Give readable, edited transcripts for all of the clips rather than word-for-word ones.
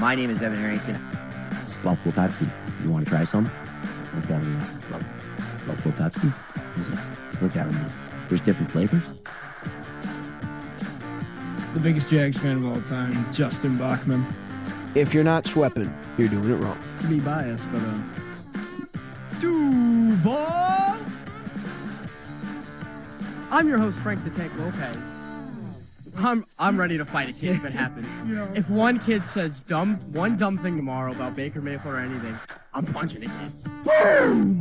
My name is Evan Harrington. It's Buffalo Pepsi. You want to try some? Look at them. Buffalo Pepsi. Look at them. There's different flavors. The biggest Jags fan of all time, Justin Bachman. If you're not sweeping, you're doing it wrong. To be biased, but Duval. I'm your host, Frank the Tank Lopez. I'm ready to fight a kid if it happens. If one kid says one dumb thing tomorrow about Baker Mayfield or anything, I'm punching a kid. Boom!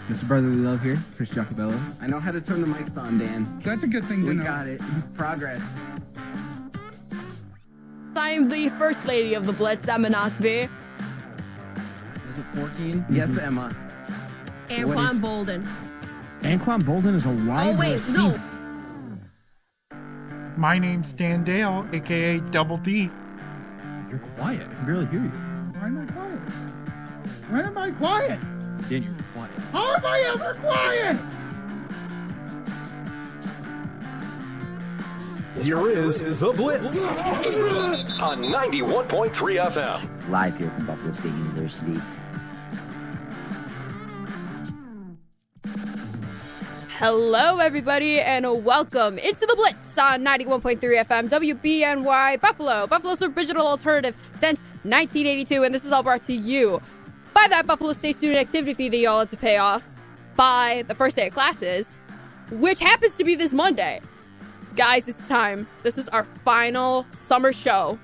Mr. Brotherly Love here, Chris Giacobello. I know how to turn the mics on, Dan. That's a good thing to know. We got it. Progress. I'm the First Lady of the Blitz, Emma Nosby. Is it 14? Yes, Emma. Anquan Bolden. Anquan Bolden is a wide receiver. No. My name's Dan Dale, a.k.a. Double D. You're quiet. I can barely hear you. Why am I quiet? Why am I quiet? Dan, you're quiet. How am I ever quiet? Here is The Blitz on 91.3 FM. Live here from Buffalo State University. Hello, everybody, and welcome into the Blitz on 91.3 FM, WBNY Buffalo, Buffalo's original alternative since 1982, and this is all brought to you by that Buffalo State student activity fee that y'all had to pay off by the first day of classes, which happens to be this Monday. Guys, it's time. This is our final summer show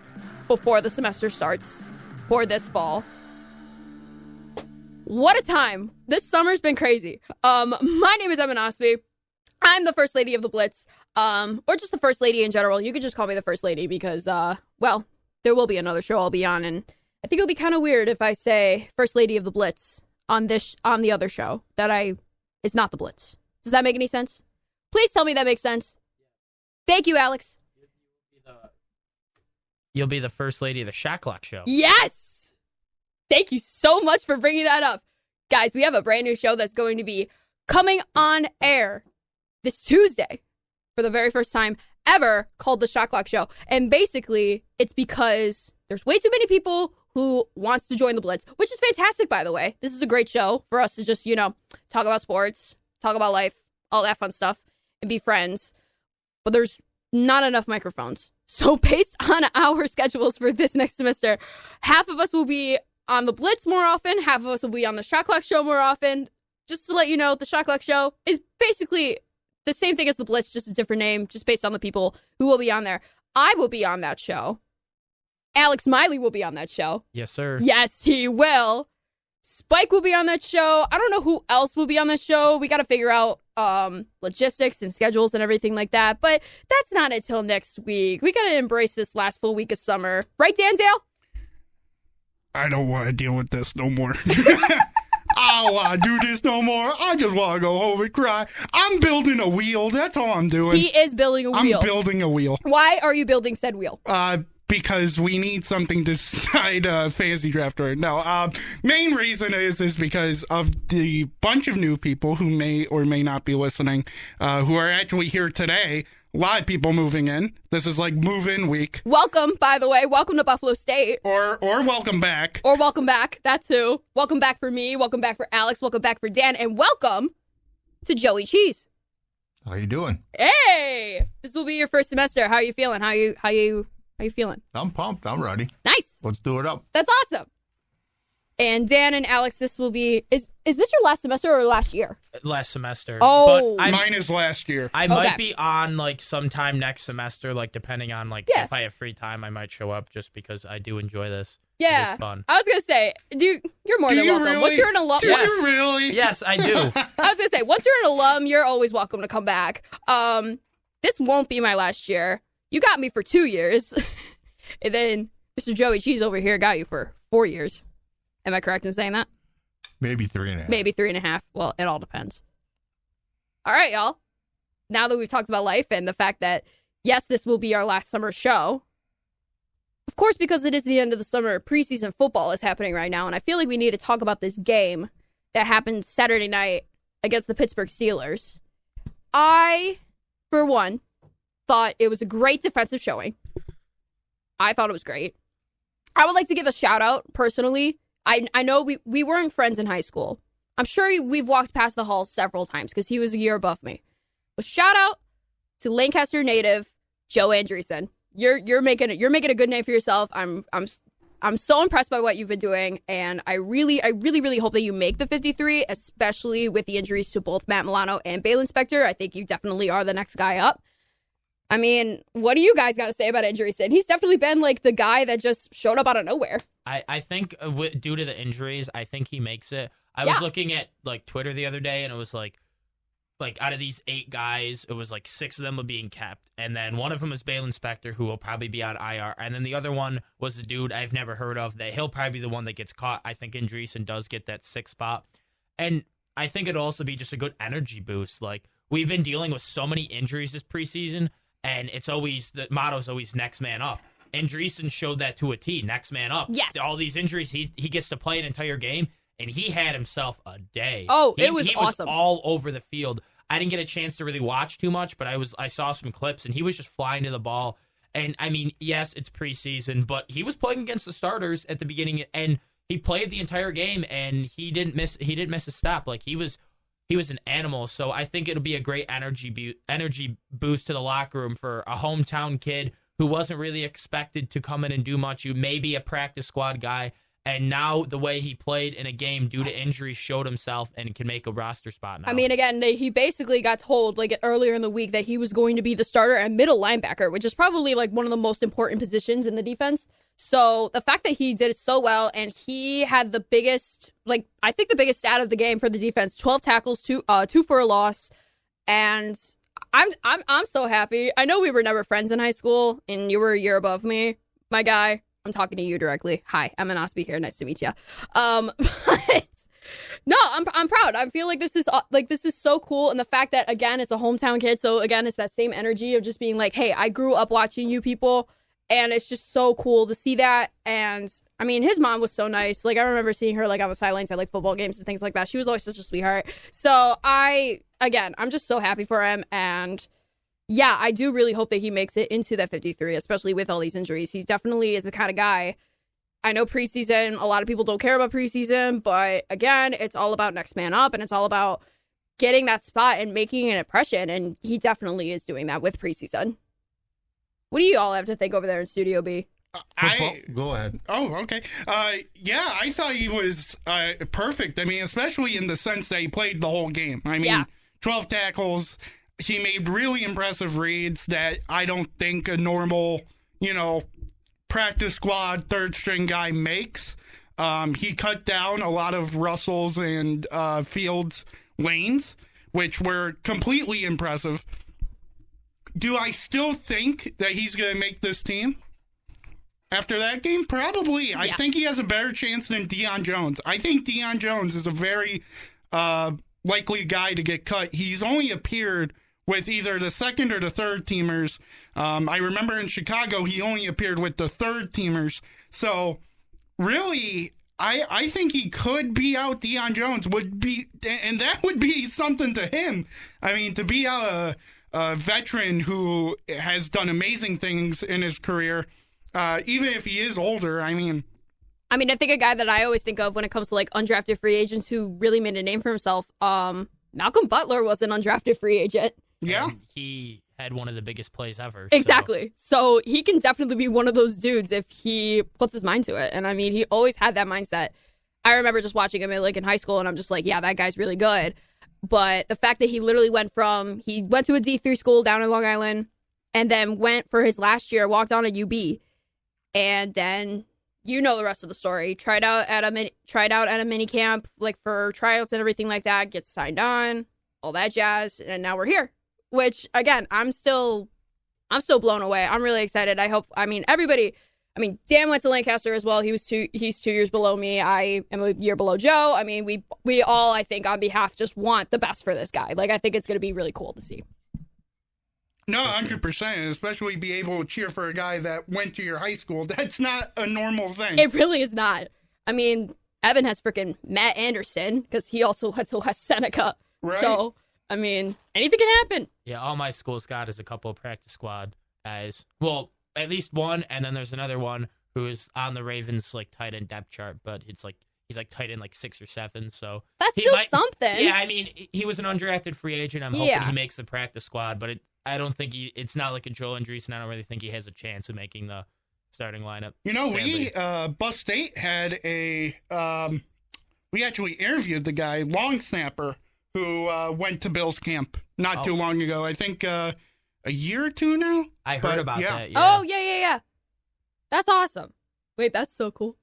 before the semester starts for this fall. What a time. This summer's been crazy. My name is Emma Nosby. I'm the First Lady of the Blitz, or just the First Lady in general. You could just call me the First Lady because, well, there will be another show I'll be on, and I think it'll be kind of weird if I say First Lady of the Blitz on the other show that it's not the Blitz. Does that make any sense? Please tell me that makes sense. Thank you, Alex. You'll be the First Lady of the Shot Clock Show. Yes! Thank you so much for bringing that up. Guys, we have a brand new show that's going to be coming on air this Tuesday for the very first time ever, called The Shot Clock Show. And basically, it's because there's way too many people who wants to join the Blitz, which is fantastic, by the way. This is a great show for us to just, talk about sports, talk about life, all that fun stuff, and be friends. But there's not enough microphones. So based on our schedules for this next semester, half of us will be on the Blitz more often, half of us will be on the Shot Clock Show more often. Just to let you know, the Shot Clock Show is basically the same thing as the Blitz, just a different name, just based on the people who will be on there. I will be on that show. Alex Miley will be on that show. Yes, sir. Yes, he will. Spike will be on that show. I don't know who else will be on that show. We got to figure out logistics and schedules and everything like that. But that's not until next week. We got to embrace this last full week of summer. Right, Dan Dale? I don't want to deal with this no more. I don't want to do this no more. I just want to go home and cry. I'm building a wheel. That's all I'm doing. He is building a wheel. I'm building a wheel. Why are you building said wheel? Because we need something to decide fantasy draft or no. Main reason is because of the bunch of new people who may or may not be listening, who are actually here today. A lot of people moving in. This is like move-in week. Welcome, by the way. Welcome to Buffalo State. Or welcome back. Or welcome back. That too. Welcome back for me. Welcome back for Alex. Welcome back for Dan. And welcome to Joey Cheese. How you doing? Hey! This will be your first semester. How are you feeling? How you feeling? I'm pumped. I'm ready. Nice. Let's do it up. That's awesome. And Dan and Alex, this will be... Is this your last semester or last year? Last semester. Oh. But mine is last year. I might be on, sometime next semester, depending on, if I have free time, I might show up just because I do enjoy this. Yeah. It is fun. I was going to say, you're more than welcome. Really? Once you're an alum... Do you really? Yes, I do. I was going to say, once you're an alum, you're always welcome to come back. This won't be my last year. You got me for 2 years. And then Mr. Joey Cheese over here got you for 4 years. Am I correct in saying that? Maybe 3.5. Maybe 3.5. Well, it all depends. All right, y'all. Now that we've talked about life and the fact that, yes, this will be our last summer show. Of course, because it is the end of the summer, preseason football is happening right now. And I feel like we need to talk about this game that happened Saturday night against the Pittsburgh Steelers. I, for one, thought it was a great defensive showing. I thought it was great. I would like to give a shout out personally. I know we weren't friends in high school. I'm sure we've walked past the halls several times because he was a year above me. But shout out to Lancaster native Joe Andreessen. You're making a good name for yourself. I'm so impressed by what you've been doing, and I really hope that you make the 53, especially with the injuries to both Matt Milano and Balin Spector. I think you definitely are the next guy up. I mean, what do you guys got to say about injuries? And he's definitely been like the guy that just showed up out of nowhere. I think due to the injuries, I think he makes it. I was looking at like Twitter the other day, and it was like out of these 8 guys, it was like 6 of them were being kept, and then one of them was Balin Spector, who will probably be on IR, and then the other one was a dude I've never heard of that he'll probably be the one that gets caught. I think Andreessen does get that 6th spot, and I think it'll also be just a good energy boost. Like, we've been dealing with so many injuries this preseason, and it's always the motto's always next man up. Andreessen showed that to a T. Next man up. Yes. All these injuries, he gets to play an entire game, and he had himself a day. Oh, he was awesome. He was all over the field. I didn't get a chance to really watch too much, but I saw some clips, and he was just flying to the ball. And I mean, yes, it's preseason, but he was playing against the starters at the beginning, and he played the entire game, and he didn't miss a step. Like, he was an animal. So I think it'll be a great energy boost to the locker room for a hometown kid who wasn't really expected to come in and do much. You may be a practice squad guy, and now the way he played in a game due to injury showed himself and can make a roster spot now. I mean, again, he basically got told like earlier in the week that he was going to be the starter and middle linebacker, which is probably like one of the most important positions in the defense. So the fact that he did it so well, and he had the biggest, like, I think the biggest stat of the game for the defense, 12 tackles, two for a loss, and I'm so happy. I know we were never friends in high school, and you were a year above me, my guy. I'm talking to you directly. Hi, I'm an Osby here. Nice to meet you. But no, I'm proud. I feel like this is so cool, and the fact that again it's a hometown kid, so again it's that same energy of just being like, hey, I grew up watching you people, and it's just so cool to see that. And I mean, his mom was so nice. Like, I remember seeing her like on the sidelines at like football games and things like that. She was always such a sweetheart. So I'm just so happy for him, and yeah, I do really hope that he makes it into that 53, especially with all these injuries. He definitely is the kind of guy. I know preseason, a lot of people don't care about preseason, but again, it's all about next man up, and it's all about getting that spot and making an impression, and he definitely is doing that with preseason. What do you all have to think over there in Studio B? Go ahead. Oh, okay. Yeah, I thought he was perfect. I mean, especially in the sense that he played the whole game. I mean, 12 tackles. He made really impressive reads that I don't think a normal, practice squad third string guy makes. He cut down a lot of Russell's and Fields' lanes, which were completely impressive. Do I still think that he's going to make this team? After that game, probably. Yeah. I think he has a better chance than Deion Jones. I think Deion Jones is a very likely guy to get cut. He's only appeared with either the second or the third teamers. I remember in Chicago, he only appeared with the third teamers. So, really, I think he could be out Deion Jones, and that would be something to him. I mean, to be out a veteran who has done amazing things in his career, even if he is older, I think a guy that I always think of when it comes to like undrafted free agents who really made a name for himself, Malcolm Butler was an undrafted free agent. Yeah. And he had one of the biggest plays ever. Exactly. So he can definitely be one of those dudes if he puts his mind to it. And I mean, he always had that mindset. I remember just watching him in high school, and I'm just like, yeah, that guy's really good. But the fact that he literally went to a D3 school down in Long Island, and then went for his last year, walked on a UB, and then you know the rest of the story. Tried out at a mini camp, like for tryouts and everything like that. Gets signed on, all that jazz, and now we're here. Which again, I'm still blown away. I'm really excited. Everybody. Dan went to Lancaster as well. He's 2 years below me. I am a year below Joe. I mean, we all, I think, on behalf, just want the best for this guy. Like, I think it's going to be really cool to see. No, 100%, especially be able to cheer for a guy that went to your high school. That's not a normal thing. It really is not. I mean, Evan has freaking Matt Anderson, because he also went to West Seneca. Right. So, I mean, anything can happen. Yeah, all my school's got is a couple of practice squad guys. Well, at least one, and then there's another one who is on the Ravens like tight end depth chart, but it's like he's like tight end like 6 or 7. So that's still something. Yeah, I mean, he was an undrafted free agent. I'm hoping he makes the practice squad, but I don't think it's not like a Joel Andreessen. I don't really think he has a chance of making the starting lineup. We Bus State had we actually interviewed the guy, long snapper, who went to Bills camp not too long ago. I think a year or two now. I heard about that. Yeah. Oh, yeah. That's awesome. Wait, that's so cool.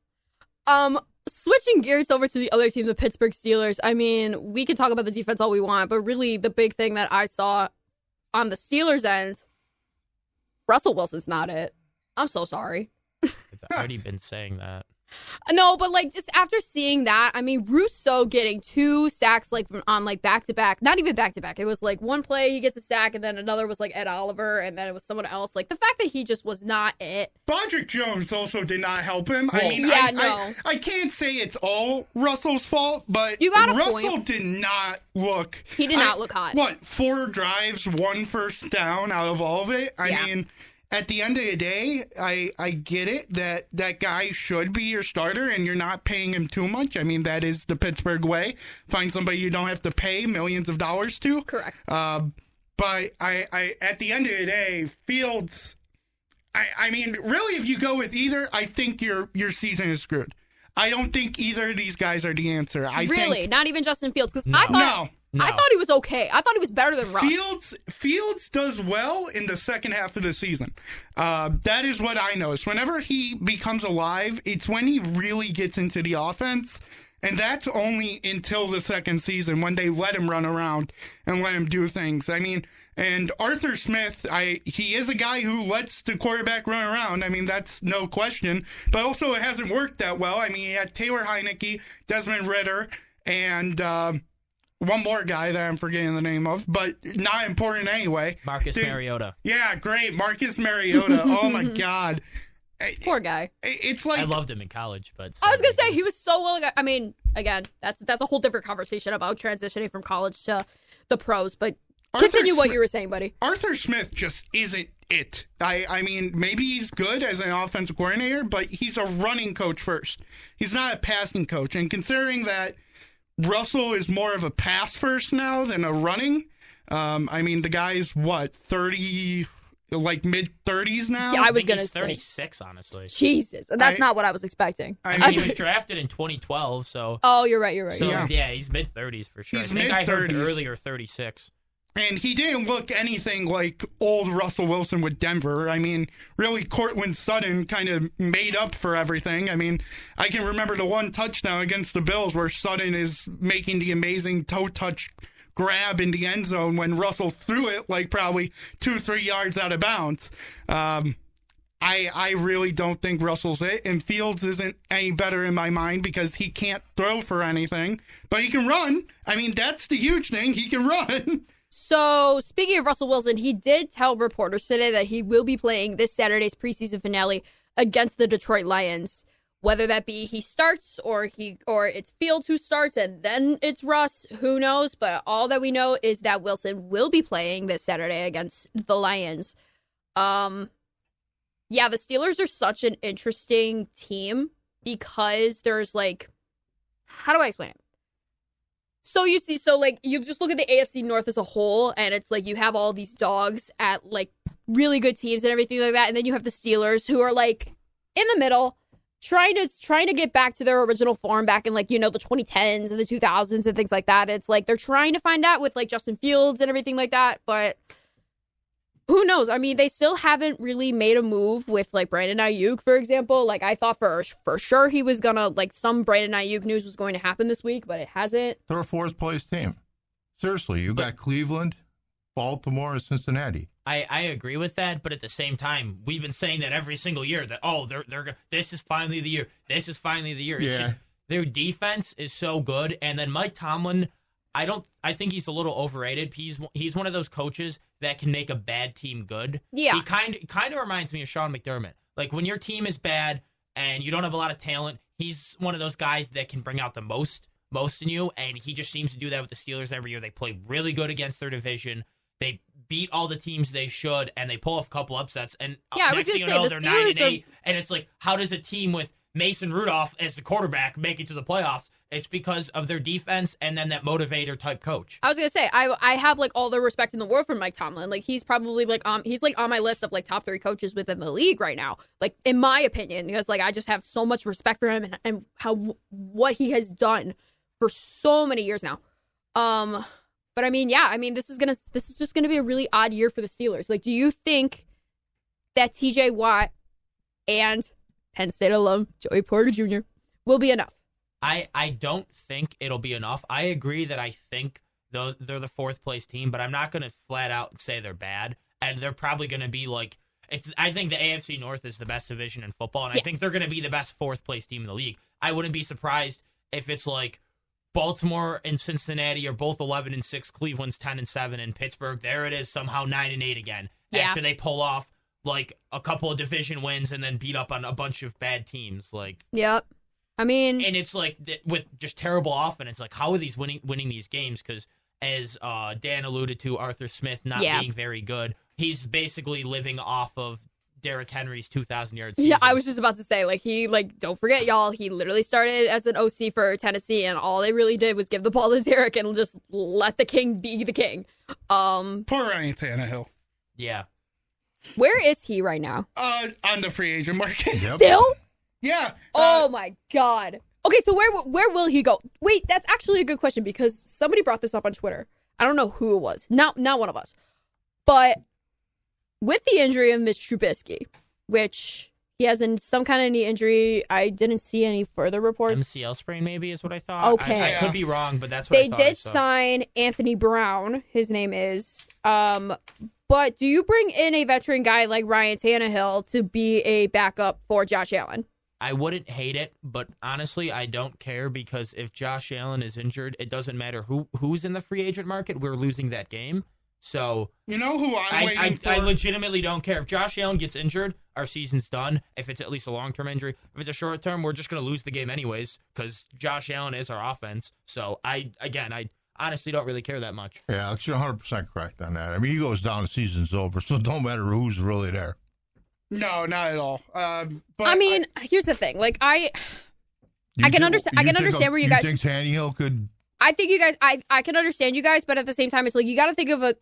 Switching gears over to the other team, the Pittsburgh Steelers. I mean, we can talk about the defense all we want, but really the big thing that I saw on the Steelers' end, Russell Wilson's not it. I'm so sorry. I've already been saying that. No, but like just after seeing that, I mean, Rousseau getting 2 sacks like on like back-to-back, not even back-to-back. It was like one play he gets a sack and then another was like Ed Oliver and then it was someone else. Like the fact that he just was not it. Broderick Jones also did not help him. Well, I mean, I can't say it's all Russell's fault, but you got a Russell point. did not look. He did not look hot. 4 drives, 1 first down out of all of it? I mean, at the end of the day, I get it that guy should be your starter and you're not paying him too much. I mean, that is the Pittsburgh way. Find somebody you don't have to pay millions of dollars to. Correct. But I at the end of the day, Fields, I mean, really, if you go with either, I think your season is screwed. I don't think either of these guys are the answer. Not even Justin Fields? Because No. I thought he was okay. I thought he was better than Russ. Fields does well in the second half of the season. That is what I noticed. Whenever he becomes alive, it's when he really gets into the offense. And that's only until the second season when they let him run around and let him do things. I mean, and Arthur Smith, he is a guy who lets the quarterback run around. I mean, that's no question. But also it hasn't worked that well. I mean, he had Taylor Heineke, Desmond Ridder, and one more guy that I'm forgetting the name of, but not important anyway. Marcus Mariota. Yeah, great. Marcus Mariota. Oh, my God. Poor guy. It's like I loved him in college, but I was gonna say he was so willing. I mean, again, that's a whole different conversation about transitioning from college to the pros. But continue what you were saying, buddy. Arthur Smith just isn't it. I mean, maybe he's good as an offensive coordinator, but he's a running coach first. He's not a passing coach. And considering that Russell is more of a pass first now than a running, I mean, the guy's 30. Like mid-30s now? Yeah, I was going to say. 36, honestly. Jesus. That's not what I was expecting. I mean, he was drafted in 2012, so... Oh, you're right. So, yeah, he's mid-30s for sure. He's I think I heard earlier 36. And he didn't look anything like old Russell Wilson with Denver. I mean, really, Cortland Sutton kind of made up for everything. I mean, I can remember the one touchdown against the Bills where Sutton is making the amazing toe touch grab in the end zone when Russell threw it like probably 2-3 yards out of bounds. I really don't think Russell's it, and Fields isn't any better in my mind because he can't throw for anything, but he can run. I mean, that's the huge thing. He can run. So, speaking of Russell Wilson, he did tell reporters today that he will be playing this Saturday's preseason finale against the Detroit Lions. Whether that be he starts or it's Fields who starts and then it's Russ, who knows? But all that we know is that Wilson will be playing this Saturday against the Lions. Yeah, the Steelers are such an interesting team because there's like, how do I explain it? So you just look at the AFC North as a whole, and it's like you have all these dogs at like really good teams and everything like that, and then you have the Steelers who are like in the middle. Trying to get back to their original form back in, like, the 2010s and the 2000s and things like that. It's like they're trying to find out with, like, Justin Fields and everything like that. But who knows? I mean, they still haven't really made a move with, like, Brandon Ayuk, for example. Like, I thought for sure he was going to, like, some Brandon Ayuk news was going to happen this week, but it hasn't. They're a fourth-place team. Seriously, you got Cleveland, Baltimore, and Cincinnati. I agree with that, but at the same time, we've been saying that every single year that they're this is finally the year. This is finally the year. Yeah. It's just their defense is so good, and then Mike Tomlin, I think he's a little overrated. He's one of those coaches that can make a bad team good. Yeah. He kind of reminds me of Sean McDermott. Like when your team is bad and you don't have a lot of talent, he's one of those guys that can bring out the most in you, and he just seems to do that with the Steelers every year. They play really good against their division. They beat all the teams they should, and they pull off a couple upsets, and Yeah, I was next thing gonna you say, know, the they're 9-8, Steelers and it's like, how does a team with Mason Rudolph as the quarterback make it to the playoffs? It's because of their defense and then that motivator type coach. I was gonna say I have like all the respect in the world for Mike Tomlin. Like he's probably like he's like on my list of like top 3 coaches within the league right now. Like in my opinion, because like I just have so much respect for him and how what he has done for so many years now. But I mean, yeah, I mean this is just gonna be a really odd year for the Steelers. Like, do you think that TJ Watt and Penn State alum Joey Porter Jr. will be enough? I don't think it'll be enough. I agree that I think they're the 4th place team, but I'm not going to flat out say they're bad. And they're probably going to be like, I think the AFC North is the best division in football, and Yes. I think they're going to be the best 4th place team in the league. I wouldn't be surprised if it's like Baltimore and Cincinnati are both 11-6, Cleveland's 10-7, and Pittsburgh, there it is, somehow 9-8 again. Yeah. After they pull off like a couple of division wins and then beat up on a bunch of bad teams. Like, Yep. I mean, and it's like with just terrible offense, like how are these winning these games? Because as Dan alluded to, Arthur Smith not being very good, he's basically living off of Derrick Henry's 2,000-yard season. yeah, I was just about to say, like, don't forget, y'all, he literally started as an OC for Tennessee, and all they really did was give the ball to Derrick and just let the king be the king. Poor Ryan Tannehill. Yeah. Where is he right now? On the free agent market. Yep. Still? Yeah. Oh my God. Okay, so where will he go? Wait, that's actually a good question because somebody brought this up on Twitter. I don't know who it was. Not one of us. But with the injury of Mitch Trubisky, which he has some kind of knee injury, I didn't see any further reports. MCL sprain maybe is what I thought. Okay. I could be wrong, but that's what They I thought. did sign Anthony Brown, his name is. But do you bring in a veteran guy like Ryan Tannehill to be a backup for Josh Allen? I wouldn't hate it, but honestly, I don't care because if Josh Allen is injured, it doesn't matter who's in the free agent market. We're losing that game. So You know who I'm waiting for? I legitimately don't care. If Josh Allen gets injured, our season's done. If it's at least a long-term injury. If it's a short-term, we're just going to lose the game anyways because Josh Allen is our offense. So I honestly don't really care that much. Yeah, you're 100% correct on that. I mean, he goes down, the season's over, so it don't matter who's really there. No, not at all. But I mean, here's the thing. Like I can understand where you guys. You think Tannehill could? I think you guys. I can understand you guys, but at the same time, it's like you got to think of a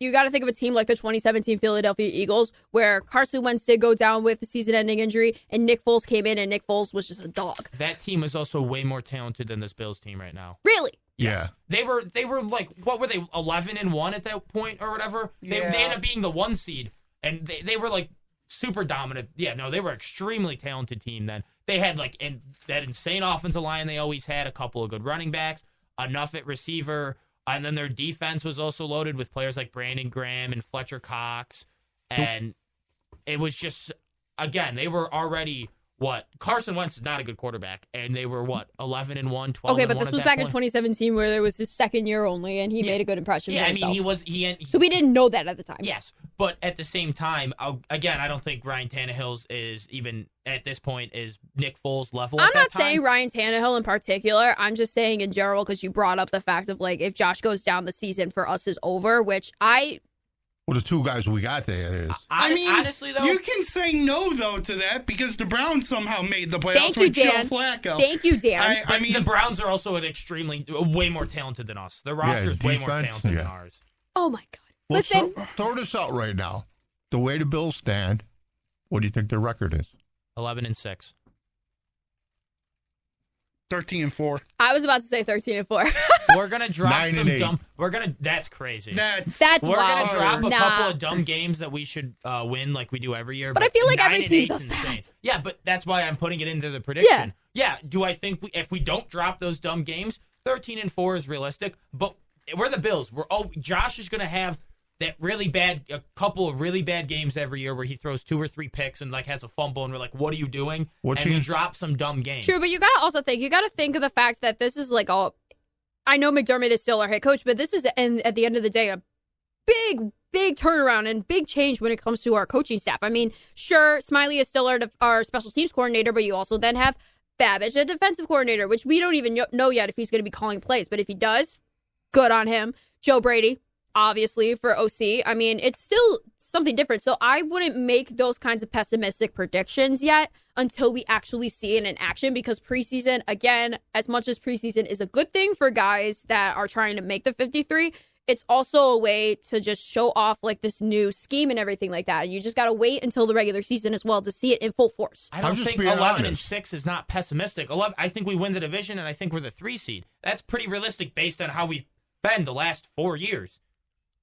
team like the 2017 Philadelphia Eagles, where Carson Wentz did go down with the season-ending injury, and Nick Foles came in, and Nick Foles was just a dog. That team is also way more talented than this Bills team right now. Really? Yes. Yeah. They were like, what were they, 11-1 at that point or whatever? They ended up being the 1 seed, and they were like super dominant. Yeah, no, they were an extremely talented team then. They had like that insane offensive line they always had, a couple of good running backs, enough at receiver, and then their defense was also loaded with players like Brandon Graham and Fletcher Cox, and it was just, again, they were already, Carson Wentz is not a good quarterback, and they were 11-1, 12-1. Okay, but this was back in point. 2017 where there was his second year only, and he made a good impression for himself. So we didn't know that at the time. Yes, but at the same time, again, I don't think Ryan Tannehill's is even at this point is Nick Foles' level. I'm not saying Ryan Tannehill in particular. I'm just saying in general because you brought up the fact of like if Josh goes down, the season for us is over, which Well, the 2 guys we got there is. I mean, honestly, though, you can say no, though, to that because the Browns somehow made the playoffs Thank you, with Joe Dan. Flacco. Thank you, Dan. I mean, the Browns are also way more talented than us. Their roster is way more defense, talented than ours. Oh my God! Well, Listen, throw this out right now. The way the Bills stand, what do you think their record is? 11-6. 13-4. I was about to say 13-4. We're gonna drop 9-8. That's crazy. That's We're wild. gonna drop a Nah. couple of dumb games that we should win, like we do every year. But I feel like every 9-8's team does insane. that. Yeah, but that's why I'm putting it into the prediction. Yeah. Do I think if we don't drop those dumb games, 13-4 is realistic? But we're the Bills. Josh is gonna have that a couple of really bad games every year where he throws 2 or 3 picks and like has a fumble, and we're like, "What are you doing?" What and we teams- drop some dumb games. True, but you gotta also think. You gotta think of the fact that this is like all. I know McDermott is still our head coach, but this is, at the end of the day, a big turnaround and big change when it comes to our coaching staff. I mean, sure, Smiley is still our special teams coordinator, but you also then have Babbage, a defensive coordinator, which we don't even know yet if he's going to be calling plays. But if he does, good on him. Joe Brady, obviously, for OC. I mean, it's still something different. So I wouldn't make those kinds of pessimistic predictions yet until we actually see it in action, because preseason, again, as much as preseason is a good thing for guys that are trying to make the 53, it's also a way to just show off like this new scheme and everything like that. You just got to wait until the regular season as well to see it in full force. I don't think 11-6 is not pessimistic. I think we win the division, and I think we're the 3 seed. That's pretty realistic based on how we've been the last 4 years.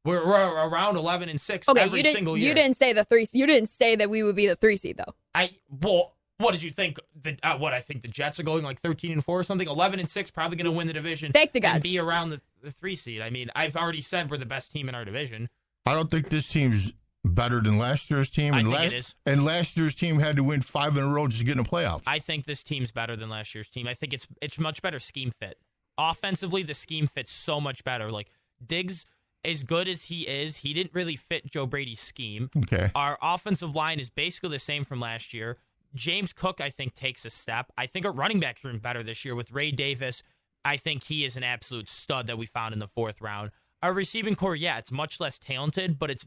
We're around 11-6 every single year. You didn't say the 3. You didn't say that we would be the 3 seed though. What did you think? I think the Jets are going like 13-4 or something. 11-6, probably going to win the division. Thank the guys. And be around the 3 seed. I mean, I've already said we're the best team in our division. I don't think this team's better than last year's team. I think it is. And last year's team had to win 5 in a row just to get in the playoffs. I think this team's better than last year's team. I think it's much better scheme fit. Offensively, the scheme fits so much better. Like, Diggs, as good as he is, he didn't really fit Joe Brady's scheme. Okay. Our offensive line is basically the same from last year. James Cook, I think, takes a step. I think our running backs are better this year with Ray Davis. I think he is an absolute stud that we found in the 4th round. Our receiving core, yeah, it's much less talented, but it's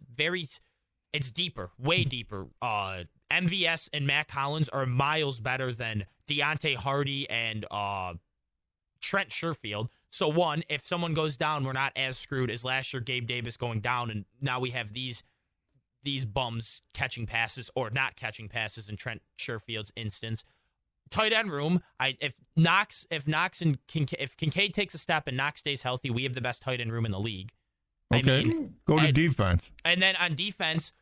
deeper, way deeper. MVS and Matt Collins are miles better than Deontay Hardy and Trent Sherfield. So, one, if someone goes down, we're not as screwed as last year, Gabe Davis going down, and now we have these bums catching passes or not catching passes in Trent Sherfield's instance. Tight end room, if Kincaid takes a step and Knox stays healthy, we have the best tight end room in the league. Go to defense. And then on defense,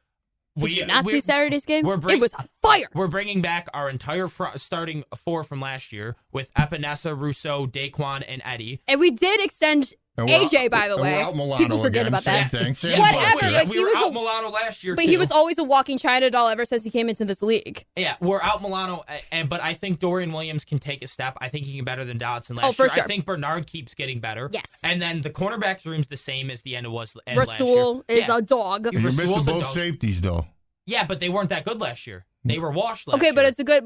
did you not see Saturday's game? It was on fire. We're bringing back our entire starting 4 from last year with Epinesa, Rousseau, Daquan, and Eddie. And we did extend AJ, by the way. People forget about that. Whatever. But we were out Milano last year, but too. He was always a walking China doll ever since he came into this league. Yeah, we're out Milano, but I think Dorian Williams can take a step. I think he can better than Dodson last year. Sure. I think Bernard keeps getting better. Yes. And then the cornerbacks room's the same as the end it was last year. Rasul is a dog. You're missing both safeties, though. Yeah, but they weren't that good last year. They were washed last year. Okay, but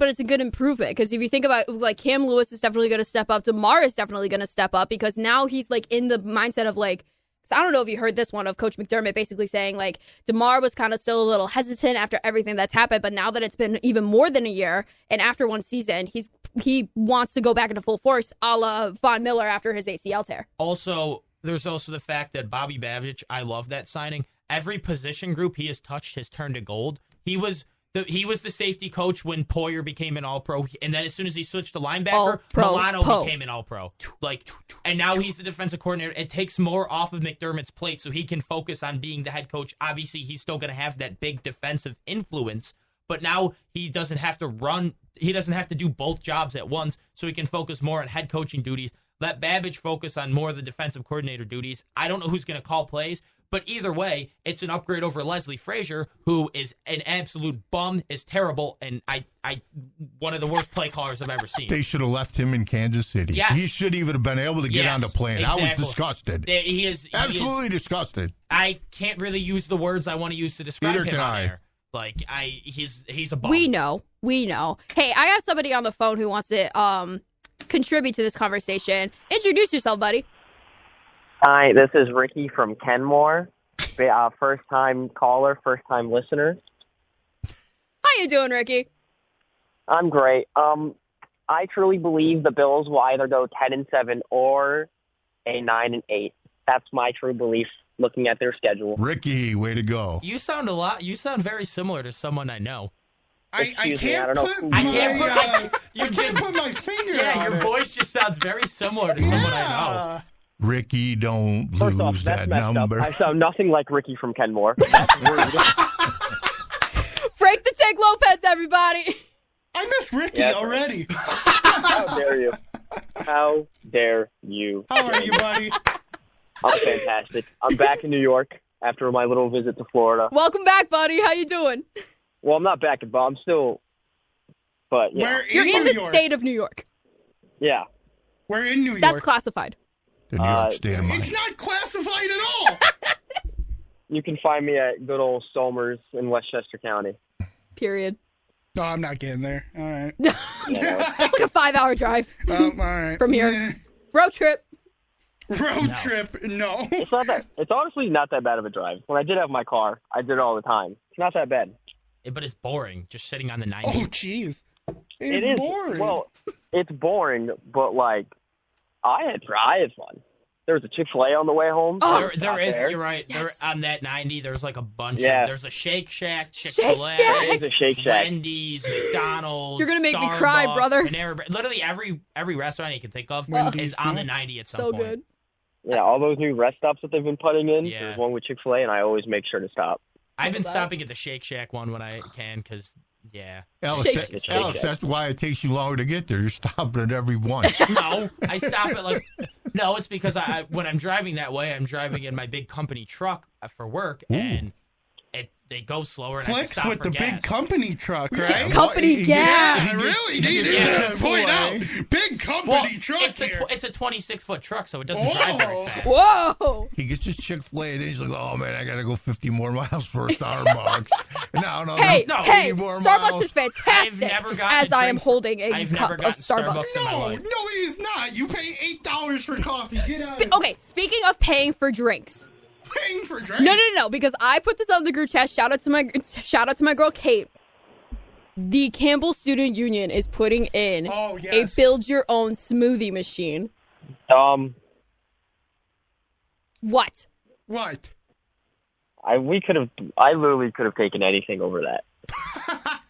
it's a good improvement, because if you think about, like, Cam Lewis is definitely going to step up. DeMar is definitely going to step up, because now he's like in the mindset of like, I don't know if you heard this one of Coach McDermott basically saying like DeMar was kind of still a little hesitant after everything that's happened, but now that it's been even more than a year and after one season, he wants to go back into full force, a la Von Miller after his ACL tear. Also, there's also the fact that Bobby Babich, I love that signing. Every position group he has touched has turned to gold. He was the safety coach when Poyer became an All-Pro, and then as soon as he switched to linebacker, Milano became an All-Pro. And now he's the defensive coordinator. It takes more off of McDermott's plate so he can focus on being the head coach. Obviously, he's still going to have that big defensive influence, but now he doesn't have to run. He doesn't have to do both jobs at once, so he can focus more on head coaching duties. Let Babich focus on more of the defensive coordinator duties. I don't know who's going to call plays, but either way, it's an upgrade over Leslie Frazier, who is an absolute bum, is terrible, and I one of the worst play callers I've ever seen. They should have left him in Kansas City. Yes. He should even have been able to get on the plane. Exactly. I was disgusted. He is absolutely disgusted. I can't really use the words I want to use to describe him on there. Like, he's a bum. We know. Hey, I have somebody on the phone who wants to contribute to this conversation. Introduce yourself, buddy. Hi, this is Ricky from Kenmore. First-time caller, first-time listener. How you doing, Ricky? I'm great. I truly believe the Bills will either go 10-7 or a 9-8. That's my true belief looking at their schedule. Ricky, way to go. You sound very similar to someone I know. I can't put my finger on it. Yeah, your voice just sounds very similar to someone I know. Ricky, don't First lose off, that number. I sound nothing like Ricky from Kenmore. That's rude. Frank the Tank Lopez, everybody. I miss Ricky already. How dare you? How dare you? How are you, buddy? I'm fantastic. I'm back in New York after my little visit to Florida. Welcome back, buddy. How you doing? Well, I'm not back, but I'm still. But yeah, you're in the state of New York. Yeah, we're in New York. That's classified. The New York State of mind. It's not classified at all. You can find me at good old Somers in Westchester County. Period. No, I'm not getting there. All right. That's like a 5-hour drive. All right. From here. Road trip. Road trip, no. It's not that. It's honestly not that bad of a drive. When I did have my car, I did it all the time. It's not that bad. But it's boring, just sitting on the 90. Oh, jeez. It is boring. Well, it's boring, but like, I had fun. There was a Chick-fil-A on the way home. Oh, there is. There. You're right. Yes. There on that 90. There's like a bunch. Yeah. There's a Shake Shack, Shake Chick-fil-A, Shack. There's a Shake Shack. Wendy's, McDonald's. You're gonna make me cry, Starbucks, brother. Panera, literally every restaurant you can think of Wendy's, is on yeah. the 90 at some So point. good. Yeah, all those new rest stops that they've been putting in. Yeah. There's one with Chick-fil-A, and I always make sure to stop. I've been Love that. stopping at the Shake Shack one when I can because, yeah. Alex, Shake Shack. that's why it takes you longer to get there. You're stopping at every one. No, I stop at like. No, it's because when I'm driving that way, I'm driving in my big company truck for work, and they go slower. And I have to Flex stop with for the gas. big company truck, right? Company gas. I really needed to point out, big company truck here. It's a 26-foot truck, so it doesn't drive very fast. Whoa! He gets his Chick-fil-A, and then he's like, oh, man, I got to go 50 more miles for a Starbucks. No, Hey, no, hey, 80 more Starbucks miles. is fantastic. I've never gotten as a I am drink- holding a I've cup never of gotten Starbucks. in my No, life. it is not. You pay $8 for coffee. Get out of Okay, speaking of paying for drinks. paying for drinks. No, because I put this on the group chat. Shout out to my girl Kate. The Campbell Student Union is putting in Oh, a yes. build your own smoothie machine. What? What? I literally could have taken anything over that.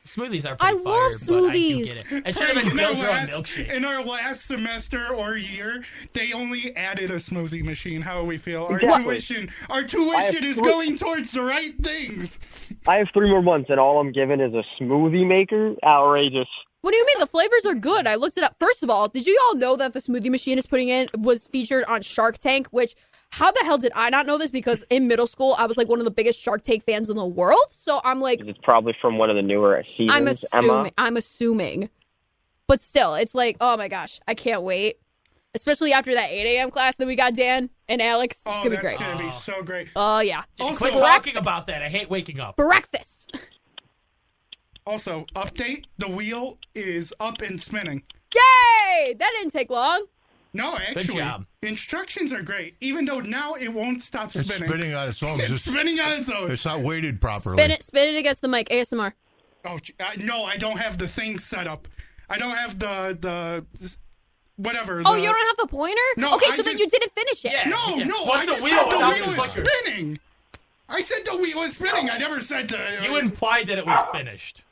Smoothies are I pretty love fire, but I do smoothies. get it. It should have been build your own milkshake. In our last semester or year, they only added a smoothie machine. How do we feel? Our Exactly. tuition is going towards the right things. I have 3 more months, and all I'm given is a smoothie maker. Outrageous. What do you mean? The flavors are good. I looked it up. First of all, did you all know that the smoothie machine is putting in was featured on Shark Tank? Which, how the hell did I not know this? Because in middle school, I was like one of the biggest Shark Tank fans in the world. So I'm like, It's probably from one of the newer seasons, Emma. I'm assuming. But still, it's like, oh my gosh, I can't wait. Especially after that 8 a.m. class that we got Dan and Alex. It's Oh, going to be that's great. going to be so great. Oh, yeah. Also, Quit talking about that. I hate waking up. Breakfast. Also, update, the wheel is up and spinning. Yay! That didn't take long. No, actually, job. instructions are great, even though now it won't stop It's spinning. spinning on its own. It's spinning on its own. It's not weighted properly. Spin it against the mic. ASMR. Oh, no, I don't have the thing set up. I don't have the whatever. Oh, you don't have the pointer? No, okay, I so then just- you didn't finish it. Yeah. No, What's I the just wheel said the without wheel the is clicker? spinning. I said the wheel is spinning. I never said the... You implied that it was finished.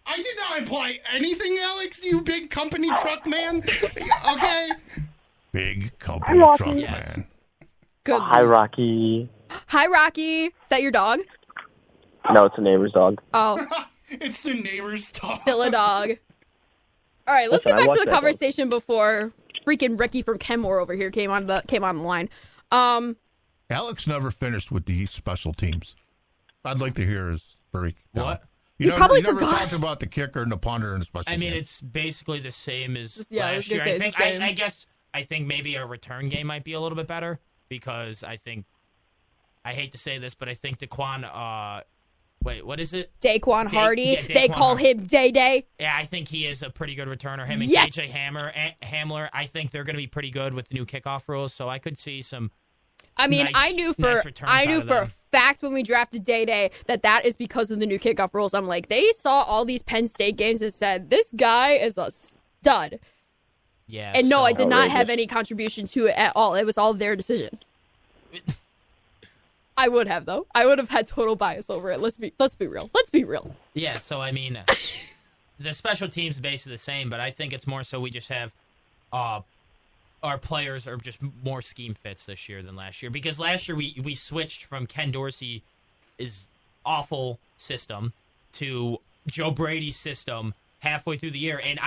I did not imply anything, Alex, you big company truck man. Okay? Big company truck, Yes. man. Good. Hi, Rocky. Hi, Rocky. Is that your dog? No, it's a neighbor's dog. Oh, It's the neighbor's dog. still a dog. All right, let's Listen, I get back love to the that dog. conversation before freaking Ricky from Kenmore over here came on the line. Alex never finished with the special teams. I'd like to hear his break. What? You probably never forgot. talked about the kicker and the punter and the special I mean, teams. it's basically the same as Yeah, I was last gonna year. say I it's think. the same. I think maybe a return game might be a little bit better because I think. I hate to say this, but I think Daquan. Wait, what is it? Daquan Hardy. yeah, They Daquan call Hardy. him Day Day. Yeah, I think he is a pretty good returner. Him and Yes! KJ Hamler. I think they're going to be pretty good with the new kickoff rules. So I could see some. I mean, Nice- I knew nice returns out of for a them. fact when we drafted Day Day that is because of the new kickoff rules. I'm like, they saw all these Penn State games and said, this guy is a stud. Yeah. And no, so- I did not have Outrageous. any contribution to it at all. It was all their decision. I would have though. I would have had total bias over it. Let's be real. Let's be real. Yeah, so I mean, the special teams basically the same, but I think it's more so we just have our players are just more scheme fits this year than last year. Because last year we switched from Ken Dorsey's awful system to Joe Brady's system halfway through the year. And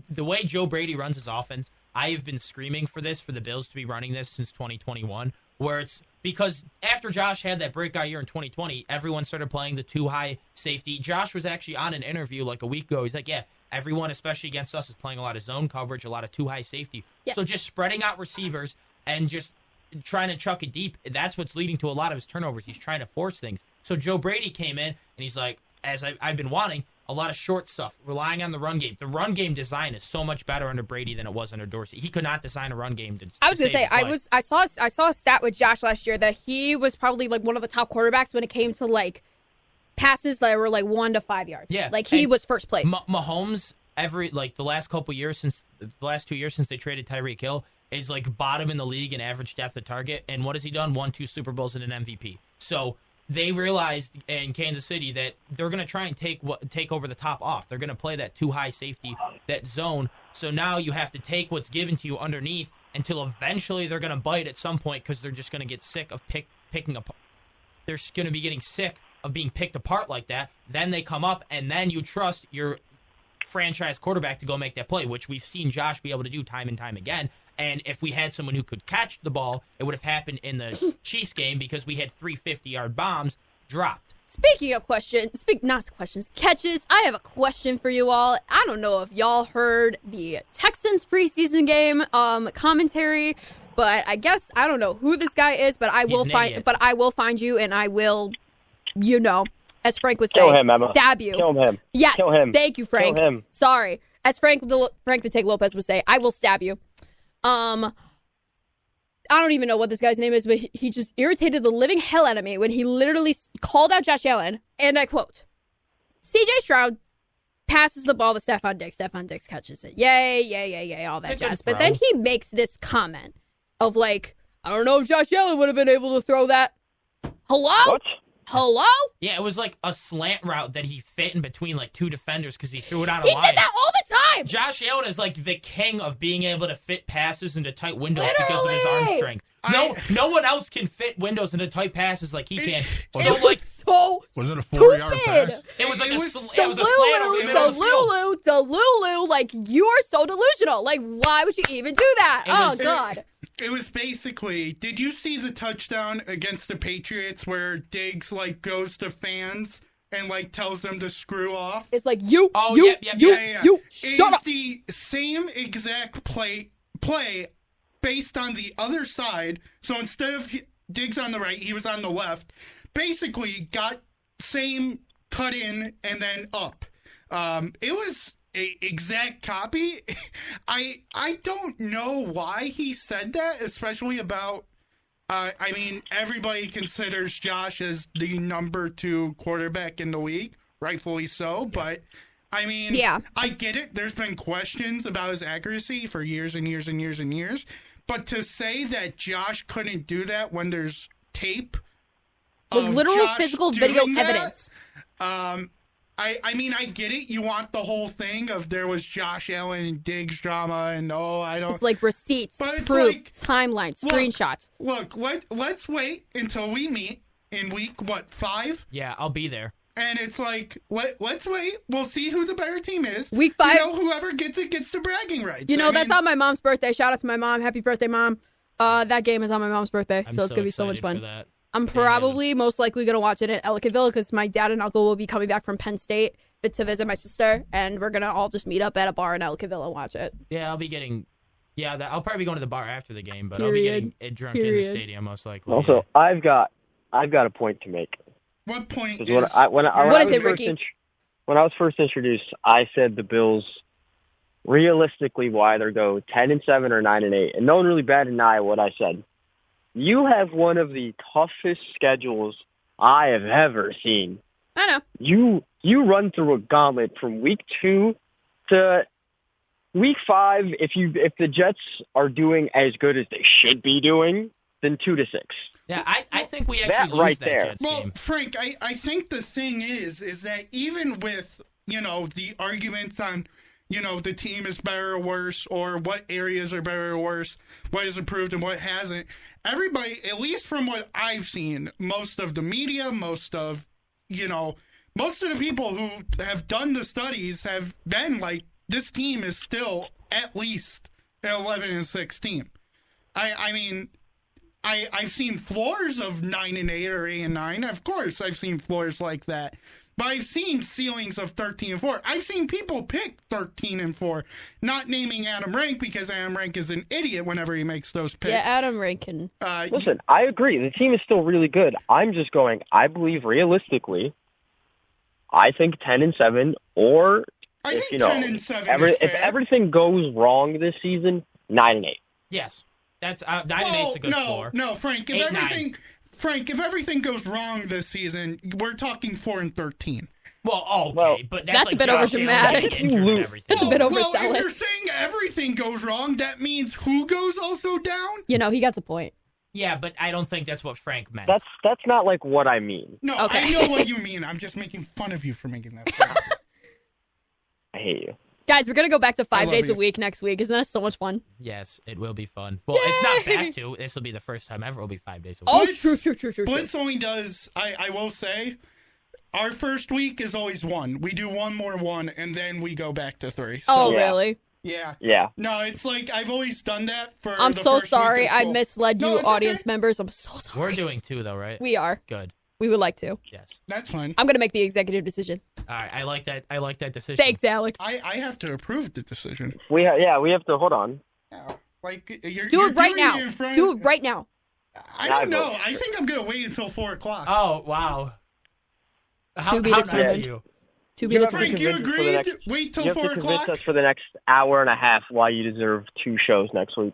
the way Joe Brady runs his offense, I have been screaming for the Bills to be running this since 2021, where it's because after Josh had that breakout year in 2020, everyone started playing the too high safety. Josh was actually on an interview like a week ago. He's like, yeah, everyone, especially against us, is playing a lot of zone coverage, a lot of too high safety. Yes. So just spreading out receivers and just trying to chuck it deep, that's what's leading to a lot of his turnovers. He's trying to force things. So Joe Brady came in, and he's like, as I've been wanting, a lot of short stuff, relying on the run game. The run game design is so much better under Brady than it was under Dorsey. He could not design a run game to I was going to say, save his life. I saw a stat with Josh last year that he was probably like one of the top quarterbacks when it came to like passes that were like 1 to 5 yards. Yeah. Like he was first place. Mahomes, the last couple years the last 2 years since they traded Tyreek Hill, is like bottom in the league in average depth of target. And what has he done? Won 2 Super Bowls and an MVP. So they realized in Kansas City that they're going to try and take over the top off. They're going to play that too high safety, that zone. So now you have to take what's given to you underneath until eventually they're going to bite at some point because they're just going to get sick of picking up. They're going to be getting sick of being picked apart like that. Then they come up, and then you trust your franchise quarterback to go make that play, which we've seen Josh be able to do time and time again. And if we had someone who could catch the ball, it would have happened in the Chiefs game because we had 3 50-yard bombs dropped. Speaking of catches, I have a question for you all. I don't know if y'all heard the Texans preseason game commentary, but I guess I don't know who this guy is, but I will find you, and I will, as Frank would say, stab you. Kill him. Yes. Kill him. Thank you, Frank. Kill him. Sorry. As Frank the Tank Lopez would say, I will stab you. I don't even know what this guy's name is, but he just irritated the living hell out of me when he literally called out Josh Allen, and I quote, CJ Stroud passes the ball to Stephon Diggs. Stephon Diggs catches it. Yay, all that jazz. But then he makes this comment of like, I don't know if Josh Allen would have been able to throw that. Hello? What? Hello? Yeah, it was like a slant route that he fit in between like 2 defenders because he threw it out of He line. did that all the time! Josh Allen is like the king of being able to fit passes into tight windows because of his arm strength. No one else can fit windows into tight passes like he can. Was it a 4-yard pass? It was like it a was slant over the middle of the field. Delulu, like, you are so delusional. Like, why would you even do that? God. It was basically, did you see the touchdown against the Patriots where Diggs, like, goes to fans and, like, tells them to screw off? It's like, you shut up. It's the same exact play based on the other side. So instead of Diggs on the right, he was on the left. Basically, got same cut in and then up. It was a exact copy. I don't know why he said that, especially about. I mean, everybody considers Josh as the number 2 quarterback in the league, rightfully so. But I mean, I get it. There's been questions about his accuracy for years and years and years and years. But to say that Josh couldn't do that when there's tape. With literal Josh physical video evidence. I mean, I get it. You want the whole thing of there was Josh Allen and Diggs drama and I don't. It's like receipts, proof, like, timelines, screenshots. Look, let's wait until we meet in week, 5? Yeah, I'll be there. And it's like, let's wait. We'll see who the better team is. Week 5. Whoever gets it gets the bragging rights. That's on my mom's birthday. Shout out to my mom. Happy birthday, Mom. That game is on my mom's birthday, so it's going to be so much fun. I'm probably most likely going to watch it in Ellicottville because my dad and uncle will be coming back from Penn State to visit my sister, and we're going to all just meet up at a bar in Ellicottville and watch it. Yeah, I'll be getting... Yeah, I'll probably be going to the bar after the game, but I'll be getting drunk in the stadium most likely. Also, I've got a point to make. What point is... When I was first introduced, I said the Bills, realistically, why either go 10-7 or 9-8, and no one really batted an eye at what I said. You have one of the toughest schedules I have ever seen. I know. You run through a gauntlet from week 2 to week 5. If the Jets are doing as good as they should be doing, then 2-6. Yeah, I think we actually lose that Jets game. Well, Frank, I think the thing is that even with the arguments on the team is better or worse, or what areas are better or worse, what is improved and what hasn't. Everybody, at least from what I've seen, most of the media, most of the people who have done the studies have been like, this team is still at least an 11-6 team. I mean, I've seen floors of 9-8 or 8-9. Of course, I've seen floors like that. But I've seen ceilings of 13-4. I've seen people pick 13-4, not naming Adam Rank because Adam Rank is an idiot whenever he makes those picks. Yeah, Adam Rankin. Listen, I agree. The team is still really good. I'm just going, I believe realistically, I think 10-7, or I if think you know, 10-7 is if fair. everything goes wrong this season, 9-8. Yes, that's 9-8's a good floor. No, Frank. If everything goes wrong this season, we're talking 4-13. Well, but that's like a bit Josh Allen overdramatic. getting injured and everything. That's a bit Well, overzealous. if you're saying everything goes wrong, that means who goes also down? You know, he got the point. Yeah, but I don't think that's what Frank meant. That's not like what I mean. No, Okay. I know what you mean. I'm just making fun of you for making that point. I hate you. Guys, we're going to go back to 5 love days you. a week next week. Isn't that so much fun? Yes, it will be fun. Well, it's not back to. This will be the first time ever. It'll be 5 days a week. Oh, Blitz- true. Blitz only does, I will say, our first week is always 1. We do 1 more 1, and then we go back to 3. So, Oh, Yeah. really? yeah. Yeah. No, it's like I've always done that for I'm the so first week sorry. of I school. misled you, No, it's audience okay. members. I'm so sorry. We're doing 2, though, right? We are. Good. We would like to. Yes. That's fine. I'm going to make the executive decision. All right. I like that decision. Thanks, Alex. I have to approve the decision. We have to hold on. Like you're Do you're it right doing now. in front- Do it right now. I don't know. I think I'm gonna wait until 4 o'clock. Oh, wow. To be how determined. nice of you. To be You have to determined. Frank, you convince us for the agreed? next- Wait till You have 4 to convince o'clock? us for the next hour and a half why you deserve 2 shows next week.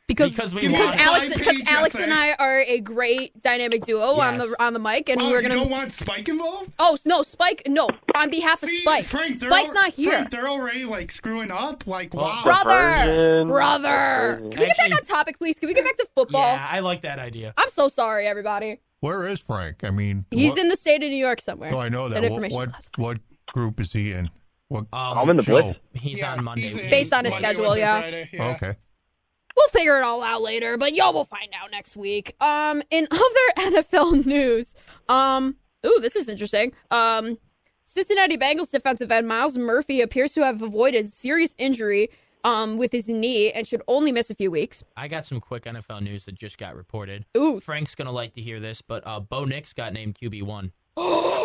Because we want Alex and I are a great dynamic duo Yes. on the mic, and Oh, we're you gonna. don't want Spike involved? Oh no, Spike! No, on behalf of See, Spike. Frank, Spike's not here. Frank, they're already like screwing up. Like, wow. Brother! Perversion. Brother! Can we get back on topic, please? Can we get back to football? Yeah, I like that idea. I'm so sorry, everybody. Where is Frank? I mean, He's in the state of New York somewhere. No, I know that. That information's classified. What group is he in? What I'm in the show? Blitz. He's Yeah, on Monday. he's in Based on his Monday, schedule, Wednesday, yeah. Friday, Okay. We'll figure it all out later, but we'll find out next week. In other NFL news, this is interesting. Cincinnati Bengals defensive end Myles Murphy appears to have avoided serious injury with his knee and should only miss a few weeks. I got some quick NFL news that just got reported. Ooh. Frank's going to like to hear this, but Bo Nix got named QB1.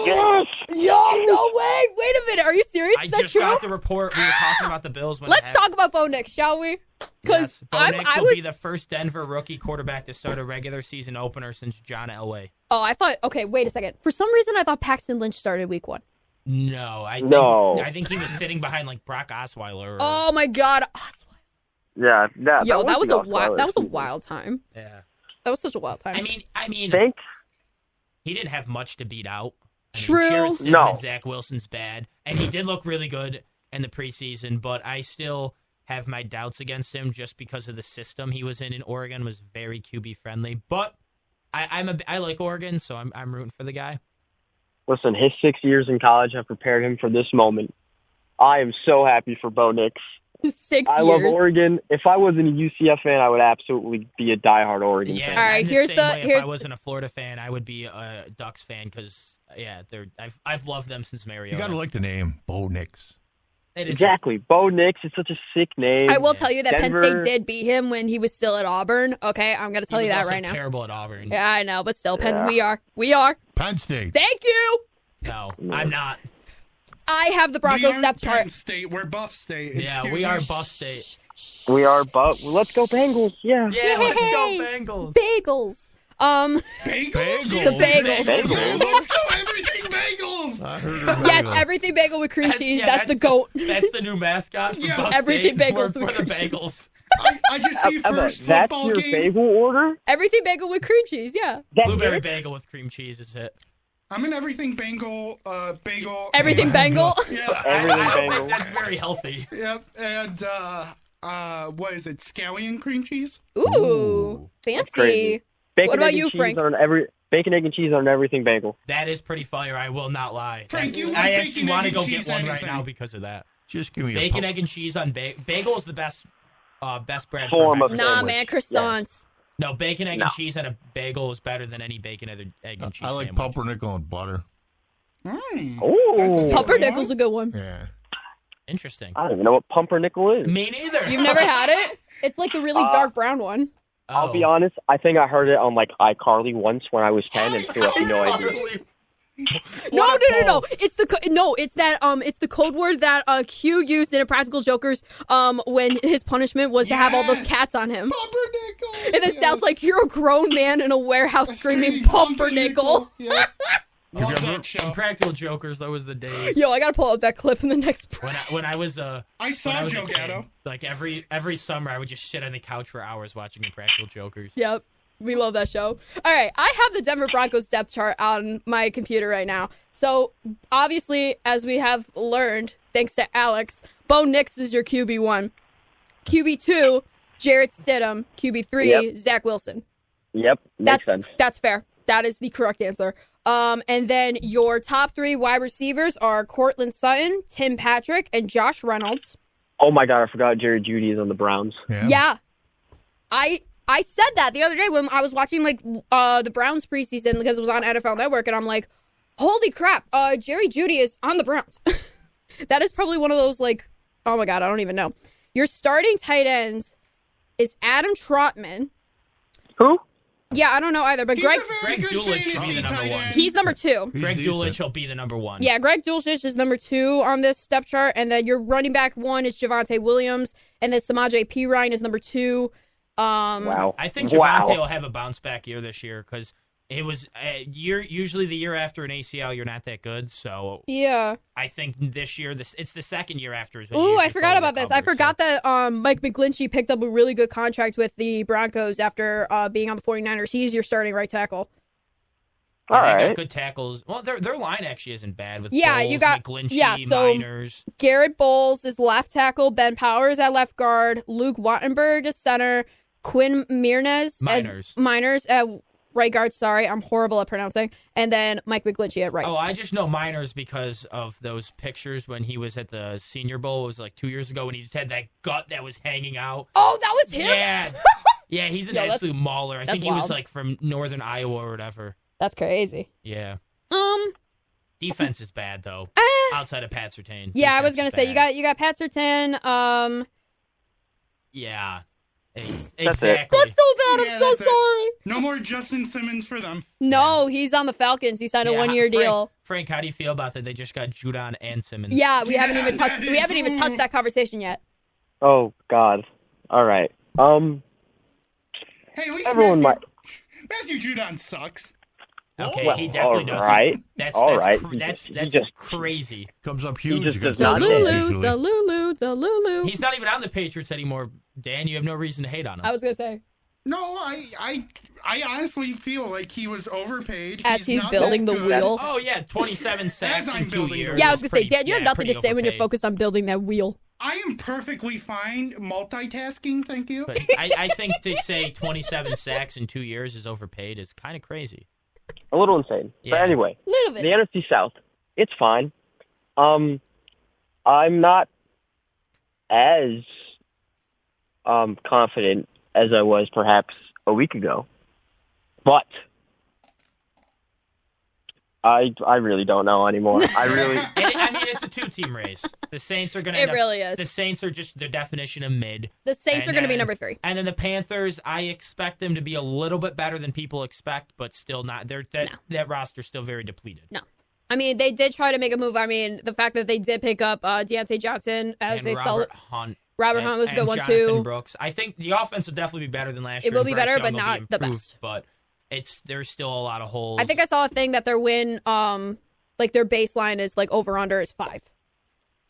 Yes! Yo, no way! Wait a minute, are you serious? I Is that just true? got the report. We were talking about the Bills. When Let's talk about Bo Nix, shall we? Because Bo Nix will be the first Denver rookie quarterback to start a regular season opener since John Elway. Oh, I thought. Okay, wait a second. For some reason, I thought Paxton Lynch started week 1. No, I think he was sitting behind like Brock Osweiler. Oh my God, Yeah, yo, that was a the wild. That was a season. wild time. Yeah. That was such a wild time. I mean, Think? he didn't have much to beat out. True. Jarrett Stidham No. and Zach Wilson's bad, and he did look really good in the preseason, but I still have my doubts against him just because of the system he was in Oregon was very QB friendly. But I like Oregon, so I'm rooting for the guy. Listen, his 6 years in college have prepared him for this moment. I am so happy for Bo Nix. 6 I years. love Oregon. If I wasn't a UCF fan, I would absolutely be a diehard Oregon Yeah, fan. All right, I'm the here's same the- way. here's If I wasn't a Florida fan, I would be a Ducks fan because I've loved them since Mariota. You got to like the name Bo Nix. It is Exactly. Bo Nix is such a sick name. I will tell you that Denver- Penn State did beat him when he was still at Auburn. Okay, I'm gonna tell He you was that also right now. Terrible at Auburn. Yeah, I know, but still, Penn. Yeah. We are. Penn State. Thank you. No, I'm not. I have the We Broncos aren't depth Penn chart. State. We're Buff State. Yeah, Excuse we are me. Buff State. We are, but let's go Bengals. Yeah. Yeah, let's go Yay! Bengals. Bagels. Bagels? The bagels. Let's go everything bagels. I heard it Yes, really. everything bagel with cream That's- cheese. yeah, that's the goat. That's the new mascot. For Yeah. Buff Everything State. bagels We're with the cream cheese. bagels. I just see Emma, first that's football your game. bagel order? Everything bagel with cream cheese. Yeah. That's Blueberry it? bagel with cream cheese is it. I'm an everything bagel. Everything Bengal. Yeah. Everything I don't bagel. think that's very healthy. Yep. And what is it? Scallion cream cheese? Ooh, fancy. crazy. Bacon, What about egg, you, and cheese Frank? on bacon, egg, and cheese on everything bagel. That is pretty fire. I will not lie. Frank, you I like actually bacon, want egg, to go and get cheese one right anything. now because of that. Just give me Bacon, a egg, and cheese on bagel is the best bread Form for of breakfast. Nah, sandwich. man, croissants. No, bacon, egg, No. and cheese on a bagel is better than any bacon, egg, and cheese I like sandwich. pumpernickel and butter. Ooh. Pumpernickel's a good one. Yeah. Interesting. I don't even know what pumpernickel is. Me neither. You've never had it? It's like the really dark brown one. I'll Oh. be honest. I think I heard it on like iCarly once when I was 10 and still have no idea. No. It's it's that it's the code word that Q used in Impractical Jokers when his punishment was to have all those Yes. cats on him. Pumpernickel. And it sounds like you're a grown man in a warehouse screaming pumpernickel. Yeah. Love that show. Impractical Jokers, that was the days. Yo, I gotta pull up that clip in the next. When I was I saw Joe Gatto. Like every summer, I would just sit on the couch for hours watching Impractical Jokers. Yep. We love that show. All right, I have the Denver Broncos depth chart on my computer right now. So, obviously, as we have learned, thanks to Alex, Bo Nix is your QB1. QB2, Jarrett Stidham. QB3, Zach Wilson. Yep, makes sense. That's fair. That is the correct answer. And then your top 3 wide receivers are Cortland Sutton, Tim Patrick, and Josh Reynolds. Oh, my God, I forgot Jerry Jeudy is on the Browns. Yeah. I said that the other day when I was watching the Browns preseason because it was on NFL Network, and I'm like, holy crap, Jerry Jeudy is on the Browns. That is probably one of those oh my God, I don't even know. Your starting tight end is Adam Trotman. Who? Yeah, I don't know either, but Greg Dulcich should be the number 1. He's number 2. Greg Dulcich will be the number 1. Yeah, Greg Dulcich is number 2 on this depth chart, and then your running back 1 is Javonte Williams, and then Samaje Perine is number 2. Wow. I think Javonte will have a bounce back year this year because it was usually the year after an ACL you're not that good. So yeah, I think this year it's the second year after. Ooh, I forgot about this. I forgot that Mike McGlinchey picked up a really good contract with the Broncos after being on the 49ers. He's your starting right tackle. All right. Got good tackles. Well, their line actually isn't bad with Bowles, you got McGlinchey, so Miners. Garrett Bowles is left tackle, Ben Powers at left guard, Luke Wattenberg is center, Quinn Miners at right guard. Sorry, I'm horrible at pronouncing. And then Mike McGlinchey at right. Oh, I just know Miners because of those pictures when he was at the Senior Bowl. It was like 2 years ago when he just had that gut that was hanging out. Oh, that was him? Yeah. Yeah, he's an absolute mauler. I think he was from northern Iowa or whatever. That's crazy. Yeah. Defense is bad though. Outside of Pat Surtain. Yeah, I was gonna say you got Pat Surtain. Yeah. Exactly. That's so bad. I'm so sorry. No more Justin Simmons for them. No, he's on the Falcons. He signed a 1-year deal. Frank, how do you feel about that? They just got Judon and Simmons. Yeah, we haven't even touched that conversation yet. Oh God. All right. Hey, at least everyone Matthew Judon sucks. Okay, well, he definitely does. Right. That's just crazy. Comes up huge. He just does The not Lulu. He's not even on the Patriots anymore, Dan. You have no reason to hate on him. I was gonna say. No, I honestly feel like he was overpaid. As he's building the wheel. Oh yeah, 27 sacks in 2 years. Yeah, I was gonna say, Dan, you have nothing to say when you're focused on building that wheel. I am perfectly fine multitasking, thank you. But I think to say 27 sacks in 2 years is overpaid is kind of crazy. A little insane. Yeah. But anyway, little bit. The NFC South, it's fine. I'm not as confident as I was perhaps a week ago, but I really don't know anymore. I mean, it's a 2-team race. The Saints are going to. It really is. The Saints are just the definition of mid. The Saints are going to be number 3. And then the Panthers, I expect them to be a little bit better than people expect, but still not. That roster's still very depleted. No. I mean, they did try to make a move. I mean, the fact that they did pick up Deontay Johnson as they sell. Robert Hunt was a good one too. Brooks. I think the offense will definitely be better than last year. It will be better, but not the best. But there's still a lot of holes. I think I saw a thing that their win, their baseline is over under is 5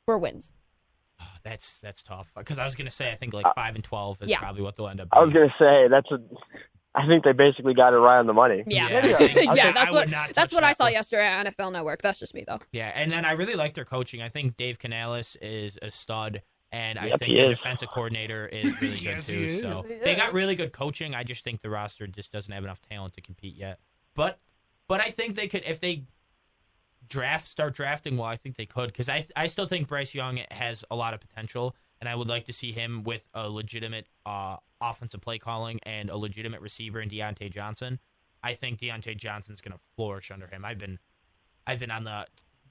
for wins. Oh, that's tough because I was gonna say I think 5-12 is probably what they'll end up. I was gonna say I think they basically got it right on the money. Yeah, that's what I saw yesterday on NFL Network. That's just me though. Yeah, and then I really like their coaching. I think Dave Canales is a stud. And I think the defensive coordinator is really good too. So they got really good coaching. I just think the roster just doesn't have enough talent to compete yet. But I think they could if they start drafting well. I think they could because I still think Bryce Young has a lot of potential, and I would like to see him with a legitimate offensive play calling and a legitimate receiver in Deontay Johnson. I think Deontay Johnson's going to flourish under him. I've been on the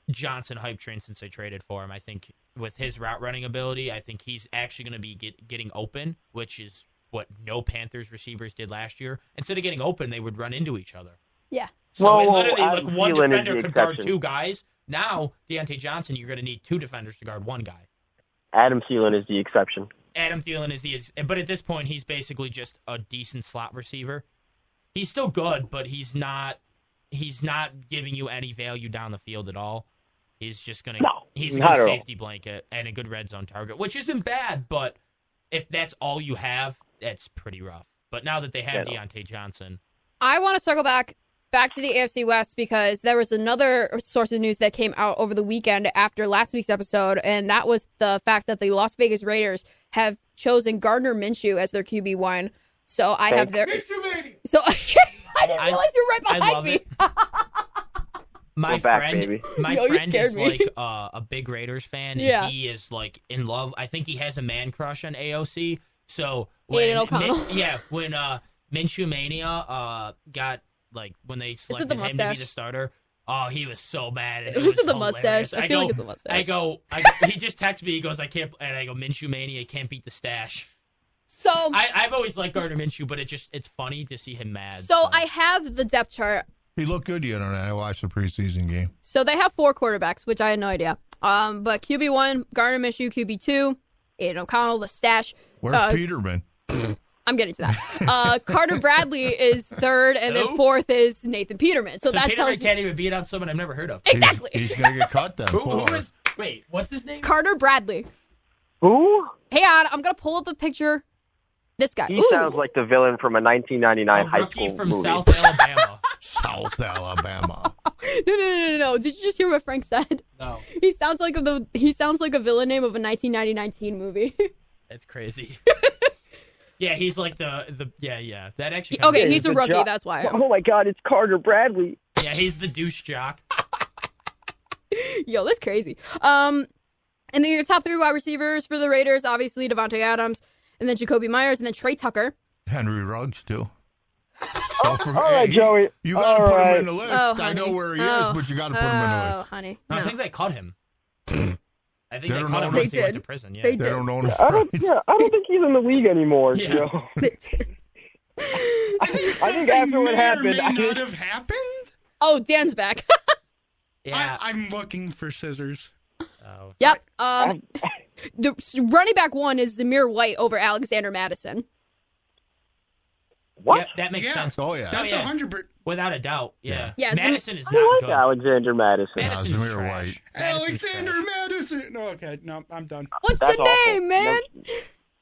Johnson hype train since they traded for him. I think with his route running ability, I think he's actually going to be getting open, which is what no Panthers receivers did last year. Instead of getting open, they would run into each other. Yeah. So literally, one defender could guard 2 guys. Now, Deontay Johnson, you're going to need 2 defenders to guard 1 guy. Adam Thielen is the exception. But at this point, he's basically just a decent slot receiver. He's still good, but he's not he's not giving you any value down the field at all. He's just going to he's a good safety blanket and a good red zone target, which isn't bad, but if that's all you have, that's pretty rough. But now that they have Deontay Johnson. I want to circle back to the AFC West because there was another source of news that came out over the weekend after last week's episode, and that was the fact that the Las Vegas Raiders have chosen Gardner Minshew as their QB1. So I have their... So I didn't realize you're right behind me. My friend is like a big Raiders fan, and he is like in love. I think he has a man crush on AOC. So when when Minshew Mania got like when they selected him to be the starter, he was so bad. And it was the mustache. I feel like it's the mustache. I go. He just texts me. He goes, "I can't," and I go, "Minshew Mania can't beat the stash." So I've always liked Gardner Minshew, but it's funny to see him mad. So I have the depth chart. He looked good the other night. I watched the preseason game. So they have 4 quarterbacks, which I had no idea. But QB1, Gardner Minshew, QB2, Aiden O'Connell, the stash. Where's Peterman? I'm getting to that. Carter Bradley is 3rd, and then 4th is Nathan Peterman. So that Peterman tells you... can't even beat out someone I've never heard of. Exactly. He's going to get cut then. Wait, what's his name? Carter Bradley. Who? Hang on, I'm going to pull up a picture. This guy. He sounds like the villain from a 1999 high school from movie. South Alabama. South Alabama. No. Did you just hear what Frank said? No. He sounds like a villain name of a 1999 teen movie. That's crazy. Yeah, he's like the That actually. Okay, he's a rookie. That's why. Oh my God, it's Carter Bradley. Yeah, he's the douche jock. Yo, that's crazy. And then your top 3 wide receivers for the Raiders, obviously Devontae Adams, and then Jacoby Myers, and then Trey Tucker. Henry Ruggs too. All right, Joey. You got to put him in the list. I know where he is, but you got to put him in the list. Oh, honey. No. I think they cut him. I think they cut him once he went to prison. Yeah. They don't own his I don't think he's in the league anymore. Yeah. Joe. I think after what happened, may not have happened. Oh, Dan's back. Yeah, I'm looking for scissors. Oh. Yep. The running back 1 is Zamir White over Alexander Madison. What? Yeah, that makes sense. Oh yeah, That's 100%. Without a doubt. Yeah. Yeah, Madison is I not like good. Alexander Madison. Madison's Zamir trash. White. Madison's Alexander trash. Madison. Okay, no, I'm done. What's That's the awful. name, man?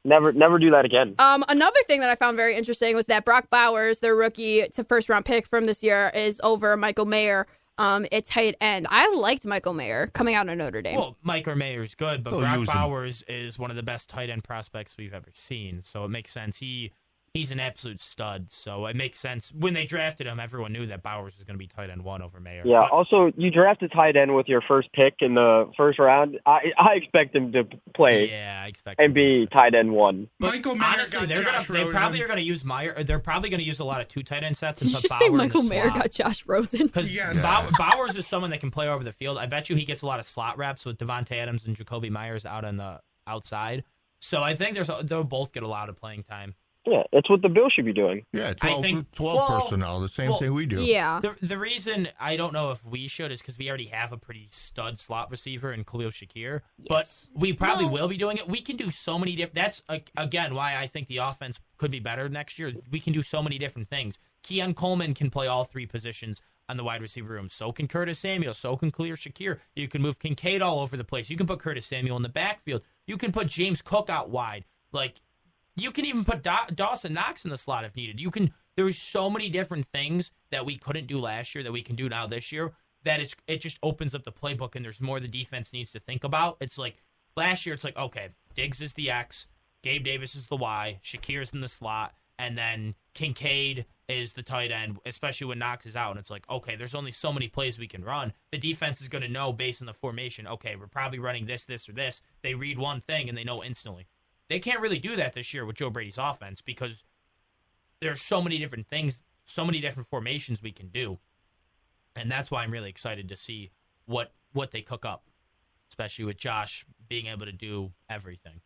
Never do that again. Another thing that I found very interesting was that Brock Bowers, their rookie to 1st-round pick from this year, is over Michael Mayer. At tight end. I liked Michael Mayer coming out of Notre Dame. Well, Michael Mayer's good, but Brock Bowers is one of the best tight end prospects we've ever seen, so it makes sense. He's an absolute stud, so it makes sense. When they drafted him, everyone knew that Bowers was going to be tight end 1 over Mayer. Yeah, also, you draft a tight end with your first pick in the first round. I expect him to play I expect and be tight end 1. Michael Mayer honestly, got they probably are going to use Mayer. They're probably going to use a lot of 2 tight end sets and Did put you Bauer say in the Michael Mayer slot. got Josh Rosen? Because Yes. Bowers is someone that can play over the field. I bet you he gets a lot of slot reps with Devontae Adams and Jacoby Myers out on the outside. So I think they'll both get a lot of playing time. Yeah, it's what the Bills should be doing. Yeah, 12 personnel, the same thing we do. Yeah. The reason I don't know if we should is because we already have a pretty stud slot receiver in Khalil Shakir. Yes. But we probably will be doing it. We can do so many different... That's, again, why I think the offense could be better next year. We can do so many different things. Keon Coleman can play all 3 positions on the wide receiver room. So can Curtis Samuel. So can Khalil Shakir. You can move Kincaid all over the place. You can put Curtis Samuel in the backfield. You can put James Cook out wide. You can even put Dawson Knox in the slot if needed. There's so many different things that we couldn't do last year that we can do now this year that it just opens up the playbook and there's more the defense needs to think about. It's like last year, it's like, okay, Diggs is the X, Gabe Davis is the Y, Shakir's in the slot, and then Kincaid is the tight end, especially when Knox is out. And it's like, okay, there's only so many plays we can run. The defense is going to know based on the formation, okay, we're probably running this, or this. They read one thing and they know instantly. They can't really do that this year with Joe Brady's offense because there's so many different things, so many different formations we can do. And that's why I'm really excited to see what they cook up, especially with Josh being able to do everything.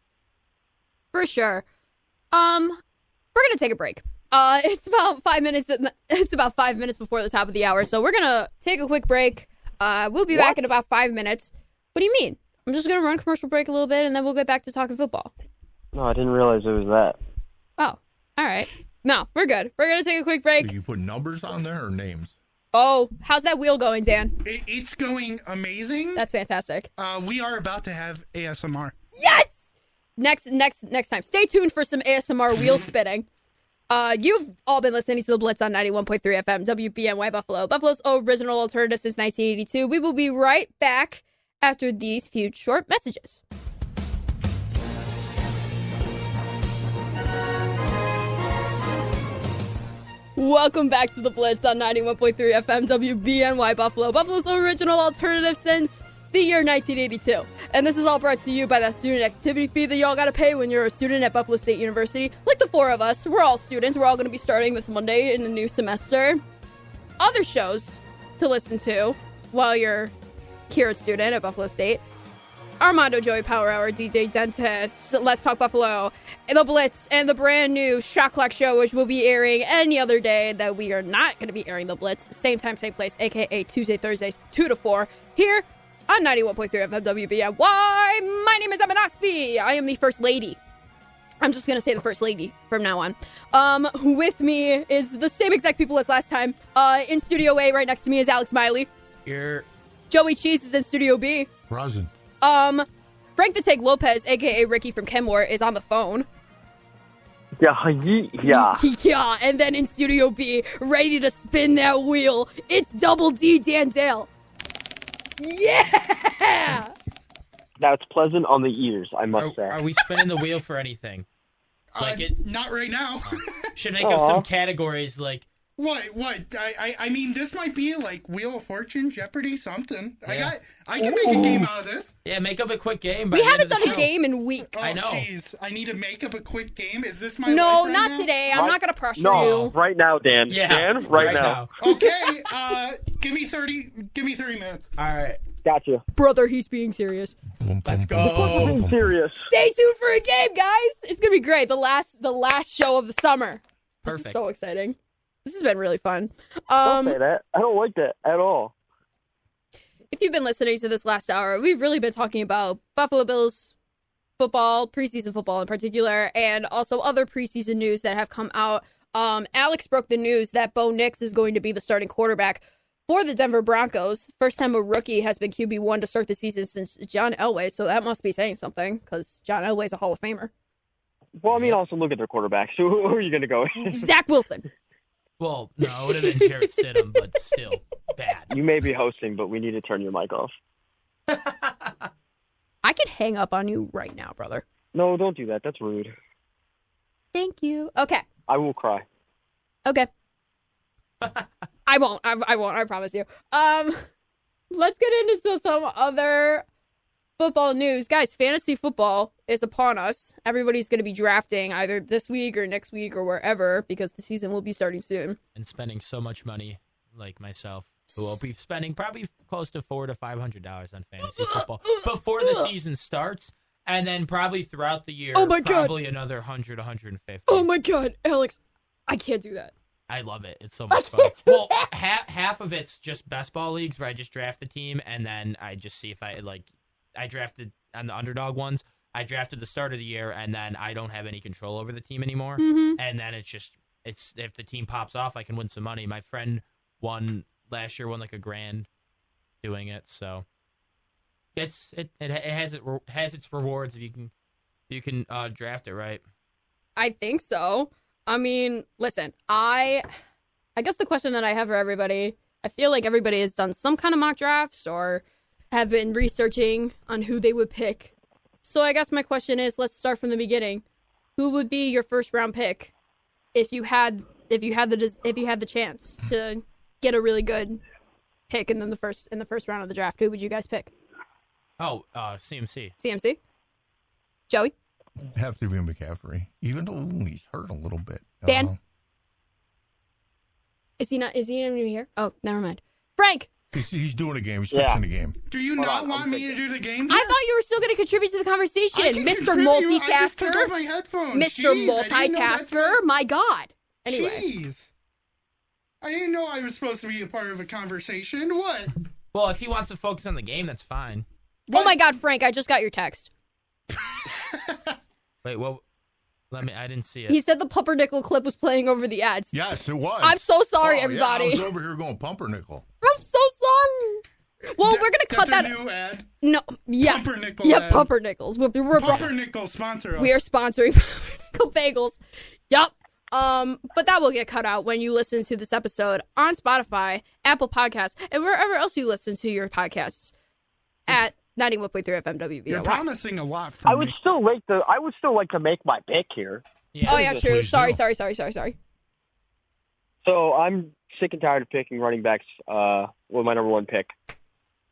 For sure. We're gonna take a break. It's about 5 minutes. It's about 5 minutes before the top of the hour, so we're gonna take a quick break. We'll be back in about 5 minutes. What do you mean? I'm just gonna run commercial break a little bit, and then we'll get back to talking football. No, I didn't realize it was that. Oh, all right. No, we're good. We're gonna take a quick break. Do you put numbers on there or names? Oh, how's that wheel going, Dan? It's going amazing. That's fantastic. We are about to have ASMR. Yes! Next time. Stay tuned for some ASMR wheel spinning. You've all been listening to The Blitz on 91.3 FM, WBNY Buffalo, Buffalo's original alternative since 1982. We will be right back after these few short messages. Welcome back to The Blitz on 91.3 FM, WBNY Buffalo, Buffalo's original alternative since the year 1982. And this is all brought to you by that student activity fee that y'all gotta pay when you're a student at Buffalo State University. Like the four of us, we're all students. We're all gonna be starting this Monday in a new semester. Other shows to listen to while you're here a student at Buffalo State: Armando Joey Power Hour, DJ Dentist, Let's Talk Buffalo, The Blitz, and the brand new Shot Clock Show, which will be airing any other day that we are not going to be airing The Blitz. Same time, same place, a.k.a. Tuesday, Thursdays, 2 to 4, here on 91.3 FM WBNY. My name is Emma Nosby. I am the First Lady. I'm just going to say the First Lady from now on. With me is the same exact people as last time. In Studio A, right next to me, is Alex Miley. Here. Joey Cheese is in Studio B. Present. Frank the Tank Lopez, a.k.a. Ricky from Kenmore, is on the phone. Yeah. Yeah, and then in Studio B, ready to spin that wheel, it's Double D Dan Dale. Yeah! That's pleasant on the ears, I must say. Are we spinning the wheel for anything? Not right now. Should make up some categories like... What? I mean, this might be like Wheel of Fortune, Jeopardy, something. Yeah. I can make a game out of this. Yeah, make up a quick game. We haven't done a game in weeks. Oh, I know. Jeez. I need to make up a quick game. Is this my No, life right not now? today. I'm not going to pressure No, you. right now, Dan. Yeah, Dan, right now. Okay, give me 30 minutes. All right. Gotcha. Brother, he's being serious. Let's I'm go. serious. Stay tuned for a game, guys. It's going to be great. The last show of the summer. This Perfect. is so exciting. This has been really fun. Don't say that. I don't like that at all. If you've been listening to this last hour, we've really been talking about Buffalo Bills football, preseason football in particular, and also other preseason news that have come out. Alex broke the news that Bo Nix is going to be the starting quarterback for the Denver Broncos. First time a rookie has been QB1 to start the season since John Elway, so that must be saying something, because John Elway's a Hall of Famer. Well, I mean, also look at their quarterbacks. Who are you going to go with? Zach Wilson. Well, no, it would have been Jarrett Stidham, but still bad. You may be hosting, but we need to turn your mic off. I can hang up on you right now, brother. No, don't do that. That's rude. Thank you. Okay. I will cry. Okay. I won't. I promise you. Let's get into some other football news. Guys, fantasy football is upon us. Everybody's going to be drafting either this week or next week or wherever because the season will be starting soon. And spending so much money, like myself, who will be spending probably close to $400 to $500 on fantasy football before the season starts. And then probably throughout the year, probably another 100, 150. Oh my God, Alex, I can't do that. I love it. It's so much fun. Well, half of it's just best ball leagues where I just draft the team and then I just see if I drafted on the underdog ones. I drafted the start of the year and then I don't have any control over the team anymore. Mm-hmm. And then it's if the team pops off, I can win some money. My friend last year won like $1,000 doing it. So it has its rewards if you can draft it right. I think so. I mean, listen, I guess the question that I have for everybody, I feel like everybody has done some kind of mock drafts or have been researching on who they would pick. So I guess my question is, let's start from the beginning. Who would be your first round pick if you had the chance to get a really good pick in the first round of the draft? Who would you guys pick? Oh, CMC. CMC? Joey? Have to be McCaffrey, even though he's hurt a little bit. Dan? Is he even here? Oh, never mind. Frank? He's doing a game. He's fixing the game. Do you not want me to do the game? I thought you were still going to contribute to the conversation, Mr. Multitasker. I just took off my headphones. Mr. Jeez, Multitasker. My God. Anyway. Jeez. I didn't know I was supposed to be a part of a conversation. What? Well, if he wants to focus on the game, that's fine. Oh my God, Frank! I just got your text. Wait, what I didn't see it. He said the pumpernickel clip was playing over the ads. Yes, it was. I'm so sorry, everybody. Yeah, I was over here going pumpernickel. I'm so sorry. Well, we're gonna cut that. That's a new ad. No, yes, Pumpernickel yeah, ad. pumpernickels. We're Pumpernickel sponsor us. We are sponsoring pumpernickel bagels. Yup. But that will get cut out when you listen to this episode on Spotify, Apple Podcasts, and wherever else you listen to your podcasts at 91.3 FM WVOY. You're promising a lot for I would still like to make my pick here. Yeah. Oh yeah, true. Please Sorry. do. So I'm sick and tired of picking running backs with my number one pick.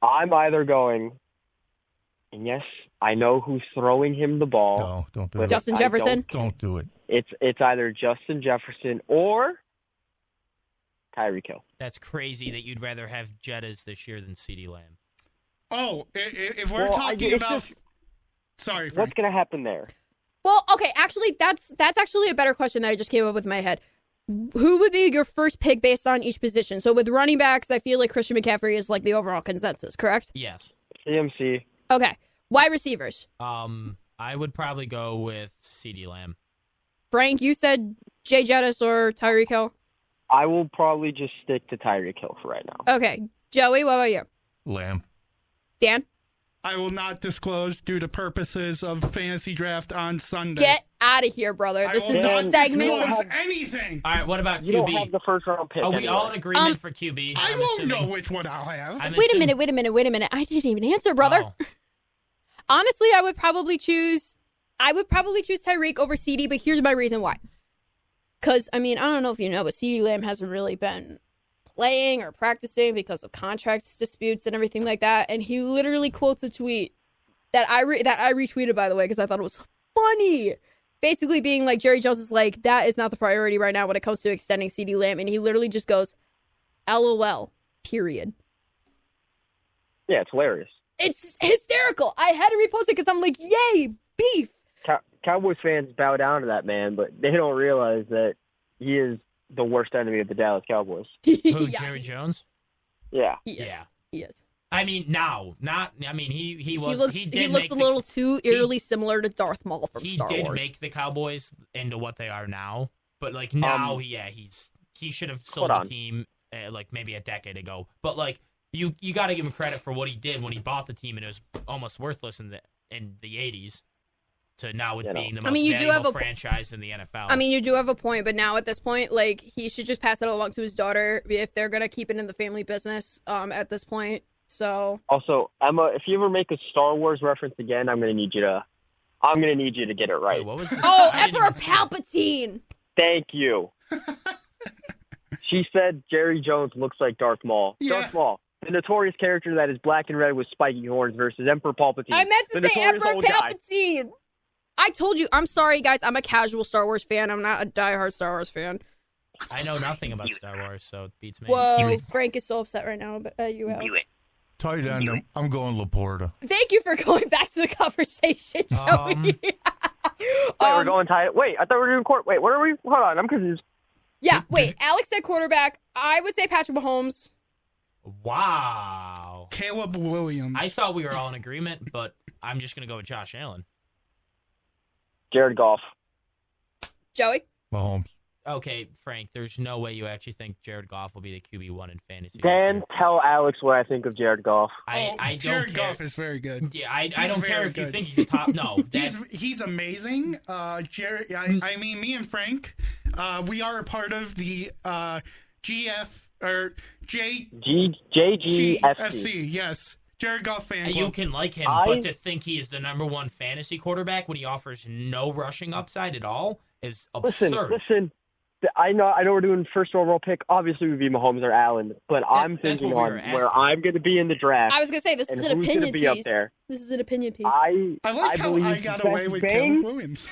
I'm either going, and yes, I know who's throwing him the ball. No, don't do it. Justin Jefferson. Don't do it. It's either Justin Jefferson or Tyreek Hill. That's crazy that you'd rather have Jettas this year than CeeDee Lamb. Oh, if we're talking about... Sorry, Frank. What's going to happen there? Well, okay, actually, that's actually a better question that I just came up with in my head. Who would be your first pick based on each position? So with running backs, I feel like Christian McCaffrey is like the overall consensus, correct? Yes. CMC. Okay. Wide receivers. I would probably go with CeeDee Lamb. Frank, you said Jay Jettis or Tyreek Hill? I will probably just stick to Tyreek Hill for right now. Okay. Joey, what about you? Lamb. Dan? I will not disclose due to purposes of fantasy draft on Sunday. Get out of here, brother. This is a segment. Disclose anything. All right, what about QB? You don't have the first round pick. Are we anyway. all in agreement for QB? I I'm won't assuming. know which one I'll have. Wait a minute. I didn't even answer, brother. Oh. Honestly, I would probably choose Tyreek over CD, but here's my reason why. Because, I mean, I don't know if you know, but CeeDee Lamb hasn't really been playing or practicing because of contract disputes and everything like that. And he literally quotes a tweet that I retweeted, by the way, because I thought it was funny. Basically being like, Jerry Jones is like, that is not the priority right now when it comes to extending CeeDee Lamb. And he literally just goes, LOL, period. Yeah, it's hilarious. It's hysterical. I had to repost it because I'm like, yay, beef. Cowboys fans bow down to that man, but they don't realize that he is the worst enemy of the Dallas Cowboys. Who, Yeah, Jerry Jones? Yeah. He is. Yeah. He is. I mean, he looks a little too eerily similar to Darth Maul from Star Wars. He did make the Cowboys into what they are now, but like now, he should have sold the team like maybe a decade ago. But like you got to give him credit for what he did when he bought the team, and it was almost worthless in the 80s. To now it being the most valuable franchise in the NFL. I mean, you do have a point, but now at this point, like, he should just pass it along to his daughter if they're going to keep it in the family business at this point. So. Also, Emma, if you ever make a Star Wars reference again, I'm going to need you to get it right. Wait, what was Emperor Palpatine! Thank you. She said Jerry Jones looks like Darth Maul. Yeah. Darth Maul, the notorious character that is black and red with spiky horns versus Emperor Palpatine. I meant to the say notorious Emperor old guy. Palpatine! I told you, I'm sorry, guys. I'm a casual Star Wars fan. I'm not a diehard Star Wars fan. I know nothing about Star Wars, so it beats me. Whoa, Frank is so upset right now. But you have. Tight end, I'm going Laporta. Thank you for going back to the conversation, Joey. Wait, we're going tight. Wait, I thought we were doing court. Wait, what are we? Hold on, I'm confused. Yeah, wait. Alex said quarterback. I would say Patrick Mahomes. Wow. Caleb Williams. I thought we were all in agreement, but I'm just going to go with Josh Allen. Jared Goff. Joey? Mahomes. Okay, Frank, there's no way you actually think Jared Goff will be the QB1 in fantasy. Dan, tell Alex what I think of Jared Goff. I don't Jared care. Goff is very good. Yeah, I don't care if you think he's a top. No, he's amazing. Jared, I mean, me and Frank, we are a part of the GF or JGFC. Yes. Jared Goff fan club. You can like him, but to think he is the number one fantasy quarterback when he offers no rushing upside at all is absurd. Listen. I know we're doing first overall pick. Obviously, it would be Mahomes or Allen, but I'm thinking on where I'm going to be in the draft. I was going to say, this is an opinion piece. Up there. This is an opinion piece. I like how I got away with Caleb Williams.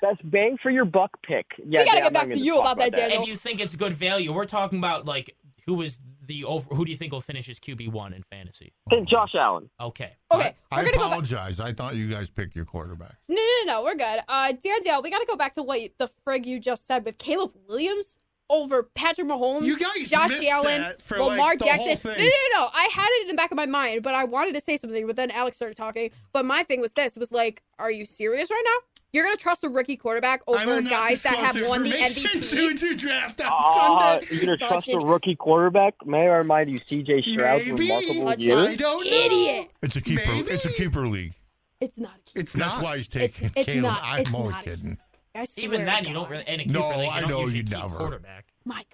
Best bang for your buck pick. Yeah, we got to get back to you about that, Daniel. If you think it's good value, we're talking about, like, who do you think will finish as QB1 in fantasy? Josh Allen. Okay. I apologize. I thought you guys picked your quarterback. No, we're good. Daniel, we got to go back to what the frig you just said with Caleb Williams over Patrick Mahomes. You guys Josh missed Allen, that for Lamar the Jackson. whole thing. No. I had it in the back of my mind, but I wanted to say something, but then Alex started talking. But my thing was this. It was like, are you serious right now? You're going to trust a rookie quarterback over guys that have won the MVP? To draft on Sunday. You're going to trust a rookie quarterback? May I remind you, C.J. Stroud's remarkable year? I don't know. Idiot. It's a keeper. Maybe. It's a keeper league. It's not. It's That's not. why he's taking It's Caleb. not. I'm It's only not. kidding. I swear Even then, to you don't God. really in a keeper No, league. I You don't know usually you'd keep never. quarterback. My God.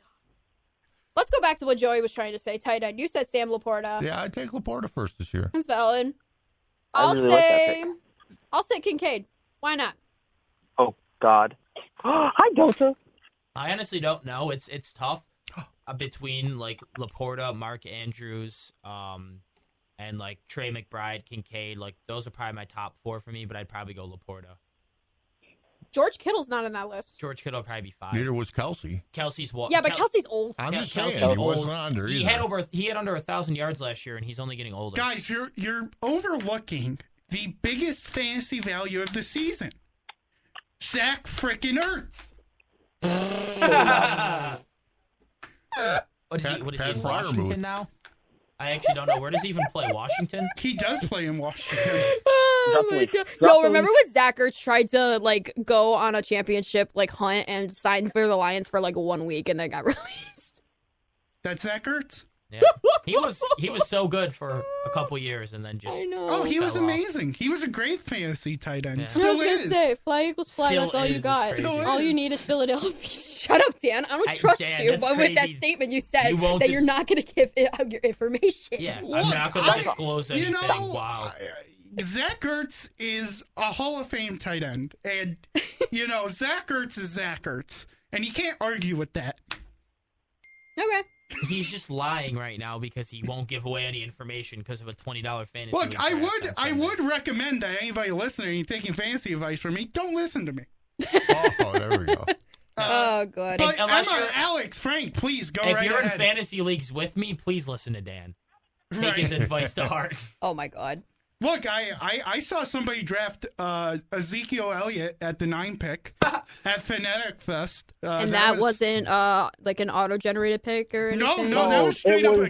Let's go back to what Joey was trying to say. Tight end. You said Sam Laporta. Yeah, I take Laporta first this year. That's valid. I really like that pick. I'll say Kincaid. Why not? Oh, God. Hi, Delta. I honestly don't know. It's tough between like Laporta, Mark Andrews, and like Trey McBride, Kincaid. Like those are probably my top 4 for me, but I'd probably go Laporta. George Kittle's not on that list. George Kittle would probably be 5. Neither was Kelsey. Kelsey's what? Yeah, but Kelsey's old. I'm just Kelsey's saying, he old. wasn't on there He either. had under 1,000 yards last year, and he's only getting older. Guys, you're overlooking the biggest fantasy value of the season. Zach frickin' Ertz. What is he Pat in Fryer Washington moved. now? I actually don't know. Where does he even play? Washington? He does play in Washington. Oh my God. Yo, remember when Zach Ertz tried to like go on a championship like hunt and sign for the Lions for like 1 week and then got released? That's Zach Ertz? Yeah. He was so good for a couple years and then just I know. Oh, he was fell off. amazing. He was a great fantasy tight end. Yeah. I Still was is. gonna say, fly equals fly. Still That's all you is, got. it's crazy. All you need is Philadelphia. Shut up, Dan. I don't I- trust Dan, you. that's But with that crazy. statement you said You won't that you're not gonna give out your information. Yeah, Look, I'm not going to disclose anything. Wow. Zach Ertz is a Hall of Fame tight end. And, Zach Ertz is Zach Ertz. And you can't argue with that. Okay. He's just lying right now because he won't give away any information because of a $20 fantasy. Look, league I draft on Sunday. would recommend that anybody listening and taking fantasy advice from me, don't listen to me. Oh, there we go. Oh, good. But Unless Emma, you're- Alex, Frank, please go If right you're ahead. in fantasy leagues with me, please listen to Dan. Take Right. his advice to heart. Oh my God. Look, I saw somebody draft Ezekiel Elliott at the 9 pick at Fanatic Fest. And that wasn't like an auto-generated pick or anything? No, that was straight up.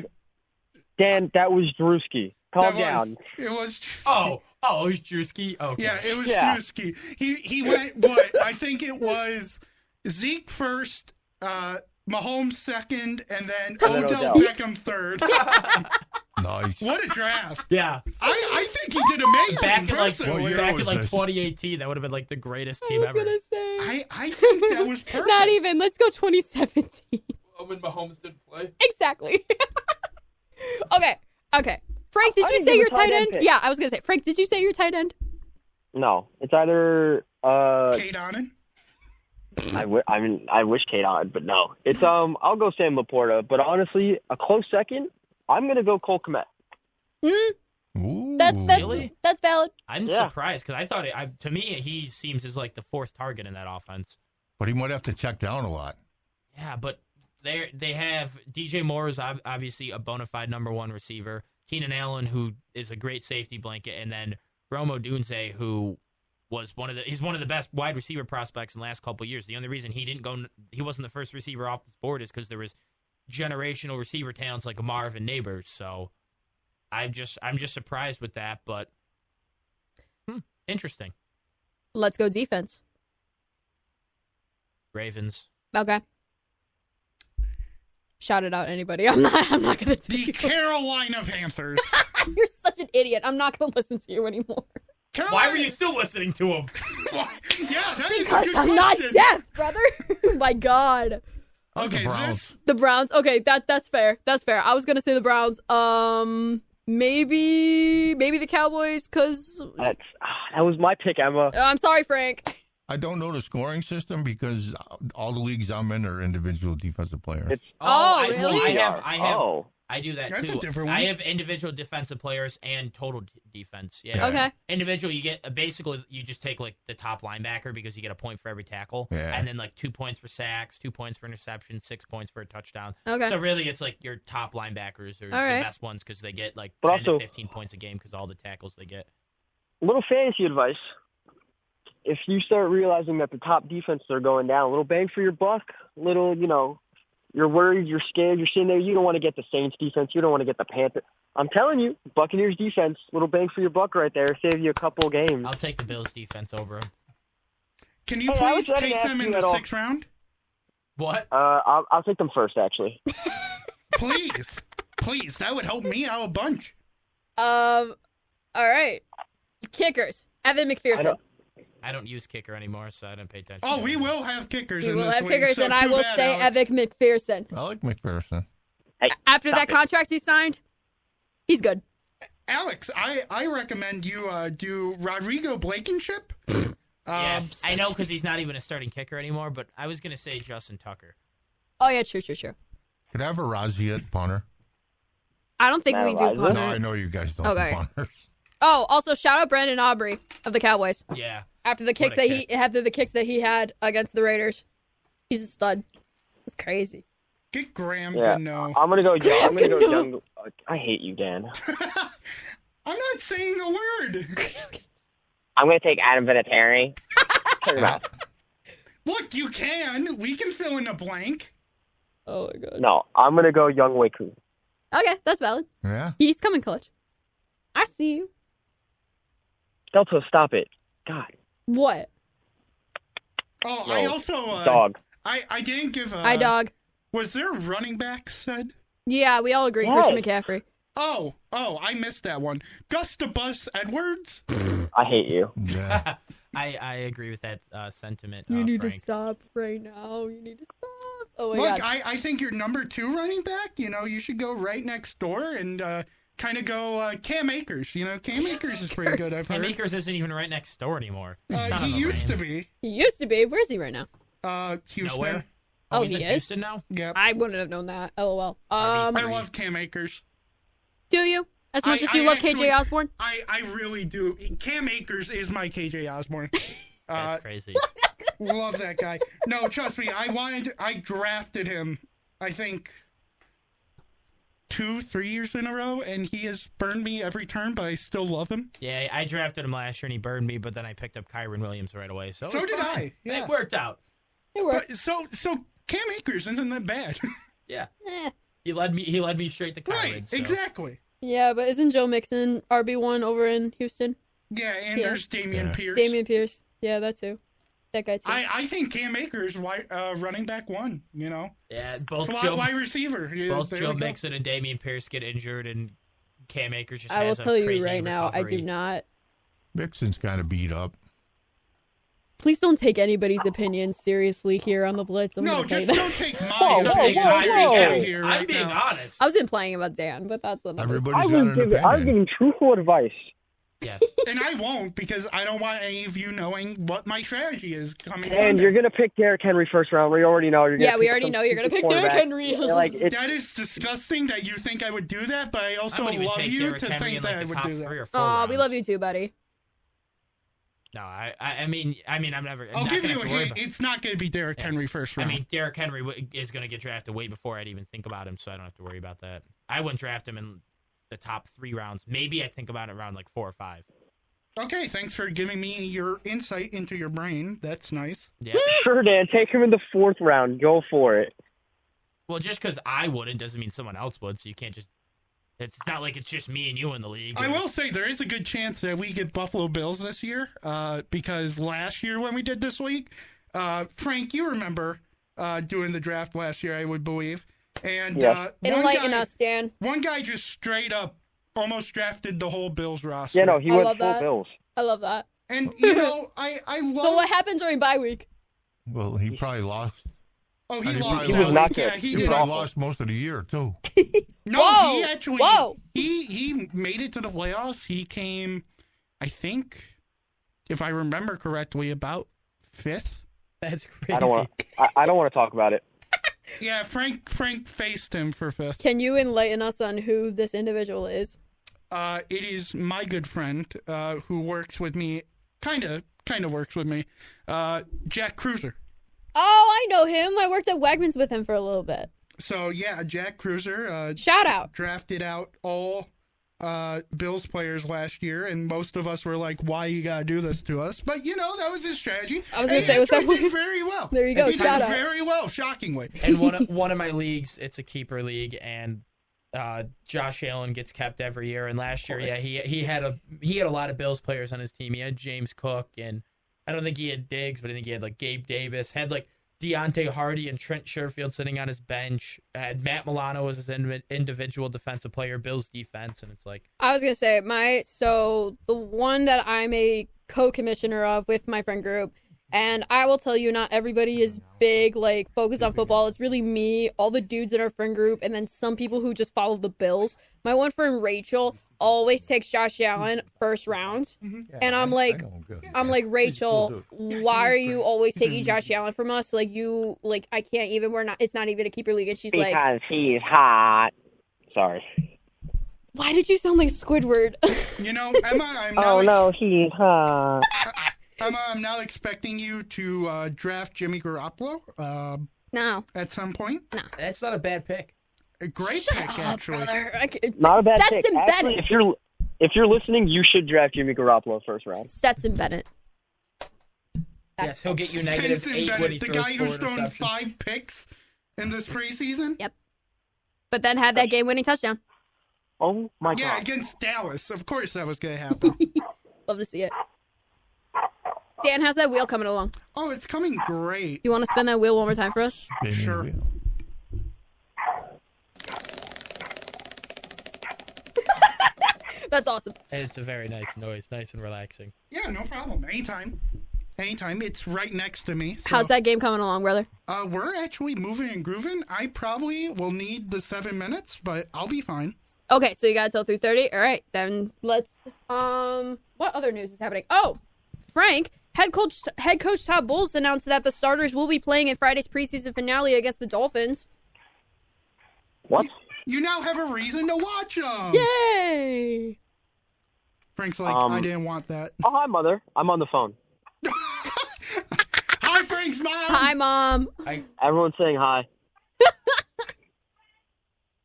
Dan, that was Drewski. Calm down. It was. Oh, it was Drewski? Okay. Yeah, it was Drewski. He went, what? I think it was Zeke first, Mahomes second, and then Odell Beckham third. Nice. What a draft. Yeah. I think he did amazing. Back in personally. year back was in like this? 2018, that would have been like the greatest I team was ever. gonna say. I think that was perfect. Not even. Let's go 2017. When Mahomes didn't play. Exactly. Okay. Frank, did I you didn't say give your a tight tight end end? pick. Yeah, I was gonna say. Frank, did you say your tight end? No, it's either Kate Onen. I wish Kate on, but no. It's I'll go Sam Laporta, but honestly, a close second, I'm gonna go Cole Kmet. Ooh. That's valid. I'm surprised because I thought to me he seems as like the 4th target in that offense. But he might have to check down a lot. Yeah, but they have DJ Moore is obviously a bona fide number 1 receiver. Keenan Allen, who is a great safety blanket, and then Rome Odunze, who was he's one of the best wide receiver prospects in the last couple of years. The only reason he wasn't the first receiver off the board is because there was generational receiver talents like Marvin Neighbors. So I'm just surprised with that, but interesting. Let's go defense. Ravens. Okay. Shout it out, anybody. I'm not gonna. The Carolina Panthers. You're such an idiot. I'm not gonna listen to you anymore. Why were you still listening to him? Yeah, that is a Because good I'm not question. deaf, brother. My God. Okay, The Browns. The Browns. Okay, that's fair. That's fair. I was gonna say the Browns. Maybe the Cowboys, cause That was my pick, Emma. I'm sorry, Frank. I don't know the scoring system because all the leagues I'm in are individual defensive players. Really? I do that That's too. a different one. I have individual defensive players and total defense. Yeah. Okay. Individual, you get basically you just take like the top linebacker because you get a point for every tackle, Yeah. and then like 2 points for sacks, 2 points for interception, 6 points for a touchdown. Okay. So really, it's like your top linebackers are All right. the best ones because they get like But 10 also- to 15 points a game because all the tackles they get. Little fantasy advice. If you start realizing that the top defenses are going down, a little bang for your buck, little, you're worried, you're scared, you're sitting there, you don't want to get the Saints defense, you don't want to get the Panthers. I'm telling you, Buccaneers defense, little bang for your buck right there, save you a couple games. I'll take the Bills defense over them. Can you Hey, I please was ready take to them ask in you the at all. 6th round? What? I'll take them first, actually. Please. Please. That would help me out a bunch. All right. Kickers. Evan McPherson. I don't use kicker anymore, so I don't pay attention. Oh, we will have kickers We in will this have league, kickers, so and I too will bad, say Alex. Evan McPherson. I like McPherson. Hey, After stop that it. contract he signed, he's good. Alex, I recommend you do Rodrigo Blankenship. Yeah, I know because he's not even a starting kicker anymore, but I was going to say Justin Tucker. Oh, yeah, true. Could I have a Razi at punter? I don't think Matt we do Riser? punter. No, I know you guys don't Okay. do punters. Oh, also shout out Brandon Aubrey of the Cowboys. Yeah. After the kicks that he had against the Raiders, he's a stud. It's crazy. Get Graham Yeah, to know. I'm gonna go young. I'm gonna go young. I hate you, Dan. I'm not saying a word. I'm gonna take Adam Vinatieri. Shut your mouth. Look, you can. We can fill in a blank. Oh my god. No, I'm gonna go Young Waku. Okay, that's valid. Yeah. He's coming clutch. I see you. Delta, stop it. God. What? Oh, No, I also dog. I didn't give a. Hi, dog. Was there a running back said? Yeah, we all agree. What? Christian McCaffrey. Oh, I missed that one. Gustabus Edwards. I hate you. Yeah. I agree with that sentiment, You need Frank. to stop right now. You need to stop. Oh my Look, god. I think your number 2 running back. You should go right next door and kind of go Cam Akers. Cam Akers is pretty good. I've Cam heard. Akers isn't even right next door anymore. He's not on He the used to Rams. be. He used to be. Where's he right now? Houston. Nowhere. Oh, he's he in is? Houston now? Yep. I wouldn't have known that. LOL. I love Cam Akers. Do you? As much as I you love actually- KJ Osborne? I really do. Cam Akers is my KJ Osborne. That's crazy. Love that guy. No, trust me. I drafted him, I think, 2-3 years in a row, and he has burned me every turn, but I still love him. Yeah, I drafted him last year and he burned me, but then I picked up Kyron Williams right away. So So it's did fine. I. Yeah. It worked out. It worked. But so Cam Akers isn't that bad. Yeah. Eh. He led me straight to Kyron. Right, so. exactly. Yeah, but isn't Joe Mixon RB1 over in Houston? Yeah, and Yeah. there's Damian Yeah. Pierce. Damian Pierce. Yeah, that too. That guy too. I think Cam Akers, running back 1, Yeah, both Slot Joe, wide receiver. Yeah, both there Joe we go. Mixon and Damian Pierce get injured, and Cam Akers just I will has tell a you crazy right now, I do recovery. not. Mixon's kind of beat up. Please don't take anybody's opinion seriously here on the Blitz. I'm No, gonna tell just you that. don't take Whoa, mine. whoa, Don't take whoa, mine whoa. out here I'm right being now. honest. I was implying about Dan, but that's another Everybody's I got was an giving, opinion. truthful advice. Yes. And I won't, because I don't want any of you knowing what my strategy is coming And Sunday. you're gonna pick Derrick Henry first round. We already know you're gonna. Yeah, we pick already some know you're gonna stupid pick Derrick quarterback. Henry. Yeah, like it's, That is disgusting that you think I would do that, but I also I wouldn't even love take you Derrick to Henry think in that like I the would top do 3 that. or 4 Aw, rounds. we love you too, buddy. No, I mean, I'm never. I'll not give gonna you a have to worry hint. about- It's not going to be Derrick Yeah. Henry first I round. mean, Derrick Henry is going to get drafted way before I'd even think about him, so I don't have to worry about that. I wouldn't draft him in the top 3 rounds. Maybe I'd think about it around like 4 or 5. Okay, thanks for giving me your insight into your brain. That's nice. Yeah. sure, Dan. Take him in the 4th round. Go for it. Well, just because I wouldn't doesn't mean someone else would, so you can't just. It's not like it's just me and you in the league. I will say there is a good chance that we get Buffalo Bills this year, because last year when we did this week, Frank, you remember doing the draft last year, I would believe. And Yes. Enlighten us, Dan. one guy just straight up almost drafted the whole Bills roster. Yeah, no, he I went love full that. Bills. I love that. And, I love... So what happened during bye week? Well, he probably lost. Oh, He he lost. probably that was not week. Yeah, good. he He did. probably lost most of the year, too. No, Whoa! he actually... Whoa! He made it to the playoffs. He came, I think, if I remember correctly, about 5th. That's crazy. I don't want. I don't want to talk about it. Yeah, Frank faced him for 5th. Can you enlighten us on who this individual is? It is my good friend who works with me, kind of works with me, Jack Cruiser. Oh, I know him. I worked at Wegmans with him for a little bit. So, yeah, Jack Cruiser Shout out. drafted out all Bills players last year, and most of us were like, why you got to do this to us? But, that was his strategy. I was gonna And say, he what's that actually did one? very well. There you go, He shout did out. very well, shockingly. And one of my leagues, it's a keeper league, and Josh Allen gets kept every year. And last year, yeah, he had a lot of Bills players on his team. He had James Cook and I don't think he had Diggs, but I think he had like Gabe Davis, had like Deontay Hardy and Trent Sherfield sitting on his bench, had Matt Milano as his individual defensive player, Bills defense, and it's like... I was going to say, the one that I'm a co-commissioner of with my friend group, and I will tell you, not everybody is big, like, focused on football. It's really me, all the dudes in our friend group, and then some people who just follow the Bills. My one friend, Rachel, always takes Josh Allen first round. And I'm like, Rachel, why are you always taking Josh Allen from us? Like, I can't even, it's not even a keeper league. And she's like, because he's hot. Sorry. Why did you sound like Squidward? You know, Emma, he's hot. Emma, I'm now expecting you to draft Jimmy Garoppolo. No. At some point. No. That's not a bad pick. A great pick, actually. Not a bad pick. Stetson Bennett. Actually, if you're listening, you should draft Jimmy Garoppolo first round. Stetson Bennett. Yes, he'll get you negative Stetson 8 Bennett, when he the throws guy who's 4 thrown interceptions. 5 picks in this preseason. Yep. But then had that game-winning touchdown. Oh, my God. Yeah, against Dallas. Of course that was going to happen. Love to see it. Dan, how's that wheel coming along? Oh, it's coming great. Do you want to spin that wheel one more time for us? Sure. That's awesome. And it's a very nice noise, nice and relaxing. Yeah, no problem. Anytime. It's right next to me. So. How's that game coming along, brother? We're actually moving and grooving. I probably will need the 7 minutes, but I'll be fine. Okay, so you got till 3:30. All right, then let's. What other news is happening? Oh, Frank, head coach Todd Bowles announced that the starters will be playing in Friday's preseason finale against the Dolphins. What? You now have a reason to watch them. Yay! Frank's like, I didn't want that. Oh, hi, Mother. I'm on the phone. Hi, Frank's mom. Hi, Mom. Everyone's saying hi.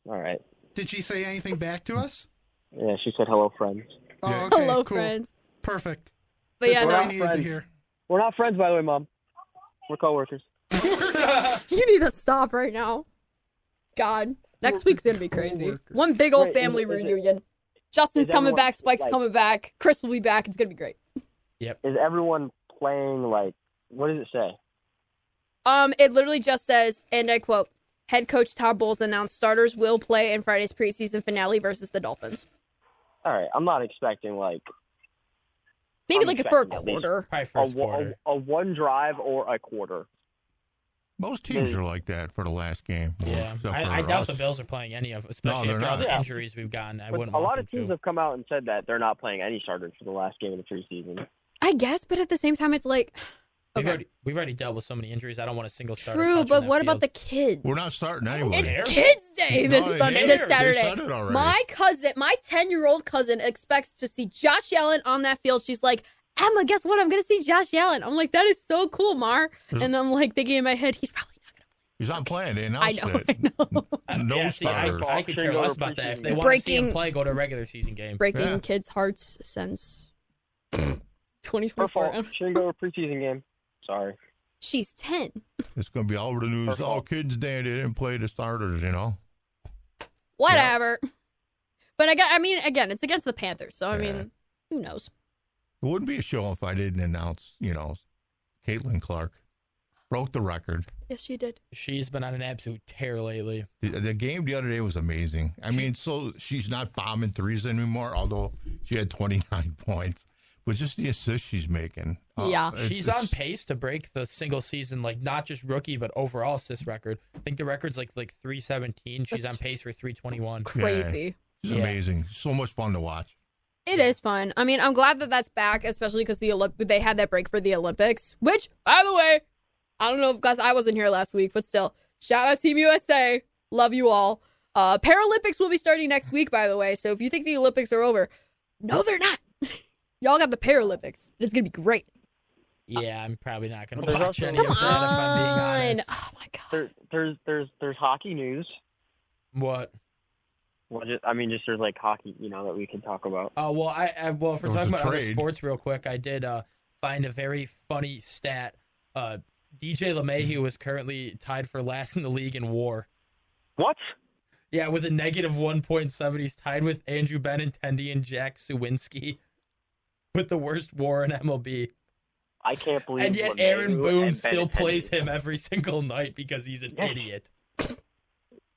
All right. Did she say anything back to us? Yeah, she said hello, friends. Oh, okay, Hello, cool. friends. Perfect. But yeah, That's what no. I needed to hear. We're not friends, by the way, Mom. We're coworkers. You need to stop right now. God, next week's gonna be crazy. One big old family reunion. Justin's coming back. Spike's coming back. Chris will be back. It's gonna be great. Yep. Is everyone playing, like, what does it say? It literally just says, and I quote, head coach Todd Bowles announced starters will play in Friday's preseason finale versus the Dolphins. All right, I'm not expecting, like... Maybe like for a quarter. Probably first quarter. A one drive or a quarter. Most teams are like that for the last game. Yeah, I doubt the Bills are playing any of, especially after all the injuries we've gotten. I wouldn't. A lot of teams have come out and said that they're not playing any starters for the last game of the preseason. I guess, but at the same time, it's like... Okay. We've already dealt with so many injuries. I don't want a single starter. True, but what about the kids? We're not starting anyway. It's Kids Day this Saturday. They said it already. My 10-year-old cousin expects to see Josh Allen on that field. She's like, Emma, guess what? I'm going to see Josh Allen. I'm like, that is so cool, Mar. And I'm like thinking in my head, he's probably not going to play. He's not playing. They announced I know. No starters. I could care less about that. If they want to see him play, go to a regular season game. Breaking kids' hearts since 2024. Shouldn't go to a preseason game. Sorry. She's 10. It's going to be all over the news. Oh, Kids Day, they didn't play the starters, you know? Whatever. Yeah. But again, it's against the Panthers. So, I mean, who knows? It wouldn't be a show if I didn't announce, Caitlin Clark broke the record. Yes, she did. She's been on an absolute tear lately. The game the other day was amazing. I mean, so she's not bombing threes anymore, although she had 29 points. But just the assists she's making. She's on pace to break the single season, like not just rookie, but overall assist record. I think the record's like 317. She's on pace for 321. Crazy. She's amazing. So much fun to watch. It is fun. I mean, I'm glad that that's back, especially because they had that break for the Olympics, which, by the way, I don't know if guys, I wasn't here last week, but still, shout out Team USA. Love you all. Paralympics will be starting next week, by the way. So if you think the Olympics are over, no, they're not. Y'all got the Paralympics. It's going to be great. Yeah, I'm probably not going to watch any of that if I'm being honest. Oh, my God. There's hockey news. What? Well, just there's like hockey, that we can talk about. Oh, well, if we're talking about other sports real quick, I did find a very funny stat. DJ LeMahieu is currently tied for last in the league in WAR. What? Yeah, with a negative 1.7. He's tied with Andrew Benintendi and Jack Suwinski with the worst WAR in MLB. I can't believe. And yet Aaron Boone still plays him every single night because he's an idiot.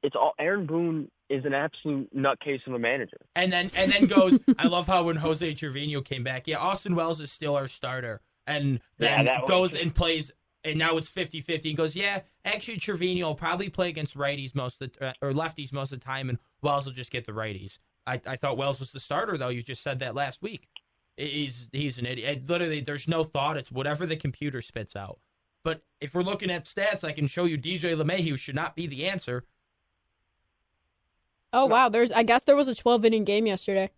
It's all Aaron Boone is an absolute nutcase of a manager. And then goes. I love how when Jose Trevino came back, Austin Wells is still our starter, and then goes and plays. And now it's 50-50. And goes, actually Trevino will probably play against righties or lefties most of the time, and Wells will just get the righties. I thought Wells was the starter, though. You just said that last week. He's an idiot. Literally, there's no thought. It's whatever the computer spits out. But if we're looking at stats, I can show you DJ LeMahieu should not be the answer. Oh, wow. I guess there was a 12-inning game yesterday.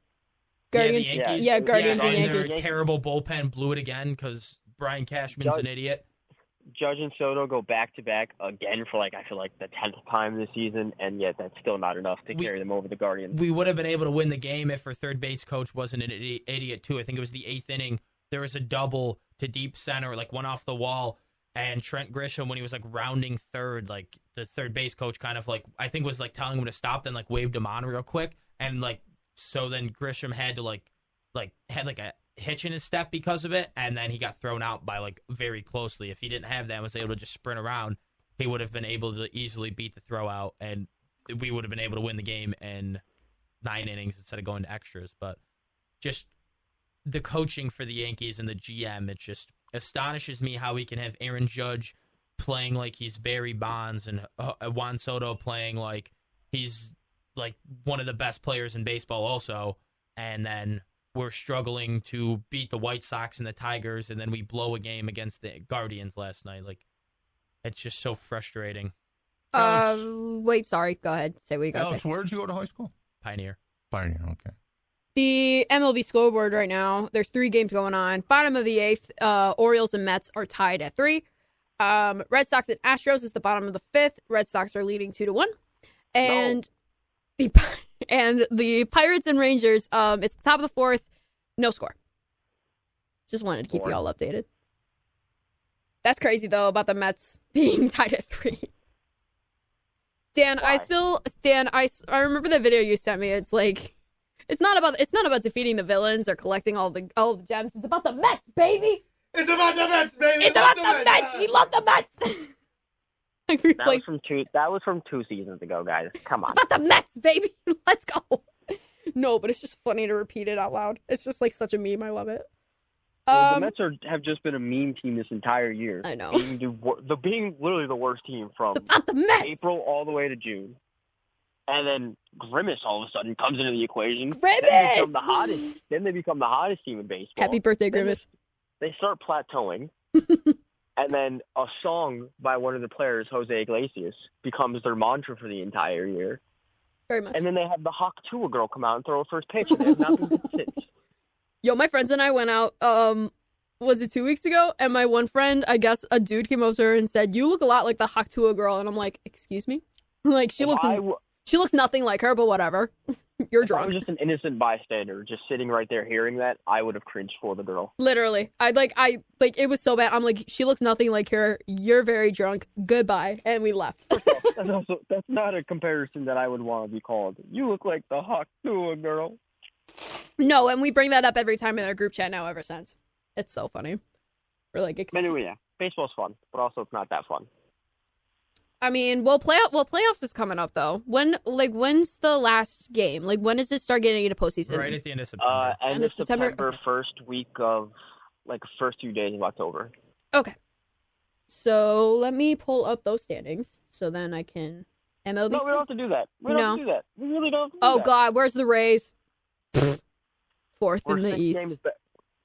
Guardians. Yankees. Guardians and Yankees. Their terrible bullpen blew it again because Brian Cashman's an idiot. Judge and Soto go back-to-back again for, I feel like the 10th time this season, and yet that's still not enough to carry them over the Guardians. We would have been able to win the game if our third base coach wasn't an idiot, too. I think it was the 8th inning. There was a double to deep center, one off the wall, and Trent Grisham, when he was, rounding third, the third base coach kind of, I think was, telling him to stop, then, waved him on real quick, and, so then Grisham had to, had a hitch in his step because of it, and then he got thrown out by very closely. If he didn't have that and was able to just sprint around, he would have been able to easily beat the throw out, and we would have been able to win the game in 9 innings instead of going to extras. But just the coaching for the Yankees and the GM, it just astonishes me how we can have Aaron Judge playing like he's Barry Bonds and Juan Soto playing like he's one of the best players in baseball also, and then we're struggling to beat the White Sox and the Tigers, and then we blow a game against the Guardians last night. It's just so frustrating. Wait, sorry. Go ahead. Say what you got to Alex, say. where did you go to high school? Pioneer, okay. The MLB scoreboard right now, there's 3 games going on. Bottom of the 8th, Orioles and Mets are tied at 3. Red Sox and Astros is the bottom of the 5th. Red Sox are leading 2-1. And the Pirates and Rangers, it's the top of the 4th, no score. Just wanted to keep you all updated. That's crazy though about the Mets being tied at 3. Dan, Why? I remember the video you sent me. It's it's not about defeating the villains or collecting all the gems. It's about the Mets, baby. It's about the Mets, baby. It's about the Mets. We love the Mets. That was from 2 seasons ago, guys. Come on. It's about the Mets, baby. Let's go. No, but it's just funny to repeat it out loud. It's just such a meme. I love it. Well, the Mets have just been a meme team this entire year. I know. Being literally the worst team from It's about the Mets. April all the way to June. And then Grimace all of a sudden comes into the equation. Grimace! Then they become the hottest team in baseball. Happy birthday, Grimace. They start plateauing. And then a song by one of the players, Jose Iglesias, becomes their mantra for the entire year. Very much. And then they have the Hawk Tua girl come out and throw a first pitch, and they have not been good since. Yo, my friends and I went out, was it 2 weeks ago? And my one friend, I guess a dude came up to her and said, "You look a lot like the Hawk Tua girl." And I'm like, "Excuse me?" She looks nothing like her, but whatever. You're drunk. If I was just an innocent bystander, just sitting right there hearing that, I would have cringed for the girl. Literally. It was so bad. I'm like, she looks nothing like her. You're very drunk. Goodbye. And we left. That's not a comparison that I would want to be called. You look like the Hawk Tua girl. No, and we bring that up every time in our group chat now ever since. It's so funny. We're like, Anyway, yeah. Baseball's fun, but also it's not that fun. I mean, playoffs is coming up though. When's the last game? When does it start getting into postseason? right at the end of September. End of September, first week of first 2 days of October. Okay. So let me pull up those standings so then I can MLB. No, we don't have to do that. We don't have to do that. We really don't have to do Oh that. God, where's the Rays? Fourth in the East.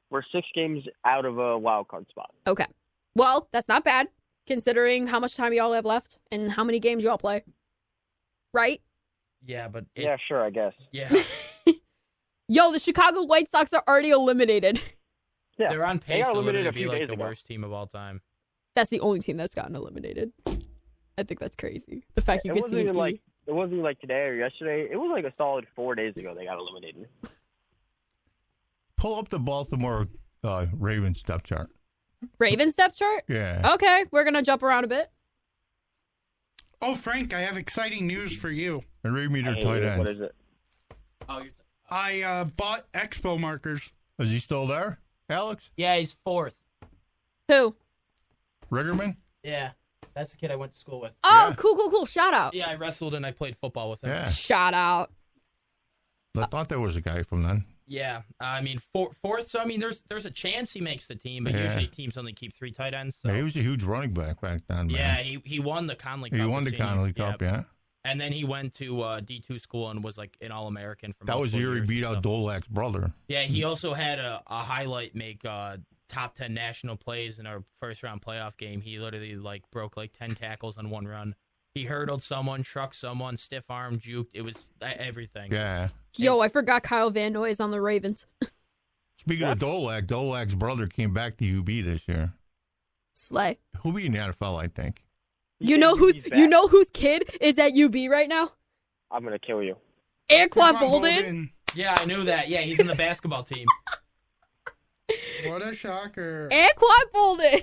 We're 6 games out of a wild card spot. Okay. Well, that's not bad, considering how much time y'all have left and how many games y'all play. Right? Yeah, but... yeah, sure, I guess. Yeah. Yo, the Chicago White Sox are already eliminated. Yeah. They're on pace to literally be days the ago. worst team of all time. That's the only team that's gotten eliminated. I think that's crazy. The fact you It can wasn't see even an E. it wasn't even today or yesterday. It was a solid 4 days ago they got eliminated. Pull up the Baltimore Ravens depth chart. Ravens depth chart? Yeah. Okay, we're going to jump around a bit. Oh, Frank, I have exciting news for you. And read me their tight end. What is it? I bought Expo markers. Is he still there, Alex? Yeah, he's 4th. Who? Riggerman? Yeah, that's the kid I went to school with. Oh, Yeah. cool. Shout out. Yeah, I wrestled and I played football with him. Yeah. Shout out. I thought there was a guy from then. Yeah, I mean fourth. So I mean, there's a chance he makes the team, but Yeah. usually teams only keep 3 tight ends. So. Yeah, he was a huge running back then, man. Yeah, he won the Conley Cup. He won the senior. Connolly Cup, Yep. yeah. And then he went to D2 school and was like an All-American. That was the year he beat out Dolak's brother. Yeah, he also had a highlight make top 10 national plays in our first-round playoff game. He literally broke 10 tackles on one run. He hurdled someone, trucked someone, stiff arm, juked. It was everything. Yeah. Yo, I forgot Kyle Van Noy is on the Ravens. Speaking of Dolak's brother came back to UB this year. Slay. He'll be in the NFL, I think. You know whose kid is at UB right now? I'm gonna kill you. Anquan Bolden. Yeah, I knew that. Yeah, he's in the basketball team. What a shocker. Anquan Bolden.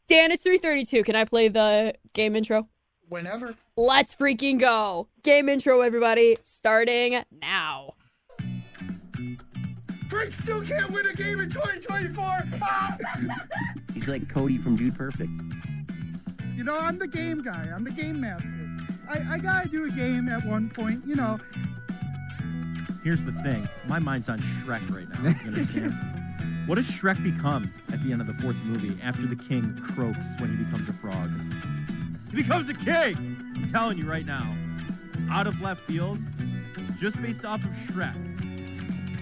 Dan, it's 3:32. Can I play the game intro? Whenever. Let's freaking go. Game intro, everybody. Starting now. Frank still can't win a game in 2024. He's like Cody from Dude Perfect. You know, I'm the game guy. I'm the game master. I gotta do a game at one point, you know. Here's the thing. My mind's on Shrek right now. You understand? What does Shrek become at the end of the 4th movie after the king croaks when he becomes a frog? He becomes a king! I'm telling you right now. Out of left field, just based off of Shrek.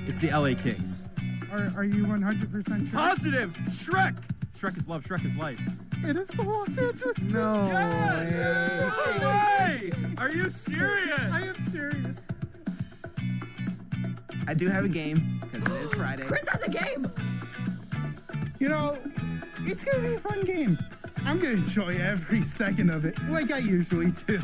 It's the LA Kings. Are you 100% sure? Positive! Shrek! Shrek is love, Shrek is life. It is the Los Angeles. No. Yes! No way! Are you serious? I am serious. I do have a game, because it is Friday. Chris has a game. You know, it's gonna be a fun game. I'm gonna enjoy every second of it, like I usually do.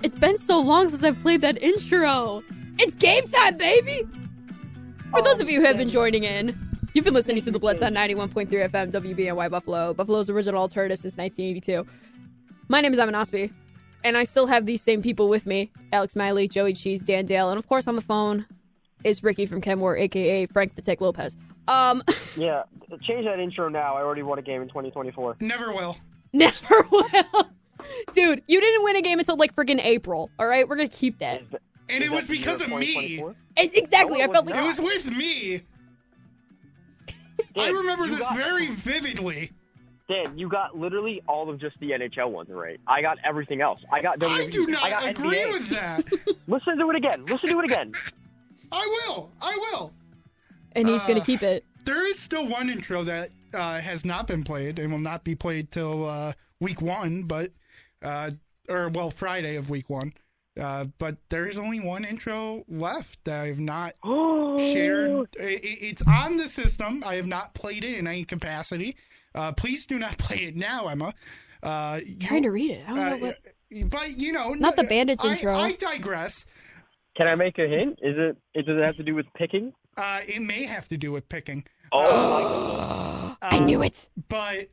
It's been so long since I've played that intro. It's game time, baby! For those of you who have been joining in, you've been listening to The Blitz on 91.3 FM, WBNY Buffalo, Buffalo's original alternative since 1982. My name is Evan Osby, and I still have these same people with me. Alex Miley, Joey Cheese, Dan Dale, and of course on the phone is Ricky from Kenmore, a.k.a. Frank the Tank Lopez. Yeah, change that intro now. I already won a game in 2024. Never will. Never will. Dude, you didn't win a game until friggin' April, all right? We're going to keep that. And it was because of me. Exactly. No, I felt like it was with me. I remember this very vividly. Dan, you got literally all of just the NHL ones right. I got everything else. I got WWE. I do not I got agree NBA. with that. Listen to it again. I will. And he's going to keep it. There is still one intro that has not been played and will not be played till week 1, but Friday of week 1. But there is only one intro left that I have not shared. It's on the system. I have not played it in any capacity. Please do not play it now, Emma. Trying to read it. I don't know what. But not the bandits intro. I digress. Can I make a hint? Does it have to do with picking? It may have to do with picking. Oh, I knew it. But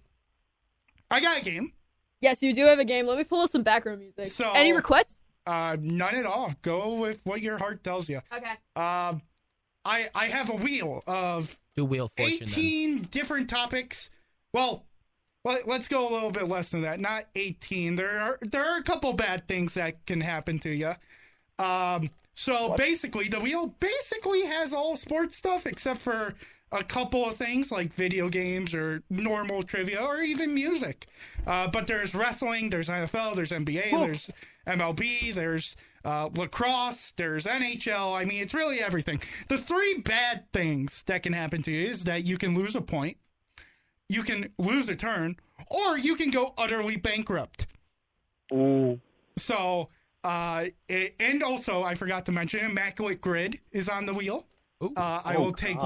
I got a game. Yes, you do have a game. Let me pull up some background music. So, any requests? None at all. Go with what your heart tells you. Okay. I have a wheel of 18 different topics. Well, let's go a little bit less than that. Not 18. There are a couple bad things that can happen to you. Basically, the wheel basically has all sports stuff except for a couple of things like video games or normal trivia or even music. But there's wrestling, there's NFL, there's NBA, there's MLB, there's lacrosse, there's NHL. I mean, it's really everything. The 3 bad things that can happen to you is that you can lose a point, you can lose a turn, or you can go utterly bankrupt. Ooh. So, and also, I forgot to mention, Immaculate Grid is on the wheel. I will take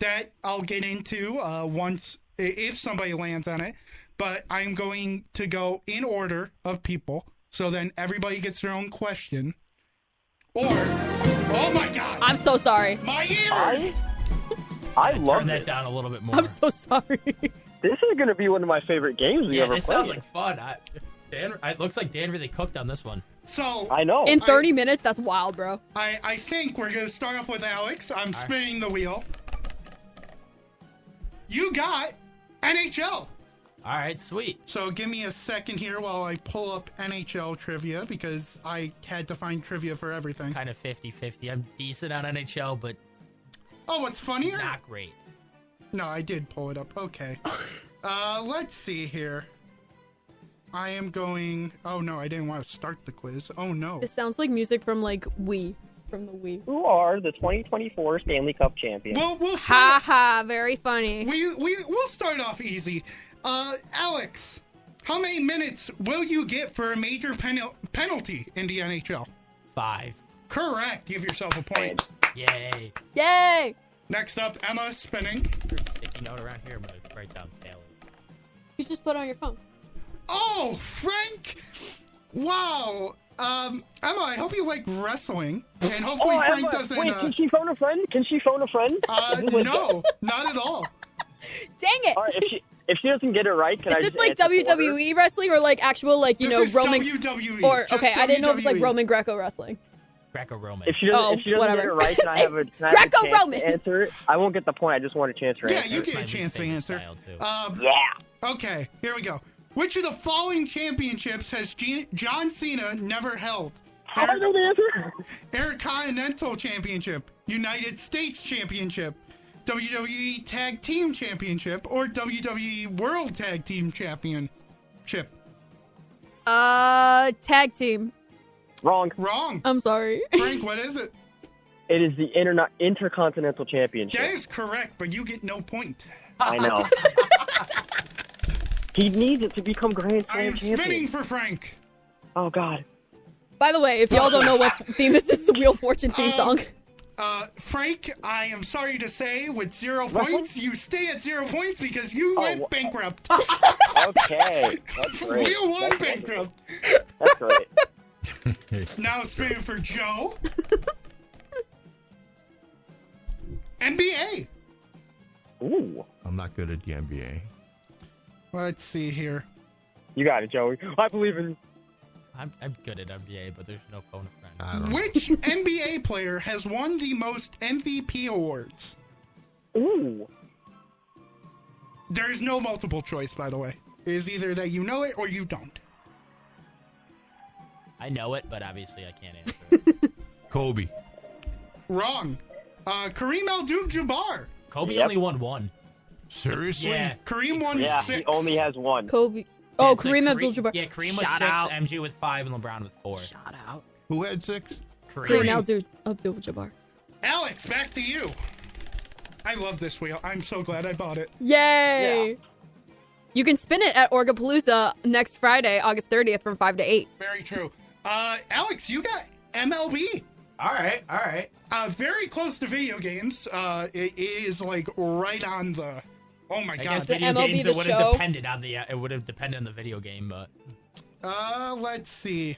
that. I'll get into once if somebody lands on it. But I'm going to go in order of people, so then everybody gets their own question. Or, oh my God! I'm so sorry. My ears. I love Turn that down a little bit more. I'm so sorry. This is going to be one of my favorite games we ever this played. sounds like fun. It looks like Dan really cooked on this one. So I know. In 30 minutes, that's wild, bro. I think we're going to start off with Alex. I'm spinning the wheel. You got NHL. All right, sweet. So give me a second here while I pull up NHL trivia because I had to find trivia for everything. Kind of 50-50. I'm decent on NHL, but oh, what's funnier? not great. No, I did pull it up. Okay. Let's see here. I am going... Oh, no, I didn't want to start the quiz. Oh, no. It sounds like music from, like, Wii. From the Wii. Who are the 2024 Stanley Cup champions? We'll Ha ha, very funny. We'll start off easy. Alex, how many minutes will you get for a major penalty in the NHL? 5. Correct. Give yourself a point. Yay. Yay! Next up, Emma spinning. Sticky note around here, but I write down Taylor. You just put it on your phone. Oh, Frank! Wow. Emma, I hope you like wrestling, and hopefully Frank Emma, doesn't... Wait, can she phone a friend? No, not at all. Dang it! All right, if she doesn't get it right, can I Is just this like answer for her? WWE wrestling or like actual like This is Roman WWE. or Just okay, I didn't know if it's like WWE. Roman Greco wrestling. Greco-Roman. If she doesn't get whatever. it right, can I have a chance Greco-Roman. to answer it? I won't get the point. I just want a chance for Yeah, answer. you get a chance to answer. Yeah. Okay, here we go. Which of the following championships has John Cena never held? How do I know the answer? Intercontinental Championship, United States Championship, WWE Tag Team Championship, or WWE World Tag Team Championship? Tag team. Wrong. I'm sorry. Frank, what is it? It is the Intercontinental Championship. That is correct, but you get no point. I know. He needs it to become Grand I Slam am champion. spinning for Frank. Oh, God. By the way, if y'all don't know what theme this is, the Wheel of Fortune theme song. Frank, I am sorry to say, with 0 points, you stay at 0 points because you went bankrupt. Okay. That's great. You won bankrupt. That's great. Now spinning for Joe. NBA. Ooh. I'm not good at the NBA. Let's see here. You got it, Joey. I believe in... I'm good at NBA, but there's no phone a friend. Which NBA player has won the most MVP awards? Ooh. There's no multiple choice, by the way. It is either that you know it or you don't. I know it, but obviously I can't answer it. Kobe. Wrong. Kareem Abdul-Jabbar. Kobe only won 1. Seriously? Yeah. Kareem won 6. He only has 1. Kobe. Oh, Kareem Abdul-Jabbar. Yeah, Kareem was Shout 6, out. MJ with 5, and LeBron with 4. Shout out. Who had 6? Kareem Abdul-Jabbar. Alex, back to you. I love this wheel. I'm so glad I bought it. Yay! Yeah. You can spin it at Orgapalooza next Friday, August 30th from 5 to 8. Very true. Alex, you got MLB. All right. Very close to video games. It is like right on the... Oh my I God! guess video MLB games the it would have show? depended on the it would have depended on the video game, but let's see.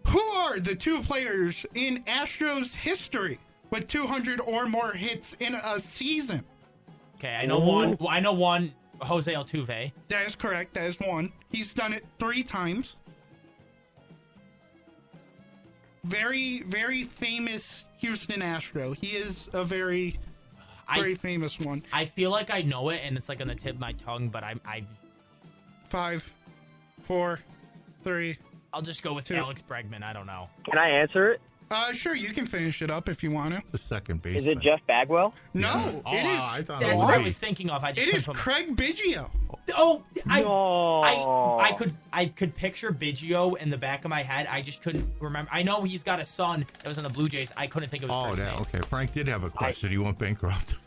Who are the 2 players in Astros history with 200 or more hits in a season? okay, I know one. I know one. Jose Altuve. That is correct. That is one. He's done it 3 times. Very, very famous Houston Astro. He is a very famous one. I feel like I know it, and it's like on the tip of my tongue, but I 5, 4, 3. I'll just go with 2. Alex Bregman. I don't know. Can I answer it? Sure, you can finish it up if you want to. The second Is baseman. it Jeff Bagwell? No, Oh, it is. I thought That's it what I was was thinking of. I just It couldn't is put my- Craig Biggio. Oh, No. I could picture Biggio in the back of my head. I just couldn't remember. I know he's got a son that was on the Blue Jays. I couldn't think of his first name. Okay. Frank did have a question. He went bankrupt.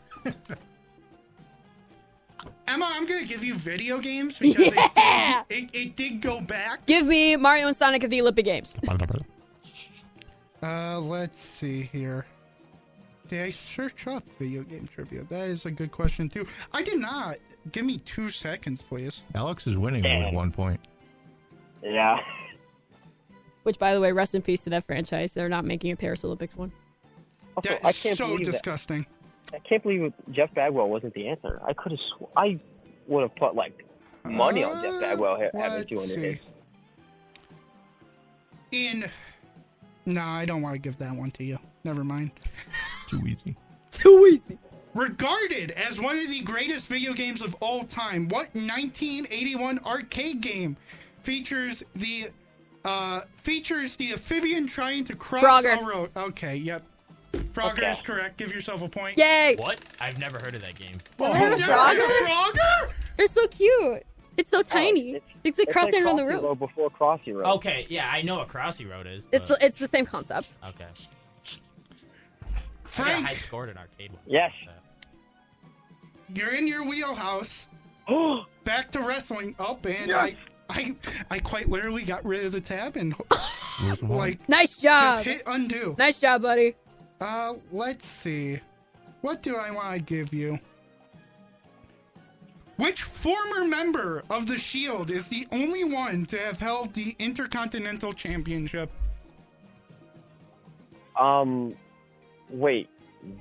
Emma, I'm going to give you video games because it did go back. Give me Mario and Sonic at the Olympic Games. Let's see here. Did I search up video game trivia? That is a good question, too. I did not. Give me 2 seconds, please. Alex is winning with 1 point. Yeah. Which, by the way, rest in peace to that franchise. They're not making a Paris Olympics one. Also, That I is can't so believe disgusting. I can't believe Jeff Bagwell wasn't the answer. I could have. I would have put like money on Jeff Bagwell having Let's 200 see. hits. Nah, I don't want to give that one to you. Never mind. Too easy. Too easy. Regarded as one of the greatest video games of all time, what 1981 arcade game features the amphibian trying to cross Frogger. a road? Okay, yep. Frogger is correct. Give yourself a point. Yay! What? I've never heard of that game. Oh, Never never heard heard of of Frogger? They're so cute. It's so tiny. It's like crossing on the Crossy road. before Crossy Road. Okay, yeah, I know what Crossy Road is. It's the same concept. Okay. Frank. I got high scored in arcade. Yes. You're in your wheelhouse. Back to wrestling. Up and Yes. I quite literally got rid of the tab and like Nice job. just hit undo. Nice job, buddy. Let's see. What do I want to give you? Which former member of the Shield is the only one to have held the Intercontinental Championship? Wait,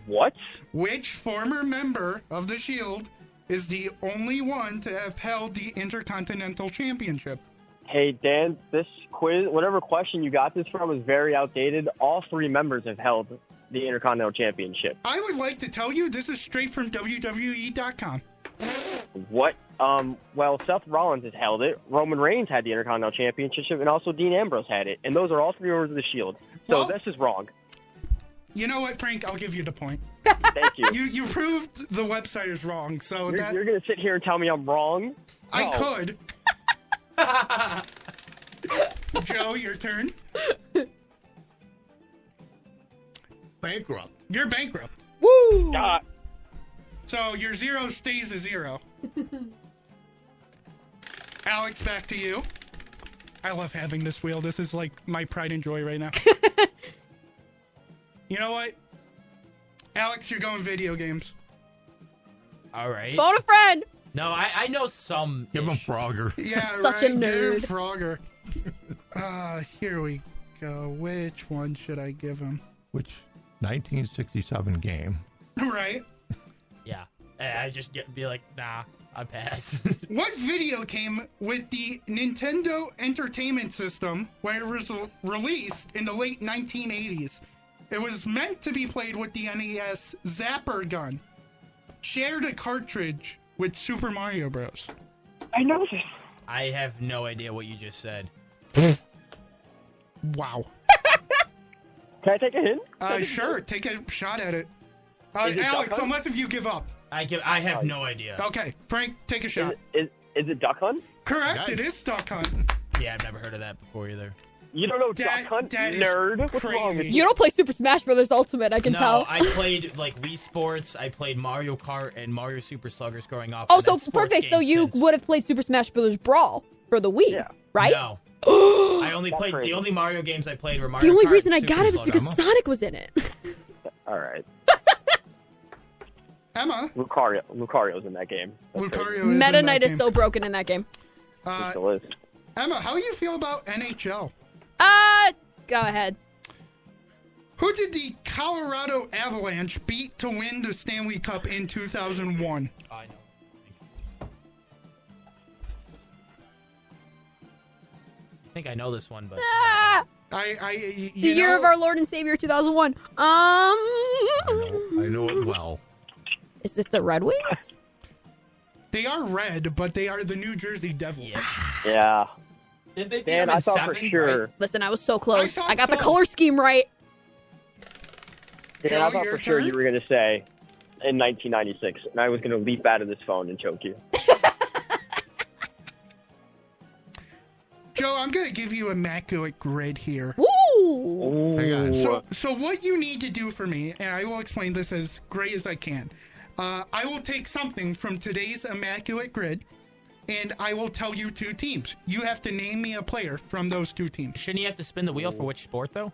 what? Which former member of the Shield is the only one to have held the Intercontinental Championship? Hey, Dan, this quiz, whatever question you got this from is very outdated. All 3 members have held the Intercontinental Championship. I would like to tell you this is straight from WWE.com. What? Well, Seth Rollins has held it. Roman Reigns had the Intercontinental Championship, and also Dean Ambrose had it. And those are all 3 members of the Shield. So Well- this is wrong. You know what, Frank? I'll give you the point. Thank you. You proved the website is wrong, so You're going to sit here and tell me I'm wrong? I No. could. Joe, your turn. Bankrupt. You're bankrupt. Woo! So your 0 stays a 0. Alex, back to you. I love having this wheel. This is like my pride and joy right now. You know what? Alex, you're going video games. All right. Phone a friend. No, I know some. Give him Frogger. Yeah, Such a right. nerd. Give Frogger. Here we go. Which one should I give him? Which 1967 game? Right. Yeah. I just be like, nah, I pass. What video came with the Nintendo Entertainment System when it was released in the late 1980s? It was meant to be played with the NES Zapper gun. Shared a cartridge with Super Mario Bros. I know this. I have no idea what you just said. Wow. Can I take a hint? Sure. Take a shot at it. Is it Alex, Duck Hunt? unless if you give up. I have no idea. Okay, Frank, take a shot. Is it Duck Hunt? Correct, Nice. it is Duck Hunt. Yeah, I've never heard of that before either. You don't know Duck Hunt, that is nerd? What's wrong with crazy. you? You don't play Super Smash Brothers Ultimate, I can No, tell. I played like Wii Sports. I played Mario Kart and Mario Super Sluggers growing up. Oh, and so then sports perfect. So games you since. would have played Super Smash Brothers Brawl for the Wii, Yeah. right? No. I only played crazy. the only Mario games I played were Mario The only Kart reason I and got Super it was because Sluggers. Sonic was in it. All right. Emma. Lucario's in that game. Lucario is Meta in Knight that is so broken in that game. game. Still is. Emma, how do you feel about NHL? Go ahead. Who did the Colorado Avalanche beat to win the Stanley Cup in 2001? I know. I think I know this one, but Ah! The The year of our Lord and Savior 2001. I know it well. Is it the Red Wings? They are red, but they are the New Jersey Devils. Yeah. Did they beat Dan, them in I thought for 7, sure. right? Listen, I was so close. thought I got the so. color scheme right. Dan, Joe, I thought your for sure turn? you were going to say in 1996, and I was going to leap out of this phone and choke you. Joe, I'm going to give you immaculate grid here. Woo! Hang on. So what you need to do for me, and I will explain this as great as I can. I will take something from today's immaculate grid, and I will tell you 2 teams. You have to name me a player from those 2 teams. Shouldn't you have to spin the wheel for which sport though?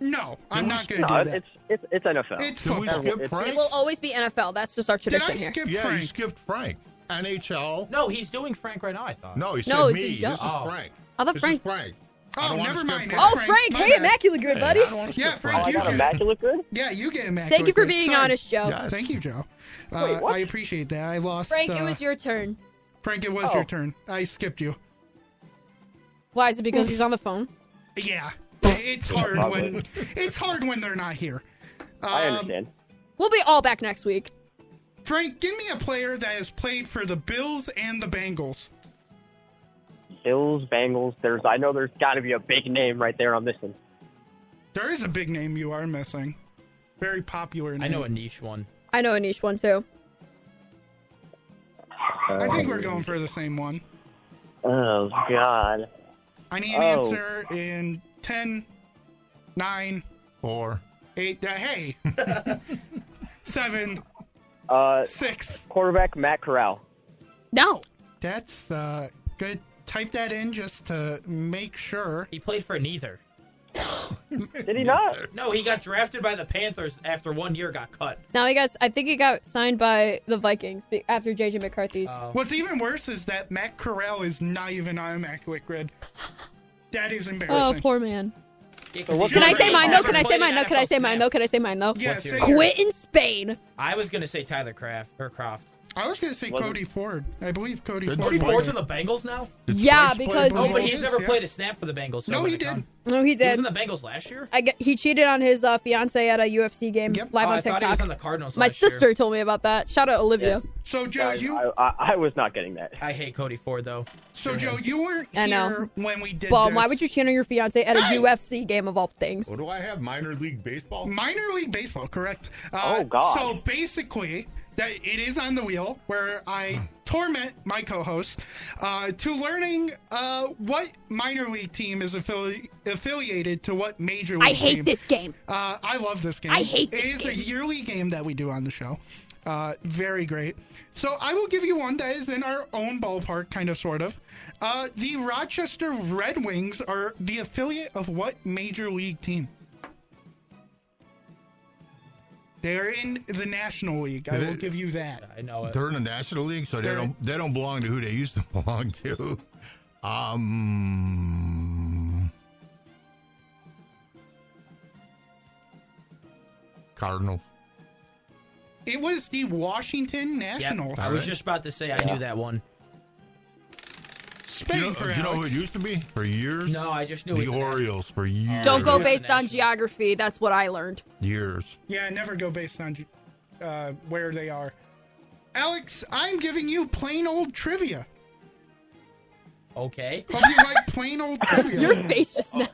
No, I'm not going to No, do that. it's NFL. It's Did we football. skip It's- Frank? It will always be NFL. That's just our Did tradition I here. skip Yeah, Frank? you skipped Frank. NHL. No, he's doing Frank right now. I thought. No, he said No, it's me. Joe. This is Oh. Frank. I thought This Frank. is Frank. I Oh, don't wanna never skip mind. Frank. Oh, Frank, Frank! my Hey, bad. immaculate grid, Hey, buddy. I don't want to Yeah, skip Frank, Oh, I you got can- immaculate good? Yeah, you get immaculate Thank you for grid. being Sorry. honest, Joe. Yes. Thank you, Joe. Wait, what? I appreciate that. I lost. Frank, it was your turn. Frank, it was Oh. your turn. I skipped you. Why is it because he's on the phone? Yeah, it's hard when they're not here. I understand. We'll be all back next week. Frank, give me a player that has played for the Bills and the Bengals. Bills, Bengals. I know there's got to be a big name right there on this one. There is a big name you are missing. Very popular name. I know a niche one. I know a niche one, too. I think we're going for the same one. Oh, God. I need an answer in 10, 9, 4, 8, hey, 7, 6. Quarterback, Matt Corral. No. That's good. Type that in just to make sure. He played for neither. Did he not? No, he got drafted by the Panthers after 1 year got cut. Now I think he got signed by the Vikings after J.J. McCarthy's. What's even worse is that Matt Corral is not even on Immaculate Grid. That is embarrassing. Oh, poor man. Yeah, Can I say mine, though? Can I say mine, though? Yeah, Quit in Spain. I was going to say Tyler Croft. I was going to say Cody Ford. I believe Cody Ford. Cody Ford's on the Bengals now? Yeah, because... Oh, but he's never played a snap for the Bengals. So no, he did. No, he He did. was in the Bengals last year? He cheated on his fiance at a UFC game live on I TikTok. thought he was on the Cardinals My last year. sister told me about that. Shout out Olivia. Yeah. So, Joe, I was not getting that. I hate Cody Ford, though. So, Joe, you weren't I know. here when we did Well, this. why would you cheat on your fiance at a UFC game of all things? What do I have? Minor league baseball? Minor league baseball, correct. Oh, God. So, basically, that it is on the wheel where I torment my co-host to learning what minor league team is affiliated to what major league I hate team. this game. I love this game. I hate this It is game. a yearly game that we do on the show. Very great. So I will give you one that is in our own ballpark, kind of, sort of. The Rochester Red Wings are the affiliate of what major league team? They're in the National League. I will give you that. I know it. They're in the National League, so they don't belong to who they used to belong to. Cardinals. It was the Washington Nationals. Yep. I was just about to say I knew that one. Do you know who it used to be for years? No, I just knew the it. Orioles for years. Don't go based on geography. That's what I learned. Years. Yeah, never go based on where they are. Alex, I'm giving you plain old trivia. Okay. Hope you like plain old trivia. Your face just now.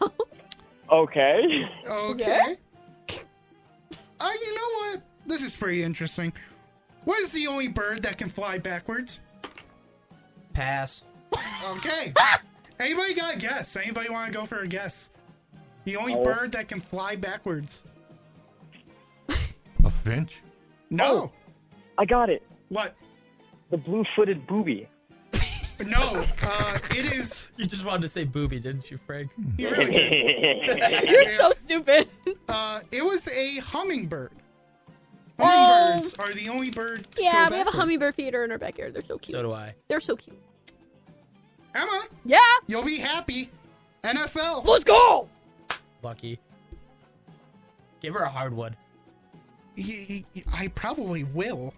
Okay. Okay. You know what? This is pretty interesting. What is the only bird that can fly backwards? Pass. Okay. Anybody got a guess? Anybody want to go for a guess? The only bird that can fly backwards. A finch? No. Oh, I got it. What? The blue-footed booby. No. It is. You just wanted to say booby, didn't you, Frank? You really did. You're so stupid. It was a hummingbird. Hummingbirds are the only bird. Yeah, we have a hummingbird feeder in our backyard. They're so cute. So do I. They're so cute. Emma. Yeah. You'll be happy. NFL. Let's go. Lucky. Give her a hard one. I probably will.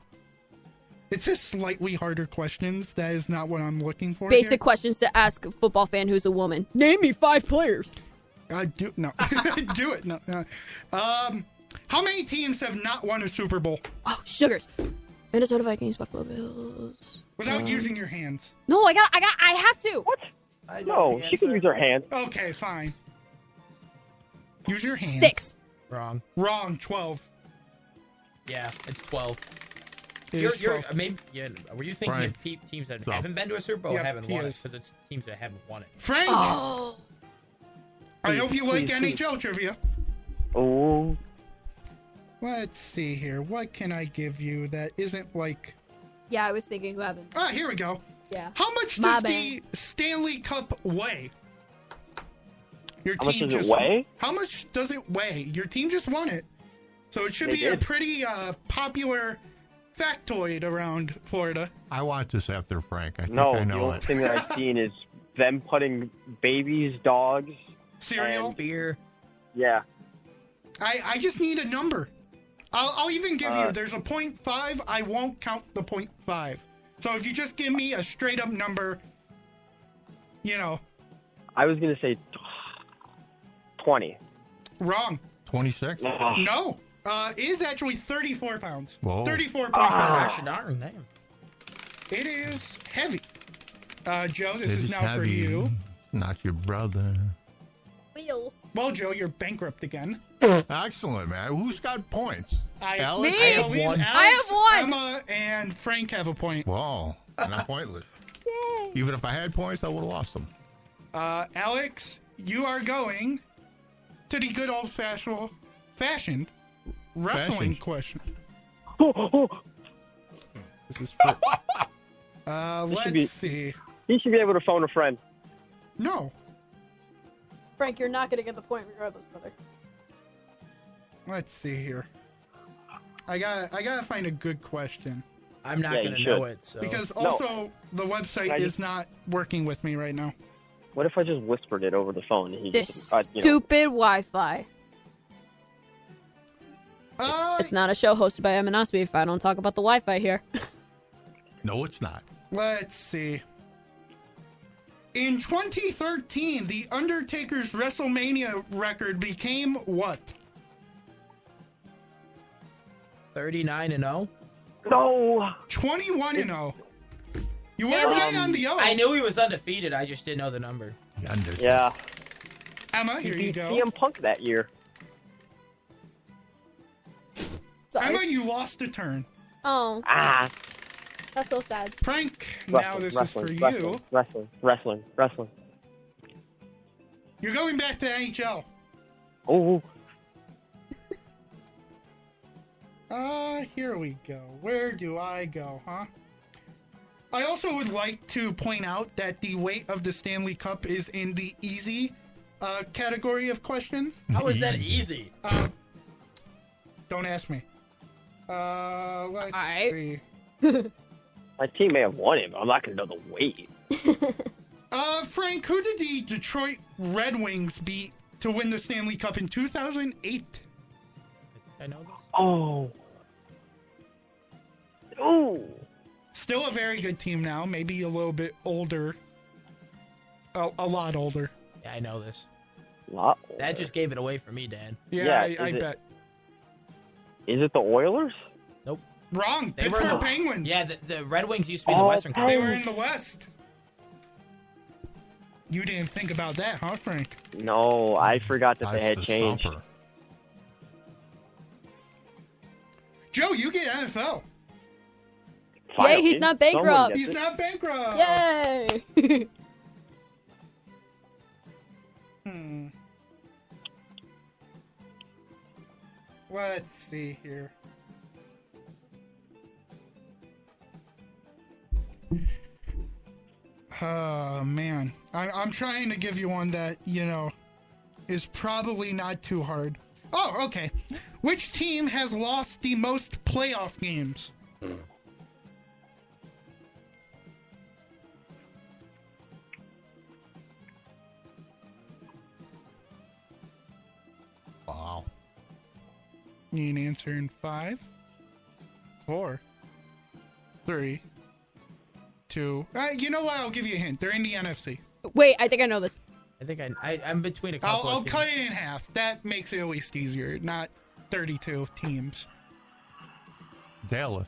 It's just slightly harder questions. That is not what I'm looking for. Basic questions to ask a football fan who's a woman. Name me 5 players. Do it. No. How many teams have not won a Super Bowl? Oh, sugars. Minnesota Vikings, Buffalo Bills. Without using your hands. No, I have to. What? No, she can use her hands. Okay, fine. Use your hands. 6. Wrong. 12. Yeah, it's 12. It You're is 12. maybe. Yeah, were you thinking Frank. of teams that So. haven't been to a Super Bowl Yep, or haven't he won is. it? Because it's teams that haven't won it. Frank, Oh. I hope you like please. NHL trivia. Oh. Let's see here. What can I give you that isn't like... Yeah, I was thinking who haven't. Here we go. Yeah. How much My does bad. the Stanley Cup weigh? Your How much team does it just weigh? How much does it weigh? Your team just won it. So it should They be a did. pretty popular factoid around Florida. I want this after Frank. I think No, I the know only it. thing that I've seen is them putting babies, dogs, Cereal? and Beer. yeah. I just need a number. I'll even give you, there's a 0.5. I won't count the 0.5. So if you just give me a straight up number, you know. I was gonna say 20. Wrong. 26? No. It is actually 34 pounds. Whoa. 34.5. Gosh darn, damn. It is heavy. Joe, this It is now heavy. for you. Not your brother. Well, Joe, you're bankrupt again. Excellent, man. Who's got points? Alex? Me? I believe Alex, I have one. Emma, and Frank have a point. Wow. And I'm pointless. Even if I had points, I would have lost them. Alex, you are going to the good old-fashioned wrestling question. This is for... Let's see. He should be able to phone a friend. No. Frank, you're not going to get the point regardless, brother. Let's see here. I gotta find a good question. I'm not going to know it. So. Because also the website is not working with me right now. What if I just whispered it over the phone? And he This just, stupid Wi-Fi. It's not a show hosted by Emma Nosby if I don't talk about the Wi-Fi here. No, it's not. Let's see. In 2013, The Undertaker's WrestleMania record became what? 39-0. No. 21-0. You were right on the O. I knew he was undefeated. I just didn't know the number. Yeah. Emma, here you go. CM Punk that year. Sorry. Emma, you lost a turn. Oh. Ah. That's so sad. Frank, now this is for you. Wrestling. You're going back to NHL. Oh. Here we go. Where do I go, huh? I also would like to point out that the weight of the Stanley Cup is in the easy category of questions. How is that easy? Don't ask me. Let's see. My team may have won it, but I'm not going to know the weight. Frank, who did the Detroit Red Wings beat to win the Stanley Cup in 2008? I know this. Oh. Ooh. Still a very good team now, maybe a little bit older. A lot older. Yeah, I know this. Lot older. That just gave it away for me, Dan. Yeah, I bet. Is it the Oilers? Nope. Wrong. They Pittsburgh were in the, Penguins. Yeah, the Red Wings used to be in the Western Conference. They were in the West. You didn't think about that, huh, Frank? No, I forgot that they had changed. Stomper. Joe, you get NFL. Yay, he's not bankrupt. He's not bankrupt. Yay. Let's see here. Oh, man. I'm trying to give you one that, is probably not too hard. Oh, okay. Which team has lost the most playoff games? Wow. Need an answer in 5, 4, 3, 2. You know what? I'll give you a hint. They're in the NFC. Wait, I think I know this. I think I'm between a couple. I'll cut it in half. That makes it at least easier. Not 32 teams. Dallas.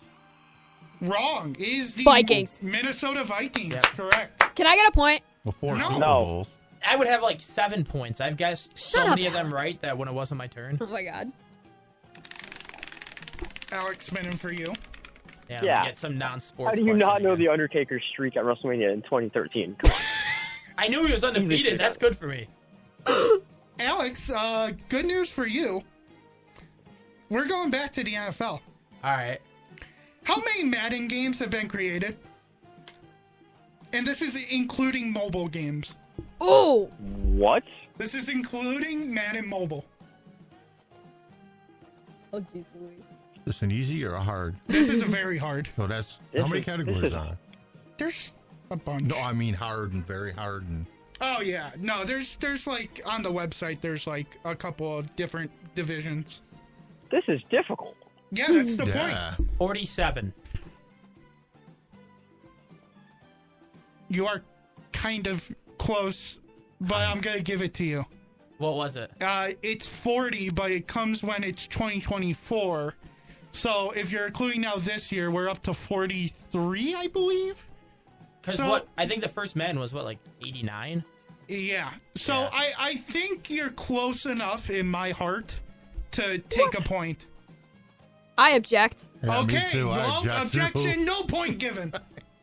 Wrong. Is the Vikings. Minnesota Vikings. Yep. Correct. Can I get a point? Before No. Super Bowls. I would have like 7 points. I've guessed Shut so up, many of them Alex. right that when it wasn't my turn. Oh my god. Alex spinning for you. Yeah. Yeah. Get some non-sports. How do you not question know again. the Undertaker's streak at WrestleMania in 2013? Come on. I knew he was undefeated. That's good for me. Alex, good news for you. We're going back to the NFL. All right. How many Madden games have been created? And this is including mobile games. Ooh. What? This is including Madden Mobile. Oh, jeez Louise. Is this an easy or a hard? This is a very hard. So that's This how many is- categories this is- are there? There's a bunch. No, I mean hard and very hard and Oh yeah, no. There's like on the website. There's like a couple of different divisions. This is difficult. Yeah, that's the yeah. point. 47. You are kind of close, but I'm gonna give it to you. What was it? It's 40, but it comes when it's 2024. So if you're including now this year, we're up to 43, I believe. Because I think the first man was, like 89? Yeah. So yeah. I think you're close enough in my heart to take a point. I object. Yeah, okay. Me too. Objection, no point given.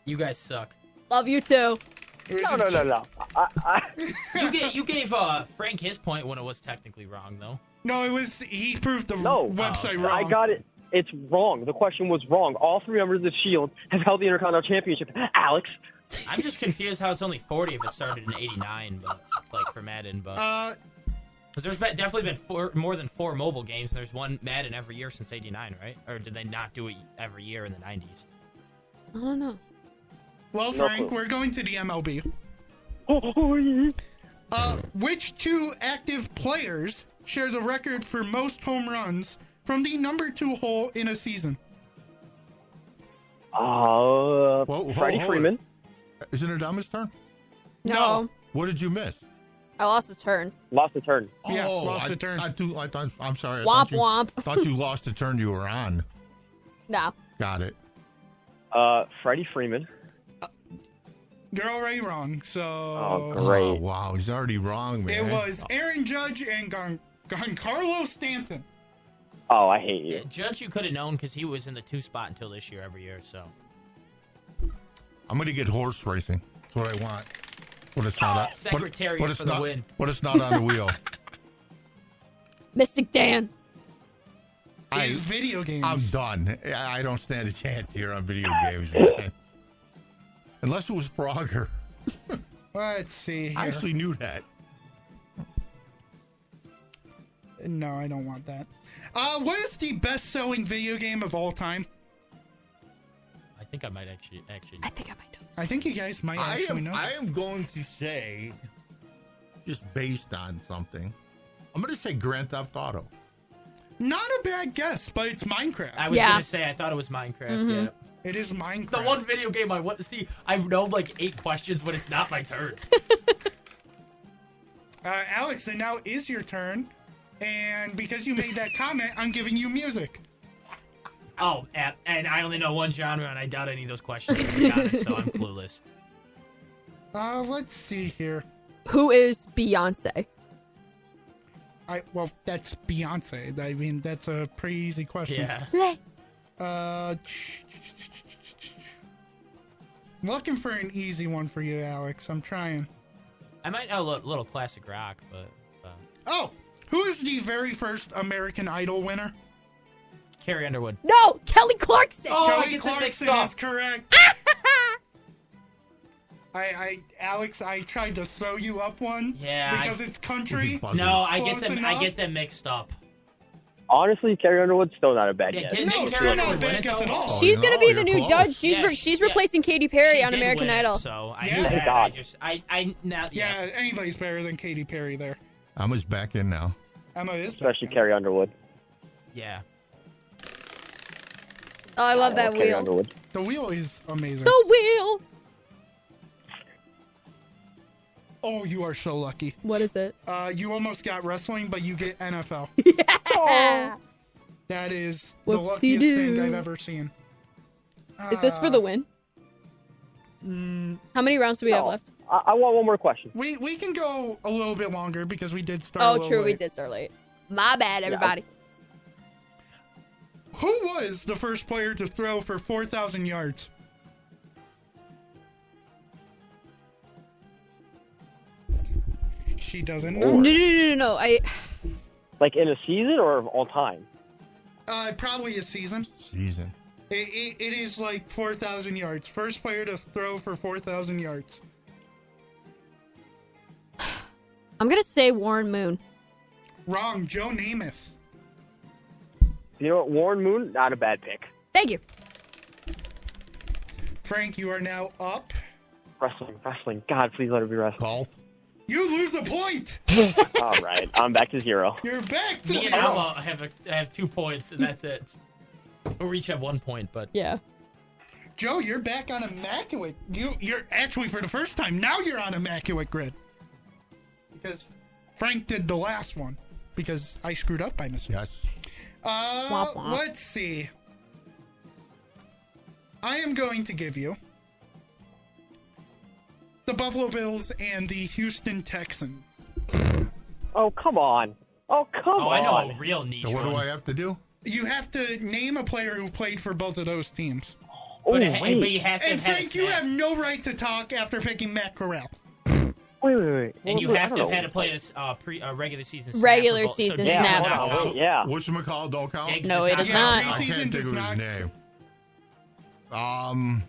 You guys suck. Love you too. No. You gave Frank his point when it was technically wrong, though. No, it was he proved the website wrong. I got it. It's wrong. The question was wrong. All 3 members of the Shield have held the Intercontinental Championship. Alex. I'm just confused how it's only 40 if it started in 89, but like for Madden, but because there's definitely been more than 4 mobile games, and there's one Madden every year since 89, right? Or did they not do it every year in the 90s? I don't know. Well, Frank, we're going to the MLB. Which 2 active players share the record for most home runs from the number 2 hole in a season? Freddie Freeman. Isn't it Dama's turn? No. What did you miss? I lost a turn. Lost a turn. Yeah, lost a turn. I'm sorry. Womp. I thought you lost the turn you were on. No. Got it. Freddie Freeman. You're already wrong, so... Oh, great. Oh, wow, he's already wrong, man. It was Aaron Judge and Giancarlo Stanton. Oh, I hate you. Yeah, Judge you could have known because he was in the 2 spot until this year every year, so... I'm going to get horse racing. That's what I want. But it's not Secretary for the win. But it's not on the wheel. Mystic Dan. Video games. I'm done. I don't stand a chance here on video games, man. Unless it was Frogger. Let's see here. I actually knew that. No, I don't want that. What is the best-selling video game of all time? I think I might actually. I think I might know this. I think you guys might actually know. I am going to say, just based on something, I'm going to say Grand Theft Auto. Not a bad guess, but it's Minecraft. I was going to say, I thought it was Minecraft, yeah. It is Minecraft. The one video game I want to see, I've known like 8 questions, but it's not my turn. Alex, it now is your turn. And because you made that comment, I'm giving you music. Oh, and I only know one genre, and I doubt any of those questions I got it, so I'm clueless. Let's see here. Who is Beyonce? Well, that's Beyonce. I mean, that's a pretty easy question. Yeah. Looking for an easy one for you, Alex. I'm trying. I might know a little classic rock, but... Oh! Who is the very first American Idol winner? Carrie Underwood. No! Kelly Clarkson! Oh, Kelly Clarkson is correct. Alex, I tried to throw you up one. Yeah. Because it's country. No, I get them mixed up. Honestly, Carrie Underwood's still not a bad guess. No, she's not a bad guess at all. She's going to be the new close. judge. She's replacing Katy Perry on American Idol. So I knew that. Yeah, anybody's better than Katy Perry there. Emma's back in now. Emma is Especially Carrie Underwood. Yeah. Oh, I love that Carrie wheel. Underwood. The wheel is amazing. The wheel! Oh, you are so lucky. What is it? You almost got wrestling, but you get NFL. Yeah! That is the Whoop-de-doo. luckiest thing I've ever seen. Is this for the win? How many rounds do we have left? I want one more question. We can go a little bit longer because we did start a Oh, little true. late. We did start late. My bad, everybody. Who was the first player to throw for 4,000 yards? She doesn't know. No. Like in a season or all time? Probably a season. Season. It is like 4,000 yards. First player to throw for 4,000 yards. I'm going to say Warren Moon. Wrong. Joe Namath. You know what? Warren Moon, not a bad pick. Thank you. Frank, you are now up. Wrestling. God, please let it be wrestling. Golf. You lose a point. All right, I'm back to 0. You're back to 0. Me and Alma have 2 points, and that's it. We'll each have 1 point, but... Yeah. Joe, you're back on Immaculate. You're actually, for the first time, now you're on Immaculate Grid. Because Frank did the last one because I screwed up by mistake. Yes. Let's see. I am going to give you the Buffalo Bills and the Houston Texans. Oh, come on. Oh, come on. I know a real niche. So what do I have to do? You have to name a player who played for both of those teams. But he has to And have Frank, you have no right to talk after picking Matt Corral. Wait. And you have to have had to play a regular season snap. Regular for both- season so snap. Yeah. Whatchamacallit don't count? Diggs No, it does is not. not. I can't think of his name.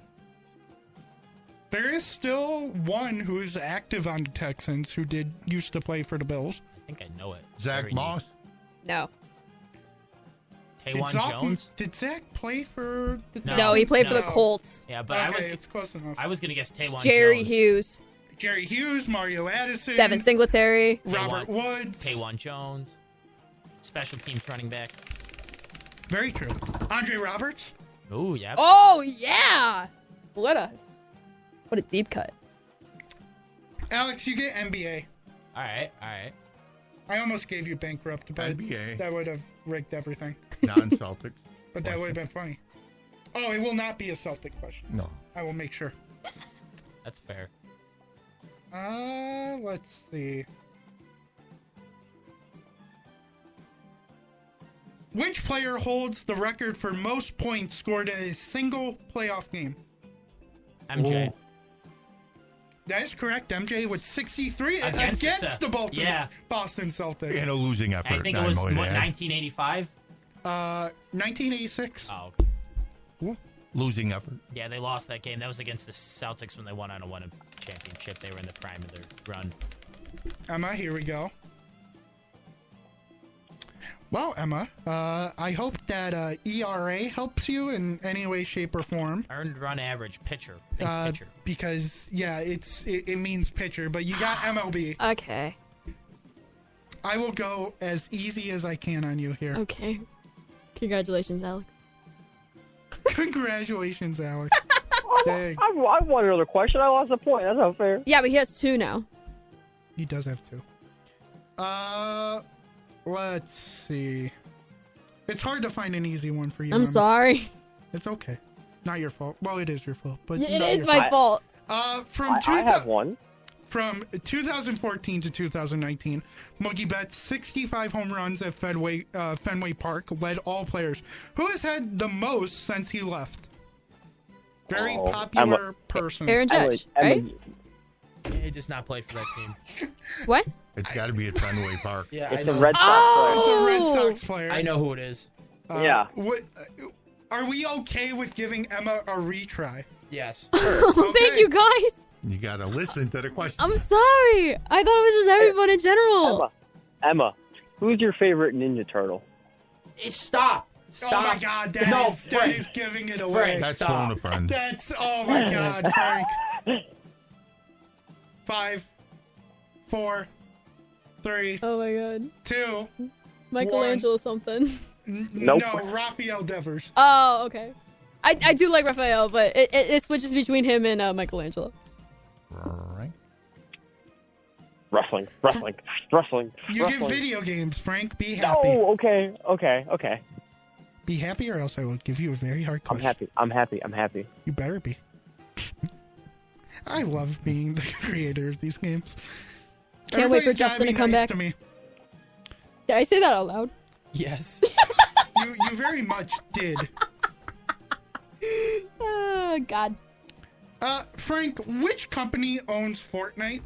There is still one who's active on the Texans who used to play for the Bills. I think I know it. Zach Very Moss? No. Taywon Jones? Did Zach play for the Texans? No, he played for the Colts. Yeah, but Okay, it's close enough. I was going to guess Taywon Jerry Jones. Hughes. Jerry Hughes, Mario Addison, Devin Singletary. Robert Woods. Taywon Jones. Special teams running back. Very true. Andre Roberts. Oh, yeah. Oh, yeah. What a deep cut. Alex, you get NBA. All right. I almost gave you bankrupt, but NBA. that would have rigged everything. Non-Celtics. But that would have been funny. Oh, it will not be a Celtic question. No. I will make sure. That's fair. Let's see. Which player holds the record for most points scored in a single playoff game? MJ. That is correct. MJ with 63 Against the yeah. Boston Celtics. In a losing effort. I think it was, 1985? 1986. Oh, okay. Losing effort. Yeah, they lost that game. That was against the Celtics when they won on a championship. They were in the prime of their run. Emma, here we go. Well, Emma, I hope that ERA helps you in any way, shape, or form. Earned run average, pitcher. Pitcher. Because, yeah, it means pitcher, but you got MLB. Okay. I will go as easy as I can on you here. Okay. Congratulations, Alex. Congratulations, Alex. Dang. I won another question. I lost a point. That's not fair. Yeah, but he has 2 now. He does have 2. Let's see. It's hard to find an easy one for you. I'm Emma. sorry. It's okay. Not your fault. Well, it is your fault, but It not is your my fault. I have one. From 2014 to 2019, Mookie Betts 65 home runs at Fenway Park, led all players. Who has had the most since he left? Very popular person. Aaron Judge, right? Yeah, he does not play for that team. What? It's got to be at Fenway Park. Yeah, It's I a know. Red Sox player. It's a Red Sox player. I know who it is. Yeah. Are we okay with giving Emma a retry? Yes. Oh, thank you, guys. You got to listen to the question. I'm sorry. I thought it was just everyone in general. Emma, who's your favorite Ninja Turtle? Stop. Oh my God, that is giving it away. Frank, That's stop. phone a friend. Oh my God, Frank. 5, 4, 3, Oh my God. 2. Michelangelo something. Nope. No, Raphael Devers. Oh, okay. I do like Raphael, but it switches between him and Michelangelo. Right. Wrestling. You get video games, Frank. Be happy. Oh, okay. Be happy, or else I will give you a very hard question. I'm happy. You better be. I love being the creator of these games. Can't wait for Everybody's gotta Justin be to come nice back. To me. Did I say that out loud? Yes. You very much did. Oh, God. Frank, which company owns Fortnite?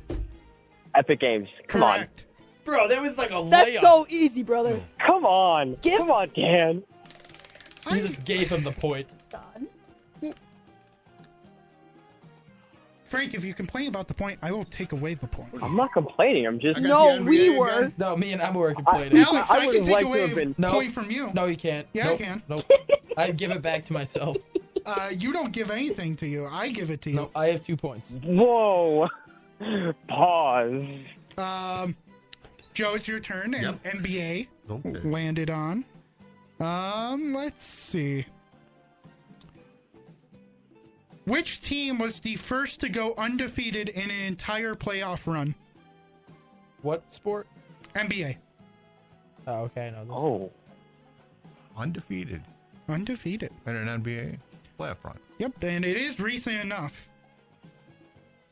Epic Games. Come Correct. Bro, that was like a That's layup. so easy, brother. on. Come on, Dan. You just gave him the point. Frank, if you complain about the point, I will take away the point. I'm not complaining. I'm just. No, we were. Again. No, me and Emma were complaining. Alex, I would can have take liked to away have been- a point from you. No, you can't. Yeah, Nope. I can. Nope. I give it back to myself. You don't give anything to you. I give it to you. No, I have 2 points. Whoa. Pause. Joe, it's your turn. And Yep. NBA Okay. landed on. Let's see. Which team was the first to go undefeated in an entire playoff run? What sport? NBA. Oh, okay. No, Oh. Undefeated. Undefeated. And an NBA playoff run. Yep, and it is recent enough.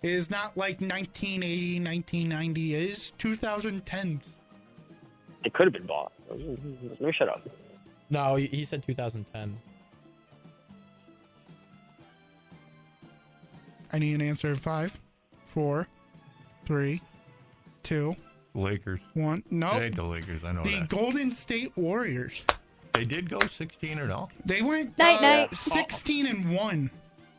It is not like 1980, 1990. It is 2010. It could have been bought. Let me shut up. No, he said 2010. I need an answer. 5, 4, 3, 2, Lakers. 1. No. It ain't the Lakers. I know The that. Golden State Warriors. They did go 16-0. They went Night. 16-1.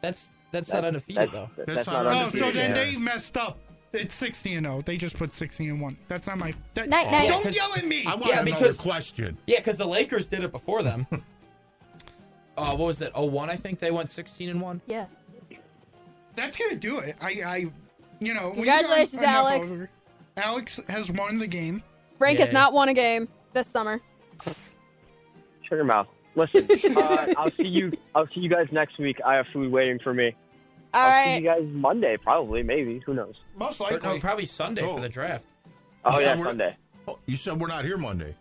That's not undefeated though. That's not Oh, undefeated. so then Yeah. they messed up. It's 16-0. They just put 16-1. That's not my. Night. Don't yell at me. I want Yeah, another because- question. Yeah, because the Lakers did it before them. What was that? 01, I think they went 16-1. Yeah. That's gonna do it. You know. we've Congratulations, gone enough Alex. over. Alex has won the game. Frank has not won a game this summer. Shut your mouth. Listen, I'll see you guys next week. I have food waiting for me. All I'll right. see you guys Monday, probably, maybe. Who knows? Most Or, no, probably Sunday for the draft. Oh, You yeah, said we're- Sunday. Oh, you said we're not here Monday.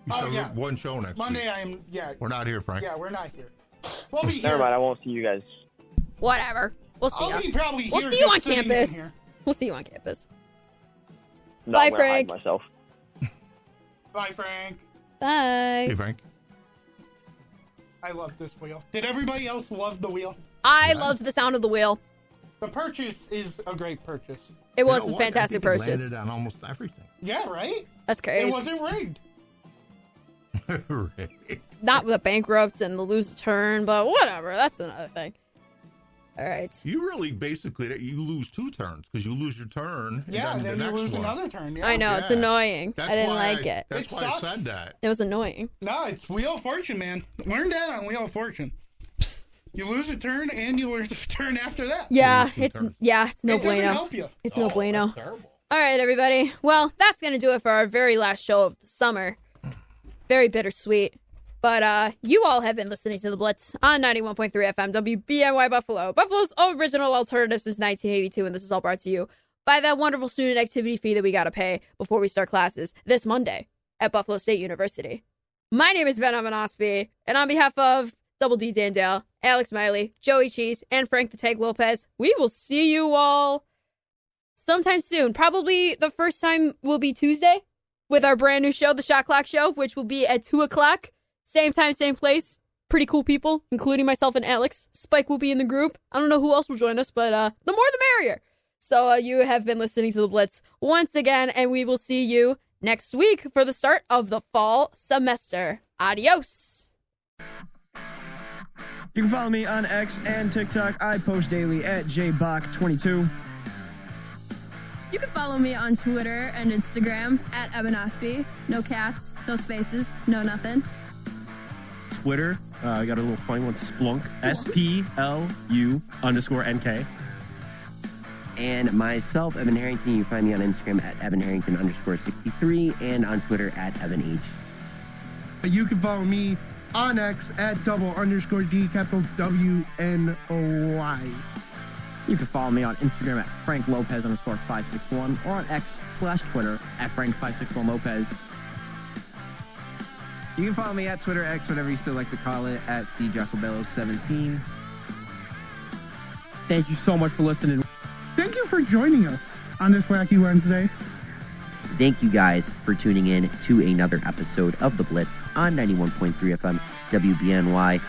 You Oh, said yeah. one show next Monday, week. I am. Yeah. We're not here, Frank. Yeah, we're not here. We'll be here. Never mind, I won't see you guys. Whatever. We'll see I'll you. be probably We'll here see you just on sitting in campus. here. We'll see you on campus. No, Bye, I'm gonna hide Frank. myself. Bye, Frank. Bye. Hey, Frank. I love this wheel. Did everybody else love the wheel? I loved the sound of the wheel. The purchase is a great purchase. It was You know a what? fantastic I think it purchase. landed on almost everything. Yeah, right? That's crazy. It wasn't rigged. Right. Not with the bankrupt and the lose turn, but whatever. That's another thing. All right. You really basically you lose 2 turns because you lose your turn. Yeah, and then the you next lose one. another turn. Yeah. I know, it's Yeah. annoying. That's I didn't why like it. That's It why I sucks. said that. It was annoying. No, it's Wheel of Fortune, man. Learn that on Wheel of Fortune. You lose a turn and you lose a turn after that. Yeah, two it's turns. no it doesn't bueno. help you. It's no bueno. Terrible. All right, everybody. Well, that's going to do it for our very last show of the summer. Very bittersweet. But you all have been listening to The Blitz on 91.3 FM, WBNY Buffalo. Buffalo's original alternative since 1982, and this is all brought to you by that wonderful student activity fee that we got to pay before we start classes this Monday at Buffalo State University. My name is Ben Avanospi, and on behalf of Double D Dandale, Alex Miley, Joey Cheese, and Frank the Tank Lopez, we will see you all sometime soon. Probably the first time will be Tuesday with our brand new show, The Shot Clock Show, which will be at 2 o'clock. Same time, same place. Pretty cool people, including myself and Alex. Spike will be in the group. I don't know who else will join us, but the more the merrier. So you have been listening to The Blitz once again, and we will see you next week for the start of the fall semester. Adios. You can follow me on X and TikTok. I post daily at jbach22. You can follow me on Twitter and Instagram at Evanospi. No caps, no spaces, no nothing. Twitter, I got a little funny one, Splunk, SPLU_NK. And myself, Evan Harrington. You can find me on Instagram at EvanHarrington_63 and on Twitter at EvanH. You can follow me on X at _D capital WNOY. You can follow me on Instagram at FrankLopez_561 or on X/Twitter at Frank561Lopez. You can follow me at Twitter, X, whatever you still like to call it, at DJacobello17. Thank you so much for listening. Thank you for joining us on this Wacky Wednesday. Thank you guys for tuning in to another episode of The Blitz on 91.3 FM WBNY.